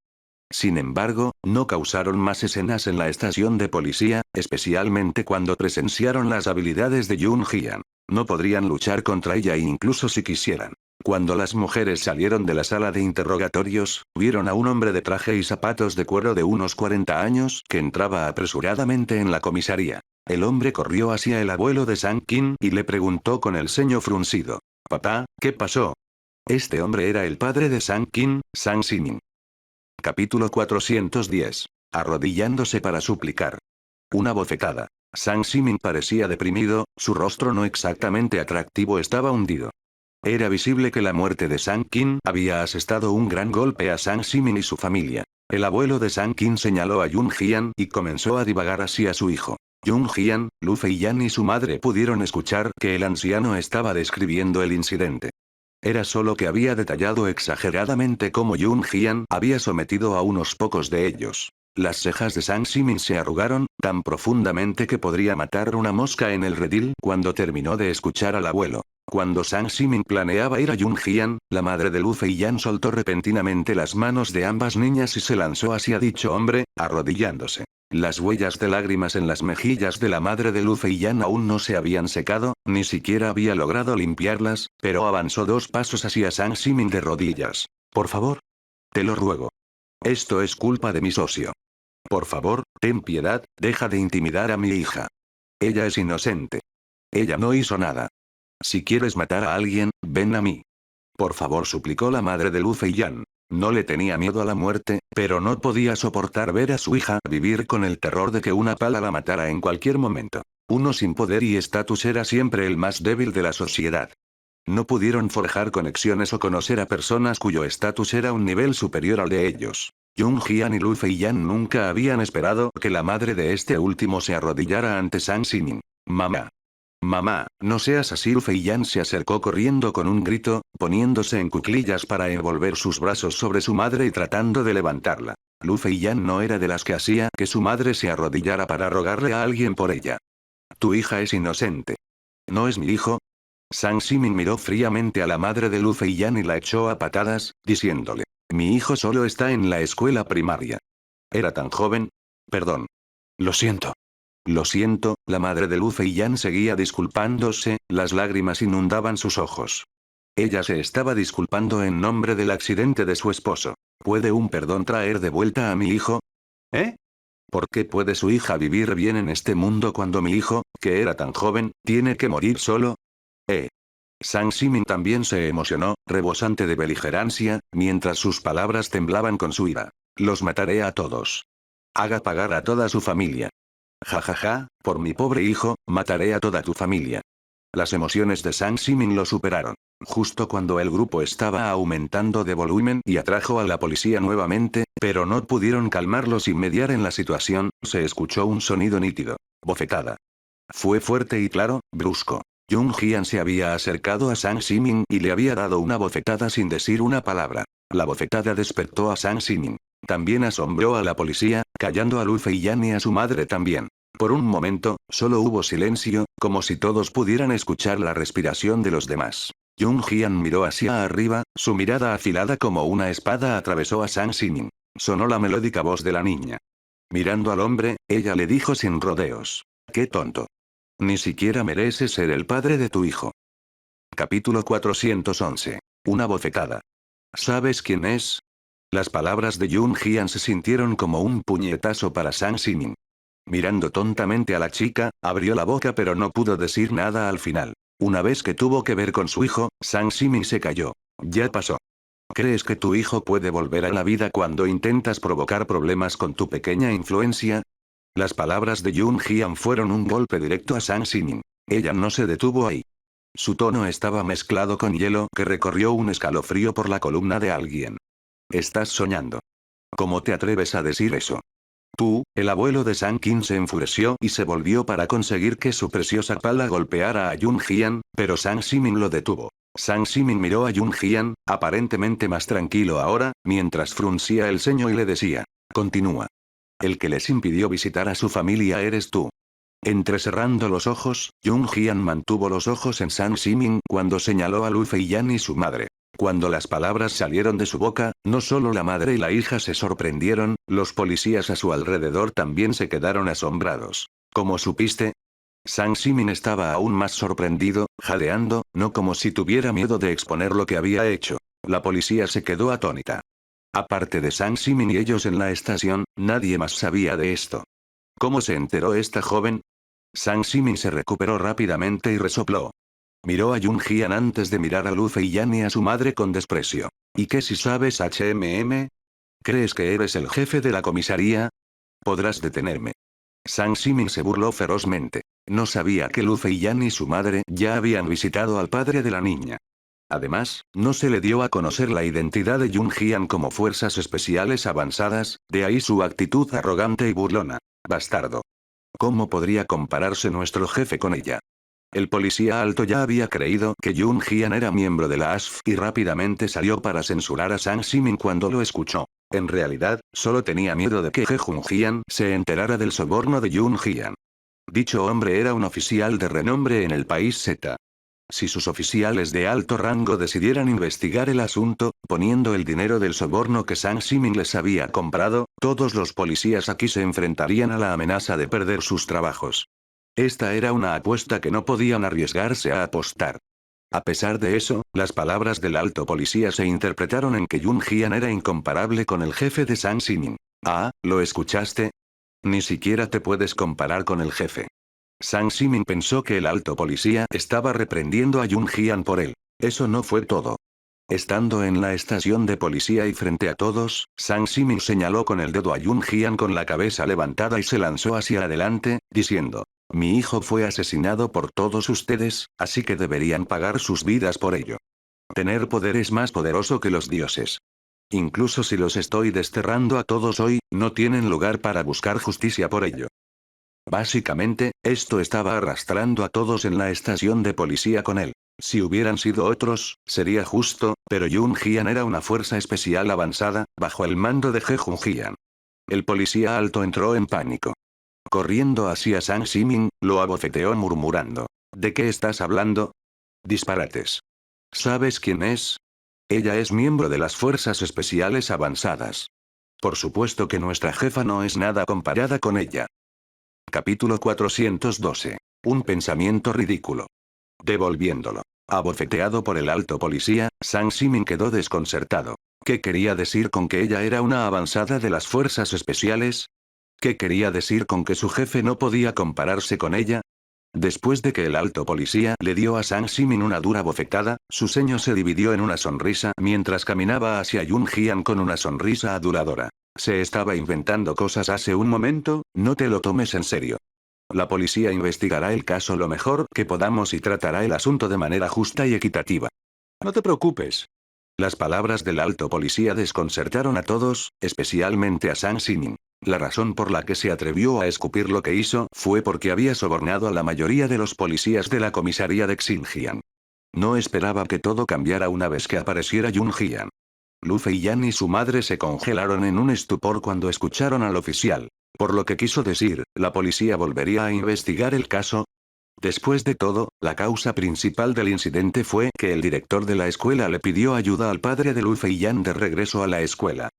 Sin embargo, no causaron más escenas en la estación de policía, especialmente cuando presenciaron las habilidades de Jun Hyun. No podrían luchar contra ella incluso si quisieran. Cuando las mujeres salieron de la sala de interrogatorios, vieron a un hombre de traje y zapatos de cuero de unos 40 años que entraba apresuradamente en la comisaría. El hombre corrió hacia el abuelo de Sang-Kin y le preguntó con el ceño fruncido. «Papá, ¿qué pasó?» Este hombre era el padre de Sang-Kin, Sang Simin. Capítulo 410. Arrodillándose para suplicar. Una bofetada. Sang Simin parecía deprimido, su rostro no exactamente atractivo estaba hundido. Era visible que la muerte de Sang-Kin había asestado un gran golpe a Sang Simin y su familia. El abuelo de Sang-Kin señaló a Jun Hyun y comenzó a divagar hacia su hijo. Jun Hyun, Lu Feiyan y su madre pudieron escuchar que el anciano estaba describiendo el incidente. Era solo que había detallado exageradamente cómo Jun Hyun había sometido a unos pocos de ellos. Las cejas de Sang Simin se arrugaron, tan profundamente que podría matar una mosca en el redil cuando terminó de escuchar al abuelo. Cuando Sang Simin planeaba ir a Jun Hyun, la madre de Lu Feiyan soltó repentinamente las manos de ambas niñas y se lanzó hacia dicho hombre, arrodillándose. Las huellas de lágrimas en las mejillas de la madre de Lu Feiyan aún no se habían secado, ni siquiera había logrado limpiarlas, pero avanzó 2 pasos hacia Sang Simin de rodillas. «Por favor. Te lo ruego. Esto es culpa de mi socio. Por favor, ten piedad, deja de intimidar a mi hija. Ella es inocente. Ella no hizo nada». Si quieres matar a alguien, ven a mí. Por favor, suplicó la madre de Lu Feiyan. No le tenía miedo a la muerte, pero no podía soportar ver a su hija vivir con el terror de que una pala la matara en cualquier momento. Uno sin poder y estatus era siempre el más débil de la sociedad. No pudieron forjar conexiones o conocer a personas cuyo estatus era un nivel superior al de ellos. Jung Jian y Lu Feiyan nunca habían esperado que la madre de este último se arrodillara ante Sang Xining. Mamá. Mamá, no seas así. Lu Feiyan se acercó corriendo con un grito, poniéndose en cuclillas para envolver sus brazos sobre su madre y tratando de levantarla. Lu Feiyan no era de las que hacía que su madre se arrodillara para rogarle a alguien por ella. Tu hija es inocente. ¿No es mi hijo? Sang Xining miró fríamente a la madre de Lu Feiyan y la echó a patadas, diciéndole. Mi hijo solo está en la escuela primaria. ¿Era tan joven? Perdón. Lo siento. Lo siento, la madre de Lu Feiyan seguía disculpándose, las lágrimas inundaban sus ojos. Ella se estaba disculpando en nombre del accidente de su esposo. ¿Puede un perdón traer de vuelta a mi hijo? ¿Eh? ¿Por qué puede su hija vivir bien en este mundo cuando mi hijo, que era tan joven, tiene que morir solo? Sang Xining también se emocionó, rebosante de beligerancia, mientras sus palabras temblaban con su ira. Los mataré a todos. Haga pagar a toda su familia. Ja ja ja, por mi pobre hijo, mataré a toda tu familia. Las emociones de Sang Xining lo superaron. Justo cuando el grupo estaba aumentando de volumen y atrajo a la policía nuevamente, pero no pudieron calmarlos y mediar en la situación, se escuchó un sonido nítido. Bofetada. Fue fuerte y claro, brusco. Jung Jian se había acercado a Sang Xining y le había dado una bofetada sin decir una palabra. La bofetada despertó a Sang Xining. También asombró a la policía, callando a Lu Feiyan y a su madre también. Por un momento, solo hubo silencio, como si todos pudieran escuchar la respiración de los demás. Jung Jian miró hacia arriba, su mirada afilada como una espada atravesó a Sang Xining. Sonó la melódica voz de la niña. Mirando al hombre, ella le dijo sin rodeos. ¡Qué tonto! Ni siquiera mereces ser el padre de tu hijo. Capítulo 411. Una bofetada. ¿Sabes quién es? Las palabras de Jung Jian se sintieron como un puñetazo para Sang Xining. Mirando tontamente a la chica, abrió la boca pero no pudo decir nada al final. Una vez que tuvo que ver con su hijo, Sang Xining se calló. Ya pasó. ¿Crees que tu hijo puede volver a la vida cuando intentas provocar problemas con tu pequeña influencia? Las palabras de Jung Jian fueron un golpe directo a Sang Xining. Ella no se detuvo ahí. Su tono estaba mezclado con hielo que recorrió un escalofrío por la columna de alguien. Estás soñando. ¿Cómo te atreves a decir eso? Tú, el abuelo de Sang Qin se enfureció y se volvió para conseguir que su preciosa pala golpeara a Jung Jian, pero Sang Xining lo detuvo. Sang Xining miró a Jung Jian, aparentemente más tranquilo ahora, mientras fruncía el ceño y le decía. Continúa. El que les impidió visitar a su familia eres tú. Entrecerrando los ojos, Jung Jian mantuvo los ojos en Sang Xining cuando señaló a Lu Feiyan y su madre. Cuando las palabras salieron de su boca, no solo la madre y la hija se sorprendieron, los policías a su alrededor también se quedaron asombrados. ¿Cómo supiste? Sang Xining estaba aún más sorprendido, jadeando, no como si tuviera miedo de exponer lo que había hecho. La policía se quedó atónita. Aparte de Sang Xining y ellos en la estación, nadie más sabía de esto. ¿Cómo se enteró esta joven? Sang Xining se recuperó rápidamente y resopló. Miró a Jung Jian antes de mirar a Lu Feiyan y a su madre con desprecio. ¿Y qué si sabes ¿Crees que eres el jefe de la comisaría? Podrás detenerme. Sang Xining se burló ferozmente. No sabía que Lu Feiyan y su madre ya habían visitado al padre de la niña. Además, no se le dio a conocer la identidad de Jung Jian como fuerzas especiales avanzadas, de ahí su actitud arrogante y burlona. Bastardo. ¿Cómo podría compararse nuestro jefe con ella? El policía alto ya había creído que Jung Jian era miembro de la ASF y rápidamente salió para censurar a Sang Xining cuando lo escuchó. En realidad, solo tenía miedo de que Jung Jian se enterara del soborno de Jung Jian. Dicho hombre era un oficial de renombre en el país Z. Si sus oficiales de alto rango decidieran investigar el asunto, poniendo el dinero del soborno que Sang Xining les había comprado, todos los policías aquí se enfrentarían a la amenaza de perder sus trabajos. Esta era una apuesta que no podían arriesgarse a apostar. A pesar de eso, las palabras del alto policía se interpretaron en que Jung Jian era incomparable con el jefe de Sang Xining. Ah, ¿lo escuchaste? Ni siquiera te puedes comparar con el jefe. Sang Simin pensó que el alto policía estaba reprendiendo a Yun Jian por él. Eso no fue todo. Estando en la estación de policía y frente a todos, Sang Simin señaló con el dedo a Yun Jian con la cabeza levantada y se lanzó hacia adelante, diciendo: mi hijo fue asesinado por todos ustedes, así que deberían pagar sus vidas por ello. Tener poder es más poderoso que los dioses. Incluso si los estoy desterrando a todos hoy, no tienen lugar para buscar justicia por ello. Básicamente, esto estaba arrastrando a todos en la estación de policía con él. Si hubieran sido otros, sería justo, pero Yun Jian era una fuerza especial avanzada, bajo el mando de He Junjian. El policía alto entró en pánico. Corriendo hacia Sang Simin, lo abofeteó murmurando: ¿de qué estás hablando? Disparates. ¿Sabes quién es? Ella es miembro de las fuerzas especiales avanzadas. Por supuesto que nuestra jefa no es nada comparada con ella. Capítulo 412. Un pensamiento ridículo. Devolviéndolo. Abofeteado por el alto policía, Sang Simin quedó desconcertado. ¿Qué quería decir con que ella era una avanzada de las fuerzas especiales? ¿Qué quería decir con que su jefe no podía compararse con ella? Después de que el alto policía le dio a Sang Simin una dura bofetada, su ceño se dividió en una sonrisa mientras caminaba hacia Yun Jian con una sonrisa aduladora. Se estaba inventando cosas hace un momento, no te lo tomes en serio. La policía investigará el caso lo mejor que podamos y tratará el asunto de manera justa y equitativa. No te preocupes. Las palabras del alto policía desconcertaron a todos, especialmente a Sang Simin. La razón por la que se atrevió a escupir lo que hizo fue porque había sobornado a la mayoría de los policías de la comisaría de Xinjiang. No esperaba que todo cambiara una vez que apareciera Yun Jian. Lu Feiyan y su madre se congelaron en un estupor cuando escucharon al oficial. Por lo que quiso decir, ¿la policía volvería a investigar el caso? Después de todo, la causa principal del incidente fue que el director de la escuela le pidió ayuda al padre de Lu Feiyan de regreso a la escuela.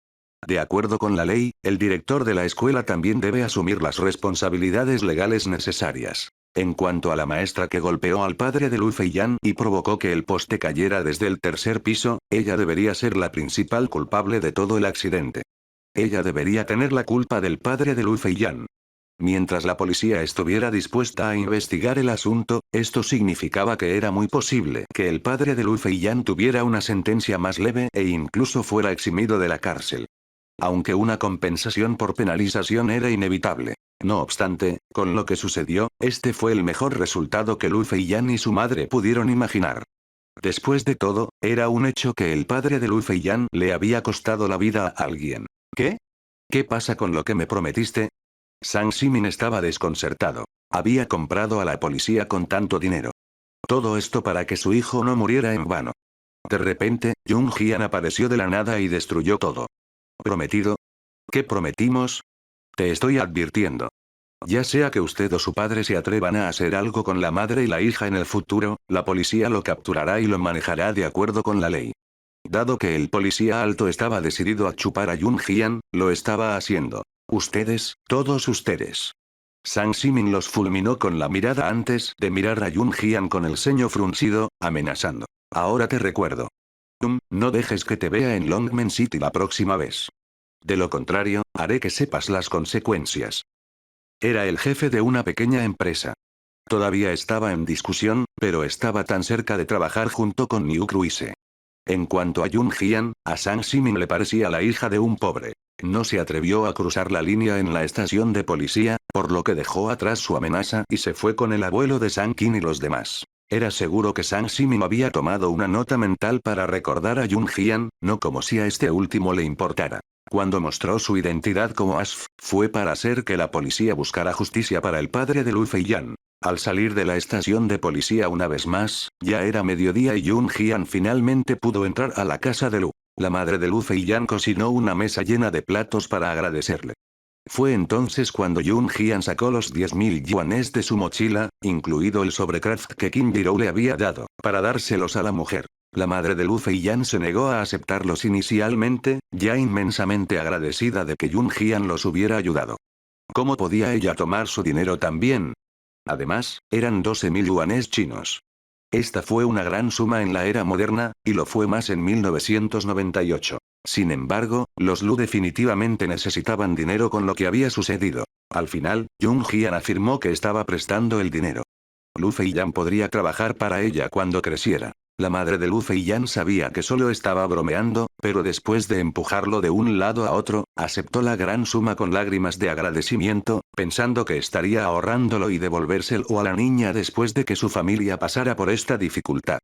De acuerdo con la ley, el director de la escuela también debe asumir las responsabilidades legales necesarias. En cuanto a la maestra que golpeó al padre de Lu Feiyan y provocó que el poste cayera desde el tercer piso, ella debería ser la principal culpable de todo el accidente. Ella debería tener la culpa del padre de Lu Feiyan. Mientras la policía estuviera dispuesta a investigar el asunto, esto significaba que era muy posible que el padre de Lu Feiyan tuviera una sentencia más leve e incluso fuera eximido de la cárcel. Aunque una compensación por penalización era inevitable. No obstante, con lo que sucedió, este fue el mejor resultado que Lu Feiyan y su madre pudieron imaginar. Después de todo, era un hecho que el padre de Lu Feiyan le había costado la vida a alguien. ¿Qué? ¿Qué pasa con lo que me prometiste? Sang Simin estaba desconcertado. Había comprado a la policía con tanto dinero. Todo esto para que su hijo no muriera en vano. De repente, Yun Jian apareció de la nada y destruyó todo. ¿Prometido? ¿Qué prometimos? Te estoy advirtiendo. Ya sea que usted o su padre se atrevan a hacer algo con la madre y la hija en el futuro, la policía lo capturará y lo manejará de acuerdo con la ley. Dado que el policía alto estaba decidido a chupar a Yun Jian, lo estaba haciendo. Ustedes, todos ustedes. Sang Simin los fulminó con la mirada antes de mirar a Yun Jian con el ceño fruncido, amenazando. Ahora te recuerdo. No dejes que te vea en Longmen City la próxima vez. De lo contrario, haré que sepas las consecuencias. Era el jefe de una pequeña empresa. Todavía estaba en discusión, pero estaba tan cerca de trabajar junto con Niu Cruise. En cuanto a Yun Jian, a Sang Simin le parecía la hija de un pobre. No se atrevió a cruzar la línea en la estación de policía, por lo que dejó atrás su amenaza y se fue con el abuelo de Sang Qin y los demás. Era seguro que Sang Simin había tomado una nota mental para recordar a Yun Jian, no como si a este último le importara. Cuando mostró su identidad como Asf, fue para hacer que la policía buscara justicia para el padre de Lu Feiyan. Al salir de la estación de policía una vez más, ya era mediodía y Yun Jian finalmente pudo entrar a la casa de Lu. La madre de Lu Feiyan cocinó una mesa llena de platos para agradecerle. Fue entonces cuando Yun Jian sacó los 10.000 yuanes de su mochila, incluido el sobrecraft que Qin Jirou le había dado, para dárselos a la mujer. La madre de Lu Feiyan se negó a aceptarlos inicialmente, ya inmensamente agradecida de que Yun Jian los hubiera ayudado. ¿Cómo podía ella tomar su dinero también? Además, eran 12.000 yuanes chinos. Esta fue una gran suma en la era moderna, y lo fue más en 1998. Sin embargo, los Lu definitivamente necesitaban dinero con lo que había sucedido. Al final, Jung Hyun afirmó que estaba prestando el dinero. Lu Feiyan podría trabajar para ella cuando creciera. La madre de Lu Feiyan sabía que solo estaba bromeando, pero después de empujarlo de un lado a otro, aceptó la gran suma con lágrimas de agradecimiento, pensando que estaría ahorrándolo y devolvérselo a la niña después de que su familia pasara por esta dificultad.